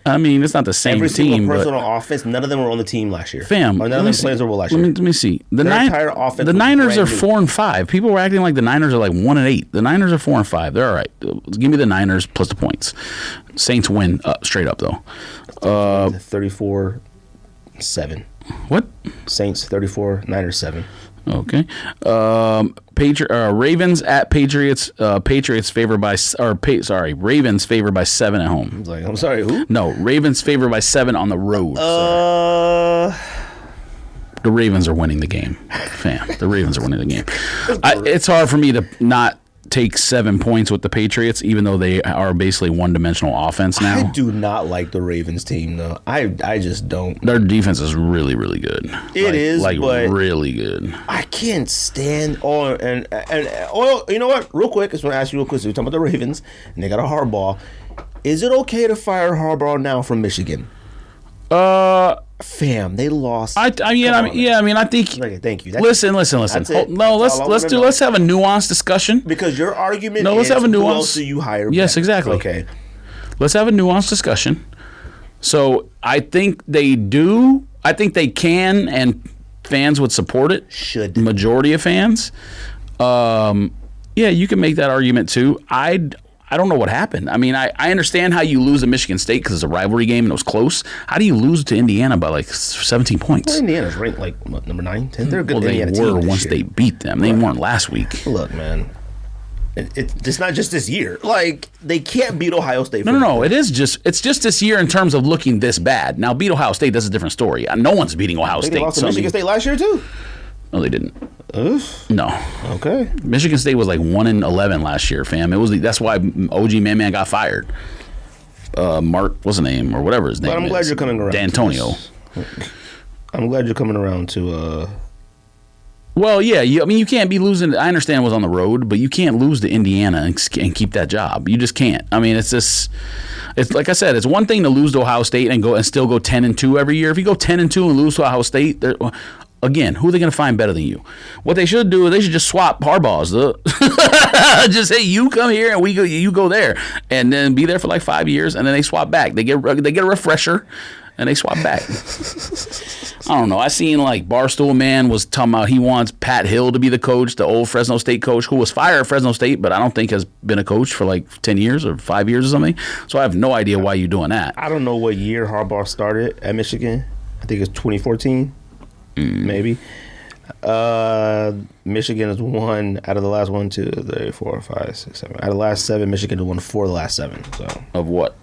I mean, it's not the same Every team. Every single person on offense, none of them were on the team last year. Fam, or none of them played Super Bowl last year. Let me see. The Niners are 4-5. People were acting like the Niners are like 1-8. The Niners are 4-5. They're all right. Give me the Niners plus the points. Saints win straight up though. 34-7. What? Saints 34, Niners 7. Okay. Ravens at Patriots. Patriots favored by Ravens favored by 7 at home. I'm sorry, who? No, Ravens favored by 7 on the road. The Ravens are winning the game. Fam, the Ravens are winning the game. It's hard for me to not take 7 points with the Patriots, even though they are basically one-dimensional offense now. I do not like the Ravens team, though. I just don't. Their defense is really, really good. It is, but really good. I can't stand on and you know what? Real quick, I just want to ask you real quick. So we're talking about the Ravens, and they got a Harbaugh. Is it okay to fire Harbaugh now from Michigan? Fam, they lost. I think. Okay, thank you. Listen. Let's have a nuanced discussion because your argument. No, let's have a nuance. Who else do you hire? Yes, exactly. Okay. Let's have a nuanced discussion. So I think they do. I think they can, and fans would support it. Should. Majority of fans. Yeah, you can make that argument too. I don't know what happened. I mean, I understand how you lose to Michigan State because it's a rivalry game and it was close. How do you lose to Indiana by like 17 points? Well, Indiana's ranked like what, number 9, 10. They're a good Indiana team. Well, they were once they beat them. They weren't last week. Look, man. It's not just this year. Like, they can't beat Ohio State. No. It's just this year in terms of looking this bad. Now, beat Ohio State, that's a different story. No one's beating Ohio State. They lost to Michigan State last year, too. No, they didn't. No. Okay. Michigan State was like 1-11 last year, fam. That's why OG Man got fired. Mark, what's his name, or whatever his name is. But I'm glad you're coming around. D'Antonio. I'm glad you're coming around to. Well, yeah. You can't be losing. I understand it was on the road, but you can't lose to Indiana and keep that job. You just can't. I mean, it's just. It's like I said. It's one thing to lose to Ohio State and still go 10-2 every year. If you go 10-2 and lose to Ohio State, again, who are they going to find better than you? What they should do is they should just swap Harbaugh's. Just say you come here and you go there, and then be there for like 5 years, and then they swap back. They get a refresher, and they swap back. I don't know. I seen like Barstool Man was talking about he wants Pat Hill to be the coach, the old Fresno State coach who was fired at Fresno State, but I don't think has been a coach for like 10 years or 5 years or something. So I have no idea why you're doing that. I don't know what year Harbaugh started at Michigan. I think it's 2014. Maybe. Michigan has won out of the last 1, 2, 3, 4, 5, 6, 7. Out of the last 7, Michigan has won 4 of the last 7. So of what?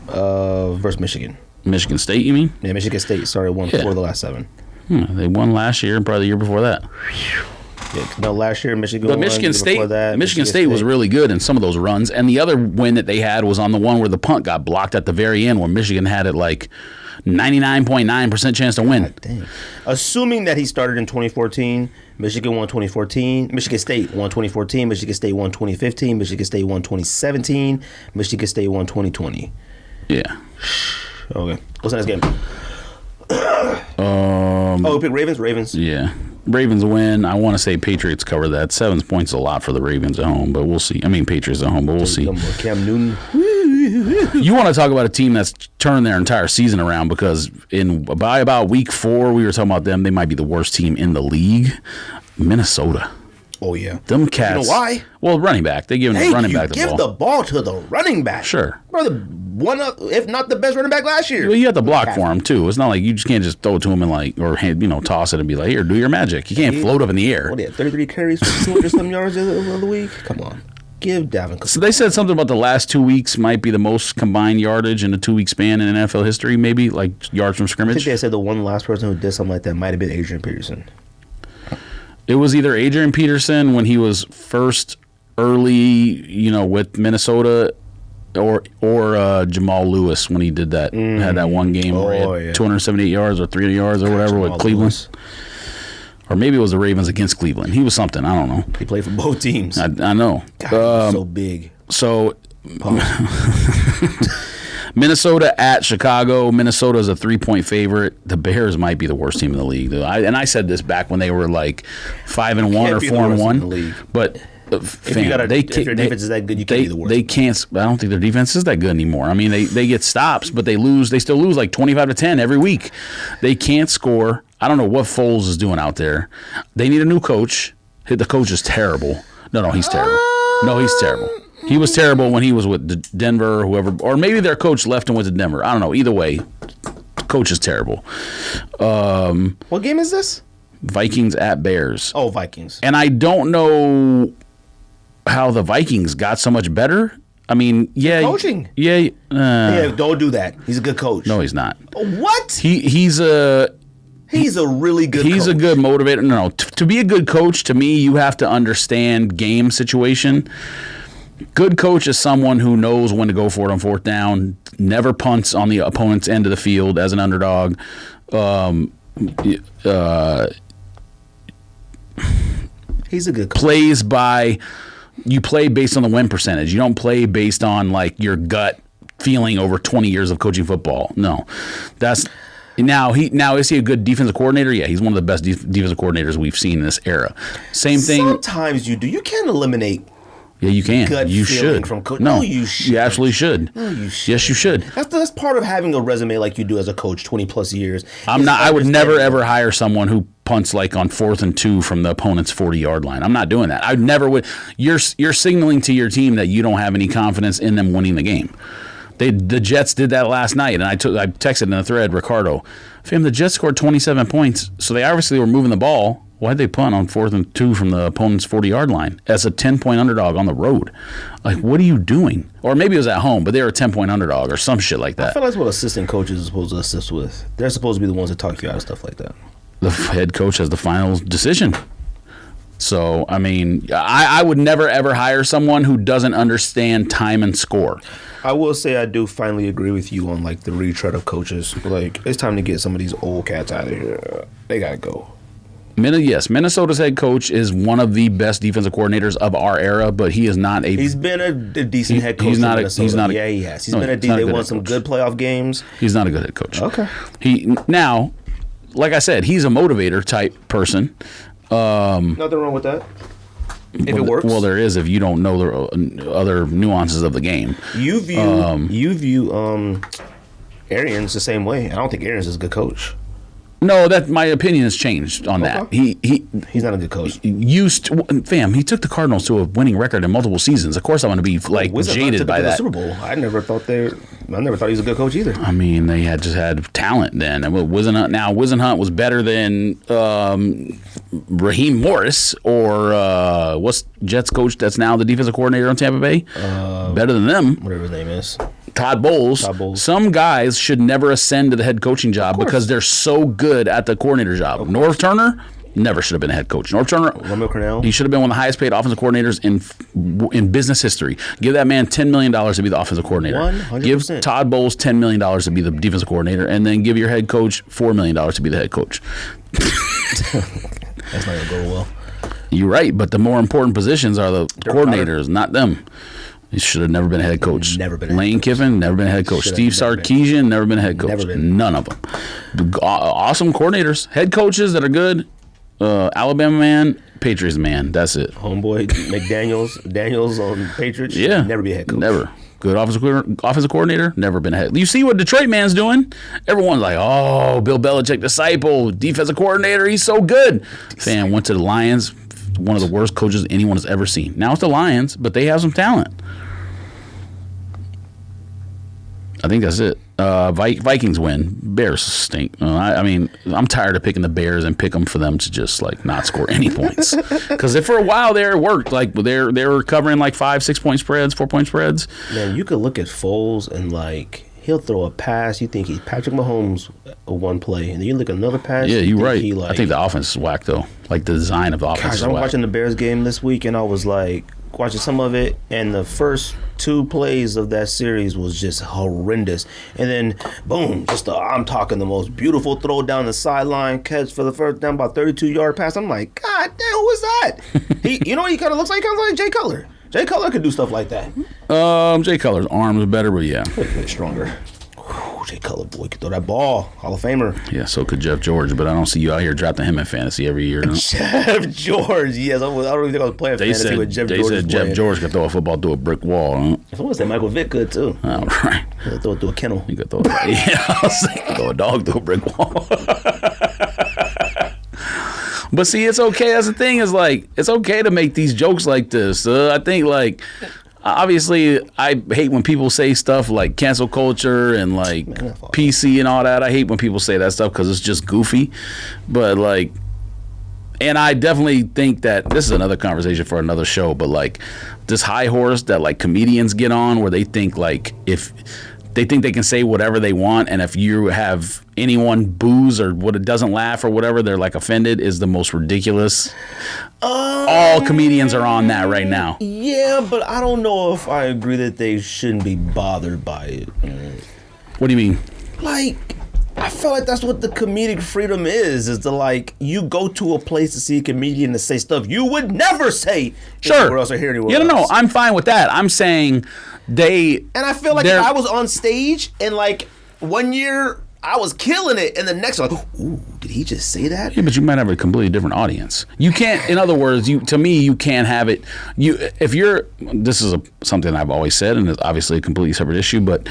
Versus Michigan. Michigan State, you mean? Yeah, Michigan State started 4 of the last 7. They won last year and probably the year before that. Yeah, no, last year Michigan won. Michigan State was really good in some of those runs, and the other win that they had was on the one where the punt got blocked at the very end, where Michigan had it like 99.9% chance to win. God dang. Assuming that he started in 2014, Michigan won 2014, Michigan State won 2014, Michigan State won 2015, Michigan State won 2017, Michigan State won 2020. Yeah. Okay. What's the next game? We pick Ravens? Ravens. Yeah. Ravens win. I want to say Patriots cover that. 7 points is a lot for the Ravens at home, but we'll see. I mean, Patriots at home, but we'll see. Cam Newton. You want to talk about a team that's turned their entire season around, because by about week 4, we were talking about them. They might be the worst team in the league. Minnesota. Oh, yeah. Them cats. You know why? Well, running back. They're giving the running back the ball. Give the ball to the running back. Sure. Bro, one of, if not the best running back last year. Well, you have to block for him, too. It's not like you just can't just throw it to him and toss it and be like, here, do your magic. You can't float up in the air. What, 33 carries for 200-some yards of the week? Come on. Give Dalvin. So they said something about the last 2 weeks might be the most combined yardage in a 2-week span in NFL history, maybe, like yards from scrimmage. I think they said the one last person who did something like that might have been Adrian Peterson. It was either Adrian Peterson when he was first early, with Minnesota, or Jamal Lewis when he did that. Had that one game where he had 278 yards or 300 yards or whatever with Cleveland. Lewis. Or maybe it was the Ravens against Cleveland. He was something. I don't know. He played for both teams. I know. God, so big. So Minnesota at Chicago. Minnesota is a 3-point favorite. The Bears might be the worst team in the league. I said this back when they were like 5-1 or 4-1. But if your defense is that good, you can't be the worst. They can't. I don't think their defense is that good anymore. I mean, they get stops, but they lose. They still lose like 25-10 every week. They can't score. I don't know what Foles is doing out there. They need a new coach. The coach is terrible. No, he's terrible. No, he's terrible. He was terrible when he was with Denver or whoever, or maybe their coach left and went to Denver. I don't know. Either way, the coach is terrible. What game is this? Vikings at Bears. Oh, Vikings. And I don't know how the Vikings got so much better. I mean, yeah. Coaching. Yeah. Don't do that. He's a good coach. No, he's not. What? He's a really good coach. He's a good motivator. No, to be a good coach, to me, you have to understand game situation. Good coach is someone who knows when to go for it on 4th down, never punts on the opponent's end of the field as an underdog. He's a good coach. You play based on the win percentage. You don't play based on like your gut feeling over 20 years of coaching football. No. Now is he a good defensive coordinator? Yeah, he's one of the best defensive coordinators we've seen in this era. Same thing. Sometimes you do. You can't eliminate Yeah, you can. gut You feeling should. from coach. No, You should. you absolutely should. No, you should. Yes, you should. That's part of having a resume like you do as a coach, 20 plus years. I would never ever hire someone who punts like on 4th and 2 from the opponent's 40-yard line. I'm not doing that. I never would. You're signaling to your team that you don't have any confidence in them winning the game. The Jets did that last night, and I texted in the thread, Ricardo, fam, the Jets scored 27 points, so they obviously were moving the ball. Why'd they punt on 4th and 2 from the opponent's 40-yard line as a 10-point underdog on the road? Like, what are you doing? Or maybe it was at home, but they were a 10-point underdog or some shit like that. I feel like that's what assistant coaches are supposed to assist with. They're supposed to be the ones that talk you out of stuff like that. The head coach has the final decision. So, I mean, I would never, ever hire someone who doesn't understand time and score. I will say I do finally agree with you on, like, the retread of coaches. Like, it's time to get some of these old cats out of here. They got to go. Yes, Minnesota's head coach is one of the best defensive coordinators of our era, but he is not a... He's been a decent head coach he's not in Minnesota. He's not he has. He's been a decent... They won some good playoff games. He's not a good head coach. Okay. Now, like I said, he's a motivator type person. Nothing wrong with that. If it works. Well, there is if you don't know the other nuances of the game. You view Arians the same way. I don't think Arians is a good coach. No, that my opinion has changed on that. He's not a good coach. He took the Cardinals to a winning record in multiple seasons. Of course, I'm going to be like jaded by that. Super Bowl. I never thought he was a good coach either. I mean, they just had talent then. And Wisenhunt was better than Raheem Morris or what's Jets coach that's now the defensive coordinator on Tampa Bay. Better than them. Whatever his name is. Todd Bowles. Some guys should never ascend to the head coaching job because they're so good at the coordinator job. Norv Turner never should have been a head coach. Norv Turner, Romeo Cornell. He should have been one of the highest paid offensive coordinators in business history. Give that man $10 million to be the offensive coordinator. 100%. Give Todd Bowles $10 million to be the defensive coordinator, and then give your head coach $4 million to be the head coach. That's not going to go well. You're right, but the more important positions are the coordinators, not them. He should have never been a head coach. Never been. Lane Kiffin, never been a head coach. Steve Sarkisian, never been a head coach. None of them. Awesome coordinators, head coaches that are good. Alabama man, Patriots man. That's it. Homeboy Daniels on Patriots. Yeah, never be a head coach. Never. Good offensive coordinator, never been a head. You see what Detroit man's doing? Everyone's like, oh, Bill Belichick disciple, defensive coordinator, he's so good. Fan went to the Lions. One of the worst coaches anyone has ever seen. Now it's the Lions, but they have some talent. I think that's it. Vikings win. Bears stink. I mean, I'm tired of picking the Bears and pick them for them to just like not score any points. Because for a while there it worked. Like they were covering like 5-6 point spreads, 4 point spreads. Man, you could look at Foles and like he'll throw a pass. You think he's Patrick Mahomes one play, and then you look at another pass. Yeah, you're right. I think the offense is whack though. Like the design of the offense is whack. I'm watching the Bears game this week, and I was like watching some of it, and the first 2 plays of that series was just horrendous. And then, boom, I'm talking the most beautiful throw down the sideline catch for the first down, about 32-yard pass. I'm like, God damn, who was that? He kind of looks like Jay Cutler. Jay Cutler could do stuff like that. Jay Cutler's arm is better, but yeah. Way stronger. Jay Cutler, boy, could throw that ball. Hall of Famer. Yeah, so could Jeff George, but I don't see you out here drafting him in fantasy every year. No? Jeff George, yes. I don't even think I was playing fantasy with Jeff George. They said Jeff George could throw a football through a brick wall. Huh? Someone said Michael Vick could, too. All right. He could throw it through a kennel. He could throw it. Yeah, I was saying, throw a dog through a brick wall. But see, it's okay. That's the thing is like, it's okay to make these jokes like this. I think like, obviously, I hate when people say stuff like cancel culture and like PC and all that. I hate when people say that stuff because it's just goofy. But like, and I definitely think that this is another conversation for another show. But like, this high horse that like comedians get on where they think like if they think they can say whatever they want, and if you have anyone boos or what it doesn't laugh or whatever, they're like offended is the most ridiculous. All comedians are on that right now. Yeah, but I don't know if I agree that they shouldn't be bothered by it. What do you mean? Like, I feel like that's what the comedic freedom is to like, you go to a place to see a comedian to say stuff you would never say anywhere else or hear anywhere else. No, I'm fine with that. I'm saying and I feel like if I was on stage and like one year I was killing it, and the next one, ooh, did he just say that? Yeah, but you might have a completely different audience. You can't. In other words, to me, you can't have it. If you're. This is something I've always said, and it's obviously a completely separate issue. But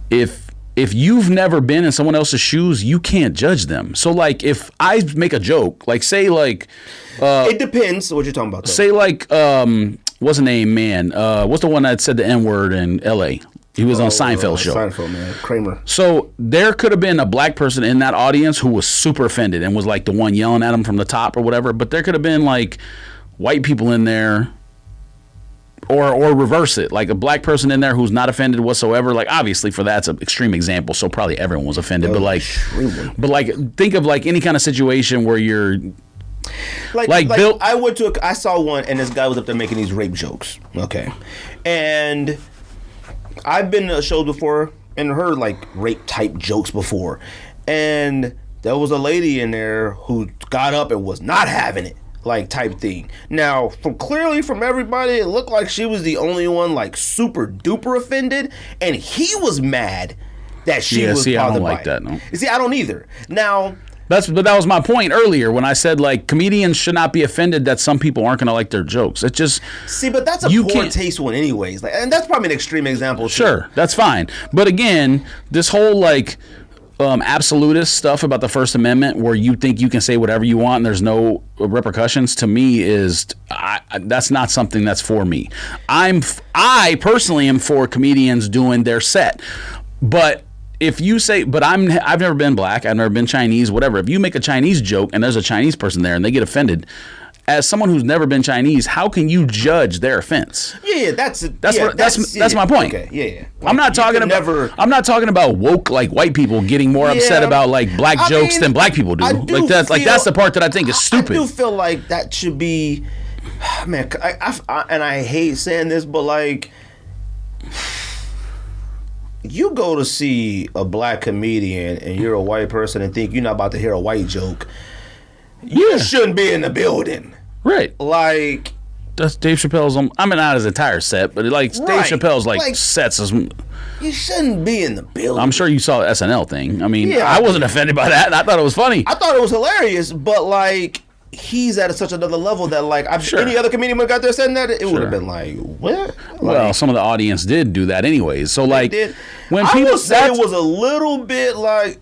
if you've never been in someone else's shoes, you can't judge them. So, like, if I make a joke, like, say, like, it depends what you're talking about. Though. Say, like, what's the name, man? What's the one that said the N-word in L.A.? He was on Seinfeld show. Seinfeld, man. Kramer. So there could have been a black person in that audience who was super offended and was like the one yelling at him from the top or whatever. But there could have been like white people in there, or reverse it, like a black person in there who's not offended whatsoever. Like obviously for that's an extreme example, so probably everyone was offended. But like think of like any kind of situation where you're. Like Bill, I saw one, and this guy was up there making these rape jokes. Okay, and I've been to shows before and heard like rape type jokes before, and there was a lady in there who got up and was not having it, like type thing. Now, clearly from everybody, it looked like she was the only one like super duper offended, and he was mad that she was. See, I don't like that. No. You see, I don't either. Now. But that was my point earlier when I said like comedians should not be offended that some people aren't going to like their jokes. It just but that's a poor taste one anyways. Like, and that's probably an extreme example. Sure, that's fine. But again, this whole like absolutist stuff about the First Amendment, where you think you can say whatever you want and there's no repercussions, to me is that's not something that's for me. I personally am for comedians doing their set, but. If you say, but I've never been black, I've never been Chinese, whatever. If you make a Chinese joke and there's a Chinese person there and they get offended, as someone who's never been Chinese, how can you judge their offense? Yeah, that's my point. Okay, yeah. Like, I'm not talking about woke like white people getting more upset about like black jokes than black people do. That's the part that I think is stupid. I do feel like that should be, man. I hate saying this, but like. You go to see a black comedian and you're a white person and think you're not about to hear a white joke. You shouldn't be in the building. Right. Like. That's Dave Chappelle's. I mean, not his entire set, but like Dave Chappelle's like sets. You shouldn't be in the building. I'm sure you saw the SNL thing. I mean, I wasn't offended by that. I thought it was funny. I thought it was hilarious, but like. He's at such another level that like any other comedian would have got there saying that it would have been like what? Well, some of the audience did do that anyways. So like when people would say it was a little bit like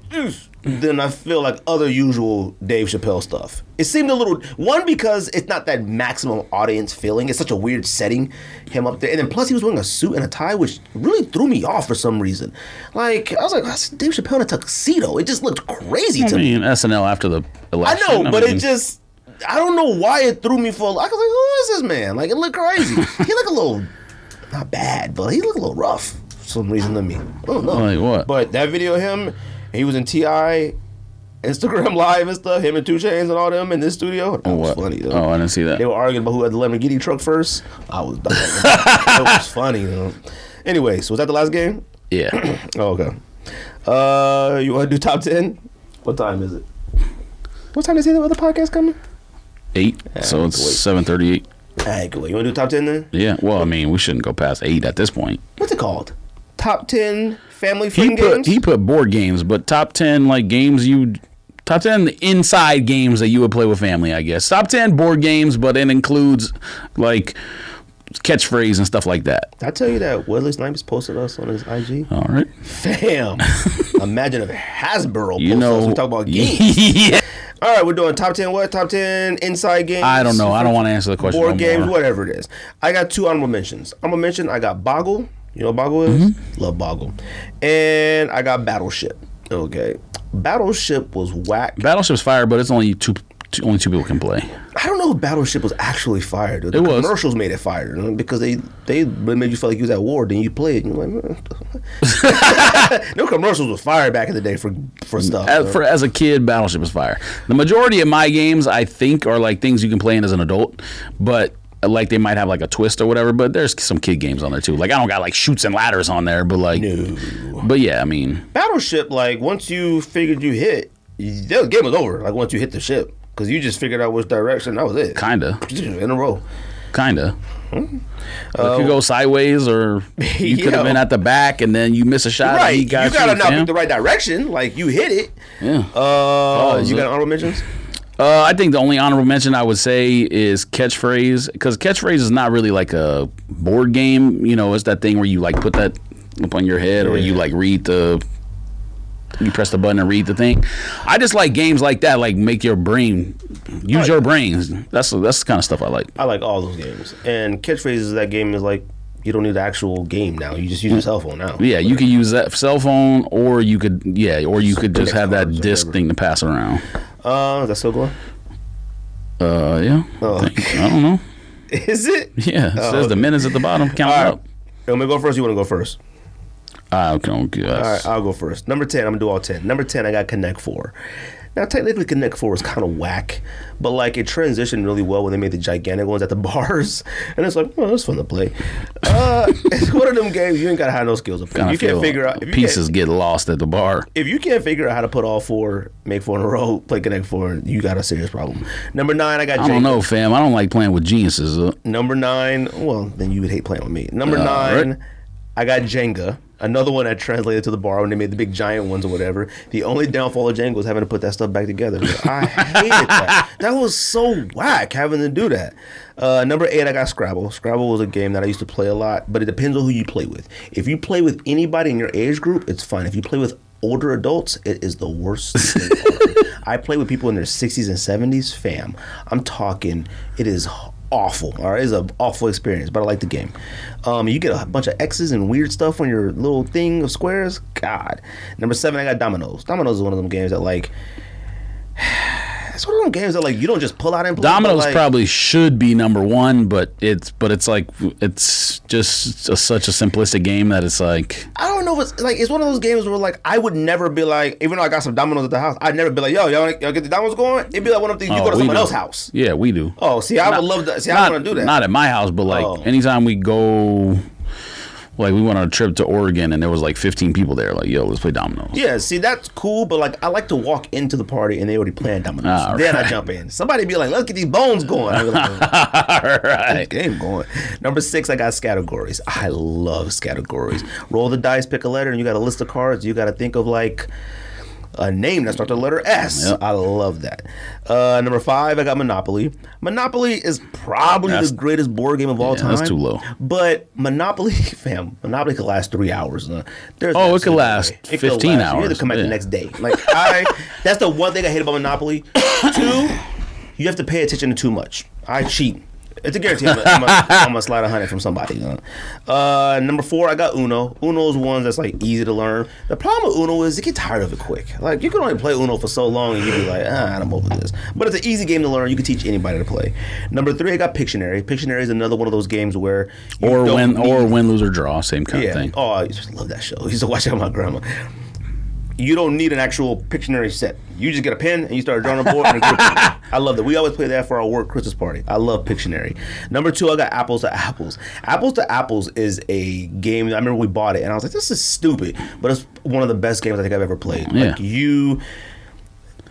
then I feel like other usual Dave Chappelle stuff. It seemed a little because it's not that maximum audience feeling. It's such a weird setting, him up there, and then plus he was wearing a suit and a tie, which really threw me off for some reason. Like I was like, that's Dave Chappelle in a tuxedo. It just looked crazy to me. SNL after the election. I know, but it just. I don't know why it threw me for. I was like, who is this man? Like, it looked crazy. He looked a little, not bad, but he looked a little rough for some reason to me. I don't know. Like what? But that video of him, he was in T.I. Instagram Live and stuff, him and 2 Chainz and all them in this studio. That was funny, though. Oh, I didn't see that. They were arguing about who had the Lamborghini truck first. I was dying. It was funny, though. Anyway, so was that the last game? Yeah. Oh, okay. You want to do top 10? What time is it? What time is the other podcast coming? 8, so it's 7:38. All right, good. You want to do top 10 then? Yeah, well, I mean, we shouldn't go past 8 at this point. What's it called? Top 10 family fun games? He put board games, but top 10 like games top 10 inside games that you would play with family, I guess. Top 10 board games, but it includes like catchphrase and stuff like that. Did I tell you that Wesley Snipes posted us on his IG? All right. Fam. Imagine if Hasbro posted us. We talk about games. Yeah. All right, we're doing top 10 what? Top 10 inside games? I don't know. I don't want to answer the question. Board games, whatever it is. I got 2 honorable mentions. Honorable mention, I got Boggle. You know what Boggle is? Mm-hmm. Love Boggle. And I got Battleship. Okay. Battleship was whack. Battleship's fire, but it's only two people can play. I don't know if Battleship was actually fire. The commercials made it fire because they made you feel like you was at war. Then you play it and you're like, no commercials was fire back in the day for stuff. As a kid, Battleship was fire. The majority of my games, I think, are like things you can play in as an adult, but like they might have like a twist or whatever. But there's some kid games on there too. Like I don't got like Chutes and Ladders on there, but like, no. But yeah, I mean, Battleship. Like once you figured you hit, the game was over. Like once you hit the ship. Because you just figured out which direction. That was it. Kinda. In a row. Kinda. It could go sideways, or you could have been at the back and then you miss a shot. Right. And You gotta now pick the right direction. Like, you hit it. Yeah. You got honorable mentions? I think the only honorable mention I would say is catchphrase, because catchphrase is not really like a board game. You know, it's that thing where you like put that up on your head, or you like you press the button and read the thing. I just like games like that, like make your brain use your brains. That's the kind of stuff I like. I like all those games. And catchphrases, that game is like, you don't need the actual game now. You just use your cell phone now. Yeah, you could use that cell phone, or you could just have that disc thing to pass around. Is that still going? Yeah. Oh. I don't know. Is it? Yeah, it says the minutes at the bottom. Count up. You want me to go first? Or you want to go first? Okay. All right, I'll go first. Number 10, I'm gonna do all 10. Number 10, I got Connect 4. Now, technically, Connect 4 is kind of whack, but like it transitioned really well when they made the gigantic ones at the bars, and it's like, oh, it's fun to play. It's one of them games you ain't gotta have no skills to play. You can't figure out pieces get lost at the bar. If you can't figure out how to put all four, make 4 in a row, play Connect 4, you got a serious problem. Number 9, I got. I don't know, fam. I don't like playing with geniuses. Number 9, well, then you would hate playing with me. Number 9, right? I got Jenga. Another one that translated to the bar when they made the big giant ones or whatever. The only downfall of Jenga was having to put that stuff back together. I hated that. That was so whack, having to do that. Number 8, I got Scrabble. Scrabble was a game that I used to play a lot, but it depends on who you play with. If you play with anybody in your age group, it's fine. If you play with older adults, it is the worst thing ever. I play with people in their 60s and 70s, fam. I'm talking, it is awful. All right, it's an awful experience, but I like the game. You get a bunch of X's and weird stuff on your little thing of squares. God. Number 7, I got Dominoes. Dominoes is one of them games that like. It's one of them games that like you don't just pull out and play. Dominoes like, probably should be number 1, but it's like it's just such a simplistic game that it's like, I don't know if it's like, it's one of those games where like I would never be like, even though I got some dominoes at the house, I'd never be like, yo, y'all get the dominoes going? It'd be like one of these, you go to someone else's house. Yeah, we do. Oh, see, I would love that. See, I want to do that. Not at my house, but like anytime we go. Like, we went on a trip to Oregon, and there was, like, 15 people there. Like, yo, let's play dominoes. Yeah, see, that's cool, but, like, I like to walk into the party, and they already playing dominoes. Then I jump in. Somebody be like, let's get these bones going. I'm like, all right. Game going. Number 6, I got categories. I love categories. Roll the dice, pick a letter, and you got a list of cards. You got to think of, like, a name that starts with the letter S. Yep. I love that. Number 5, I got Monopoly. Monopoly is probably the greatest board game of all time. That's too low. But Monopoly, fam, Monopoly could last 3 hours. It could last 15 hours. You have to come back the next day. Like that's the one thing I hate about Monopoly. 2, you have to pay attention to too much. I cheat. It's a guarantee I'm gonna slide 100 from somebody. Number 4, I got Uno. Uno's one that's like easy to learn. The problem with Uno is you get tired of it quick. Like you can only play Uno for so long and you be like, I'm over this. But it's an easy game to learn. You can teach anybody to play. Number 3, I got Pictionary. Pictionary is another one of those games where win, lose, or draw, same kind of thing. Oh, I used to love that show. I used to watch it with my grandma. You don't need an actual Pictionary set. You just get a pen and you start drawing a board and a group. I love that. We always play that for our work Christmas party. I love Pictionary. Number 2, I got Apples to Apples. Apples to Apples is a game. I remember we bought it and I was like, this is stupid, but it's one of the best games I think I've ever played. Yeah. Like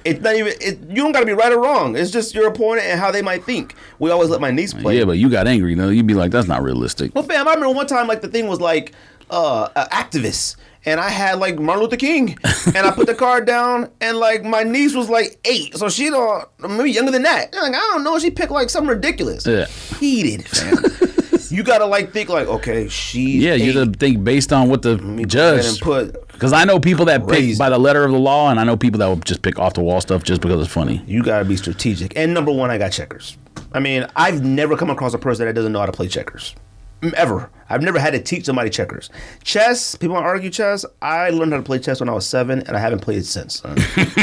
it's not even. You don't got to be right or wrong. It's just your opponent and how they might think. We always let my niece play. Yeah, but you got angry. You'd be like, that's not realistic. Well, fam, I remember one time like the thing was like activist. And I had like Martin Luther King, and I put the card down, and like my niece was like 8, so she don't maybe younger than that. Like, I don't know, she picked like something ridiculous. Yeah, heated, fam. You gotta like think like, okay, she's 8. You gotta think based on what the judge put. Because I know people that pick by the letter of the law, and I know people that will just pick off the wall stuff just because it's funny. You gotta be strategic. And number 1, I got checkers. I mean, I've never come across a person that doesn't know how to play checkers. Ever. I've never had to teach somebody checkers. Chess, people want to argue chess. I learned how to play chess when I was 7, and I haven't played it since.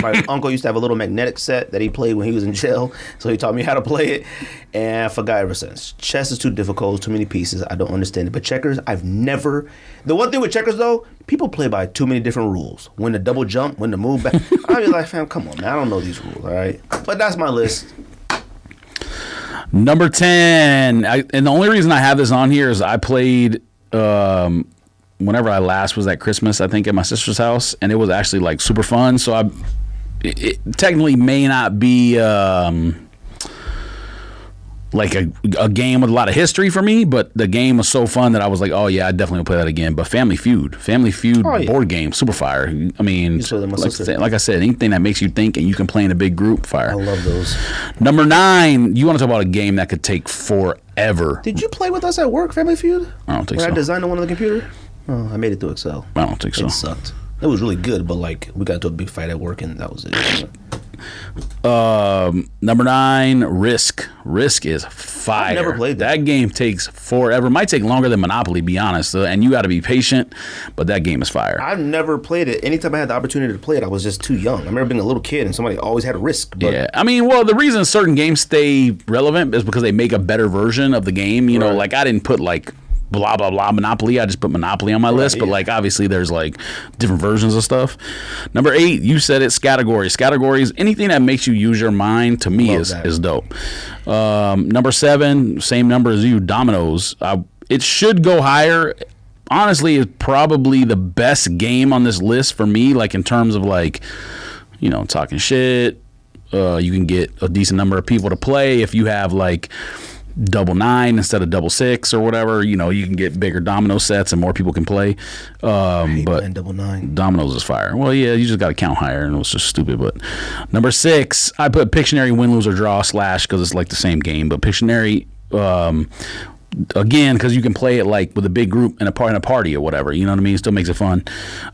My uncle used to have a little magnetic set that he played when he was in jail, so he taught me how to play it, and I forgot ever since. Chess is too difficult, too many pieces. I don't understand it. But checkers, I've never. The one thing with checkers, though, people play by too many different rules. When to double jump, when to move back. I'll be like, fam, come on, man. I don't know these rules, all right? But that's my list. Number 10, and the only reason I have this on here is I played whenever I last was at Christmas, I think, at my sister's house, and it was actually like super fun. So it technically may not be like a game with a lot of history for me, but the game was so fun that I was like, oh yeah, I definitely will play that again. But Family Feud board game, super fire. I mean, like I said, anything that makes you think and you can play in a big group, fire. I love those. Number 9, you want to talk about a game that could take forever. Did you play with us at work, Family Feud? I don't think so. I designed on one of the computer? Oh, I made it through Excel. I don't think so. It sucked. It was really good, but like we got into a big fight at work and that was it. Number 9, Risk. Risk is fire. I've never played that. That game takes forever. Might take longer than Monopoly, be honest. And you got to be patient, but that game is fire. I've never played it. Anytime I had the opportunity to play it, I was just too young. I remember being a little kid and somebody always had a Risk. But yeah, I mean, well, the reason certain games stay relevant is because they make a better version of the game. You know, like I didn't put like blah blah blah Monopoly. I just put Monopoly on my list, but like obviously there's like different versions of stuff. Number 8, you said it, categories. Categories, anything that makes you use your mind to me is dope. Number 7, same number as you, Dominoes. It should go higher. Honestly, it's probably the best game on this list for me, like in terms of like, you know, talking shit. You can get a decent number of people to play if you have like double 9 instead of double 6 or whatever. You know, you can get bigger domino sets and more people can play. But double 9 Dominoes is fire. Well, yeah, you just got to count higher, and it was just stupid. But number 6, I put Pictionary, win, lose, or draw / because it's like the same game. But Pictionary, again, because you can play it like with a big group in a party or whatever. You know what I mean? It still makes it fun.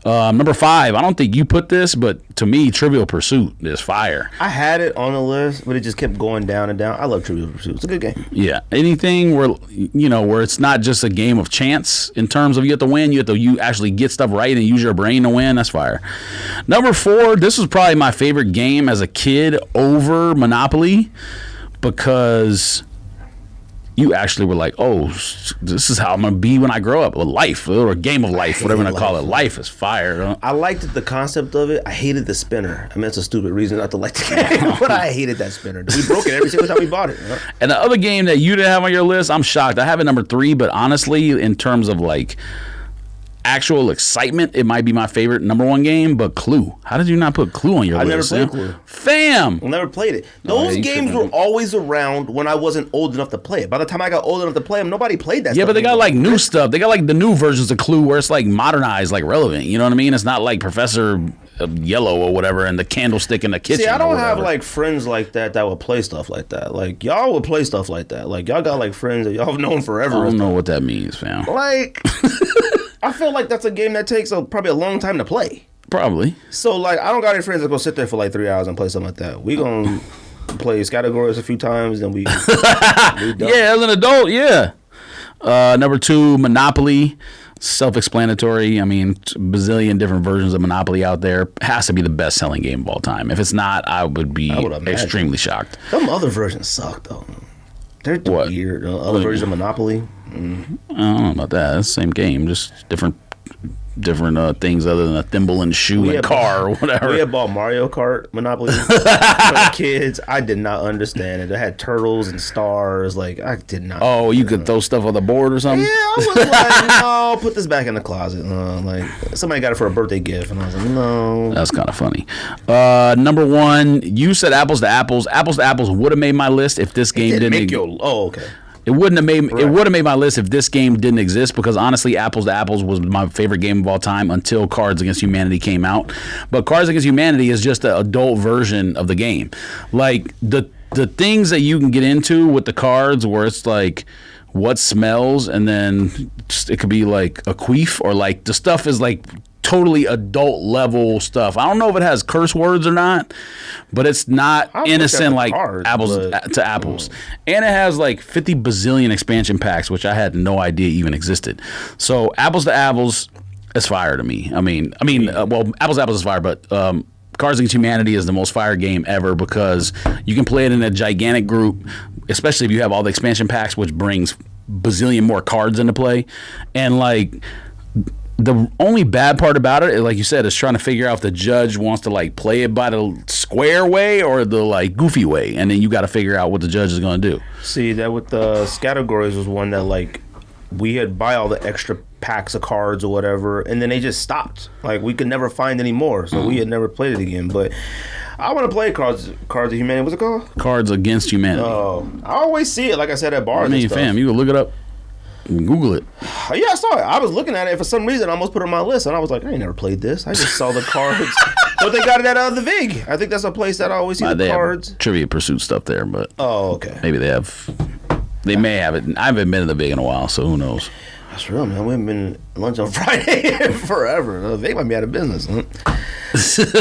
Number 5, I don't think you put this, but to me, Trivial Pursuit is fire. I had it on the list, but it just kept going down and down. I love Trivial Pursuit. It's a good game. Yeah, anything where where it's not just a game of chance in terms of you have to win, you have to actually get stuff right and use your brain to win. That's fire. Number 4, this was probably my favorite game as a kid over Monopoly because you actually were like, oh, this is how I'm going to be when I grow up. Life, or a game of life, whatever you want to call it. Life is fire. I liked the concept of it. I hated the spinner. I mean, that's a stupid reason not to like the game, but I hated that spinner. We broke it every single time we bought it. And the other game that you didn't have on your list, I'm shocked. I have it number 3, but honestly, in terms of like actual excitement, it might be my favorite number 1 game, but Clue. How did you not put Clue on your list? I never played Clue. Fam! I never played it. Those games were always around when I wasn't old enough to play it. By the time I got old enough to play them, nobody played that stuff. Yeah, but they got like new stuff. They got like the new versions of Clue where it's like modernized, like relevant. You know what I mean? It's not like Professor Yellow or whatever and the candlestick in the kitchen. See, I don't have like friends like that would play stuff like that. Like y'all would play stuff like that. Like y'all got like friends that y'all have known forever. I don't know what that means, fam. Like I feel like that's a game that takes probably a long time to play. Probably. So, like, I don't got any friends that go sit there for like 3 hours and play something like that. We gonna play categories a few times, then we done. Yeah, as an adult, yeah. Number 2, Monopoly. Self-explanatory. I mean, bazillion different versions of Monopoly out there. Has to be the best-selling game of all time. If it's not, I would be extremely shocked. Some other versions suck, though. They're weird. Other versions of Monopoly. I don't know about that. It's the same game, just different things other than a thimble and shoe and car or whatever. We had bought Mario Kart Monopoly for the kids. I did not understand it. It had turtles and stars. Like, I did not. Oh, you could throw stuff on the board or something? Yeah, I was like, no, put this back in the closet. Like, somebody got it for a birthday gift, and I was like, no. That's kind of funny. Number 1, you said Apples to Apples. Apples to Apples would have made my list if this game didn't make your. Oh, okay. It would have made my list if this game didn't exist, because honestly, Apples to Apples was my favorite game of all time until Cards Against Humanity came out. But Cards Against Humanity is just an adult version of the game. Like the things that you can get into with the cards, where it's like what smells, and then it could be like a queef, or like the stuff is like totally adult level stuff. I don't know if it has curse words or not, but it's not innocent like Apples to Apples. And it has like 50 bazillion expansion packs, which I had no idea even existed. So Apples to Apples is fire to me. I mean, well, Apples to Apples is fire, but Cards Against Humanity is the most fire game ever, because you can play it in a gigantic group, especially if you have all the expansion packs, which brings bazillion more cards into play. And like, the only bad part about it, like you said, is trying to figure out if the judge wants to like play it by the square way or the like goofy way, and then you got to figure out what the judge is going to do. See, that with the categories was one that like we had buy all the extra packs of cards or whatever, and then they just stopped. Like we could never find any more, so we had never played it again. But I want to play Cards of Humanity. What's it called? Cards Against Humanity. Oh, I always see it. Like I said, at bars. I mean, and stuff. fam, you can look it up. Google it. Yeah, I saw it. I was looking at it. For some reason, I almost put it on my list, and I was like, I ain't never played this. I just saw the cards. But they got it at the VIG. I think that's a place that I always see the cards. Have Trivia Pursuit stuff there, but okay. Maybe they have. They may have it. I haven't been to the VIG in a while, so who knows? That's real, man. We haven't been at lunch on Friday forever. They might be out of business.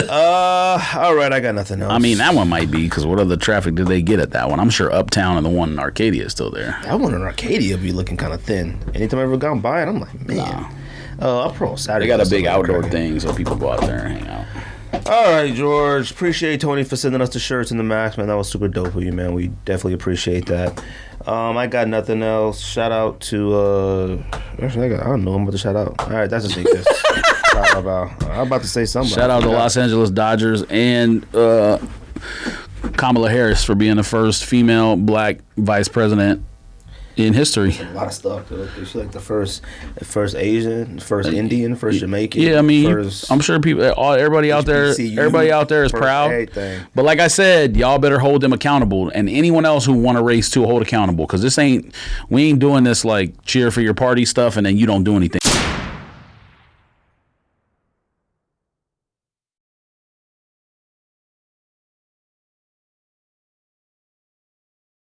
All right, I got nothing else. I mean, that one might be, because what other traffic did they get at that one? I'm sure Uptown and the one in Arcadia is still there. That one in Arcadia be looking kind of thin. Anytime I ever gone by it, I'm like, man. I'll pro Saturday. They got a big outdoor thing, so people go out there and hang out. All right, George. Appreciate Tony for sending us the shirts and the Max, man. That was super dope of you, man. We definitely appreciate that. I got nothing else. Shout out to actually, I don't know. I'm about to shout out. All right, that's just this. I'm about to say something. Shout out to Los Angeles Dodgers and Kamala Harris for being the first female black vice president in history. A lot of stuff, dude. She's like the first Asian, first Indian, first Jamaican. Yeah, I mean, first I'm sure everybody out there is proud. Everything. But like I said, y'all better hold them accountable, and anyone else who want to race to hold accountable, because we ain't doing this like cheer for your party stuff and then you don't do anything.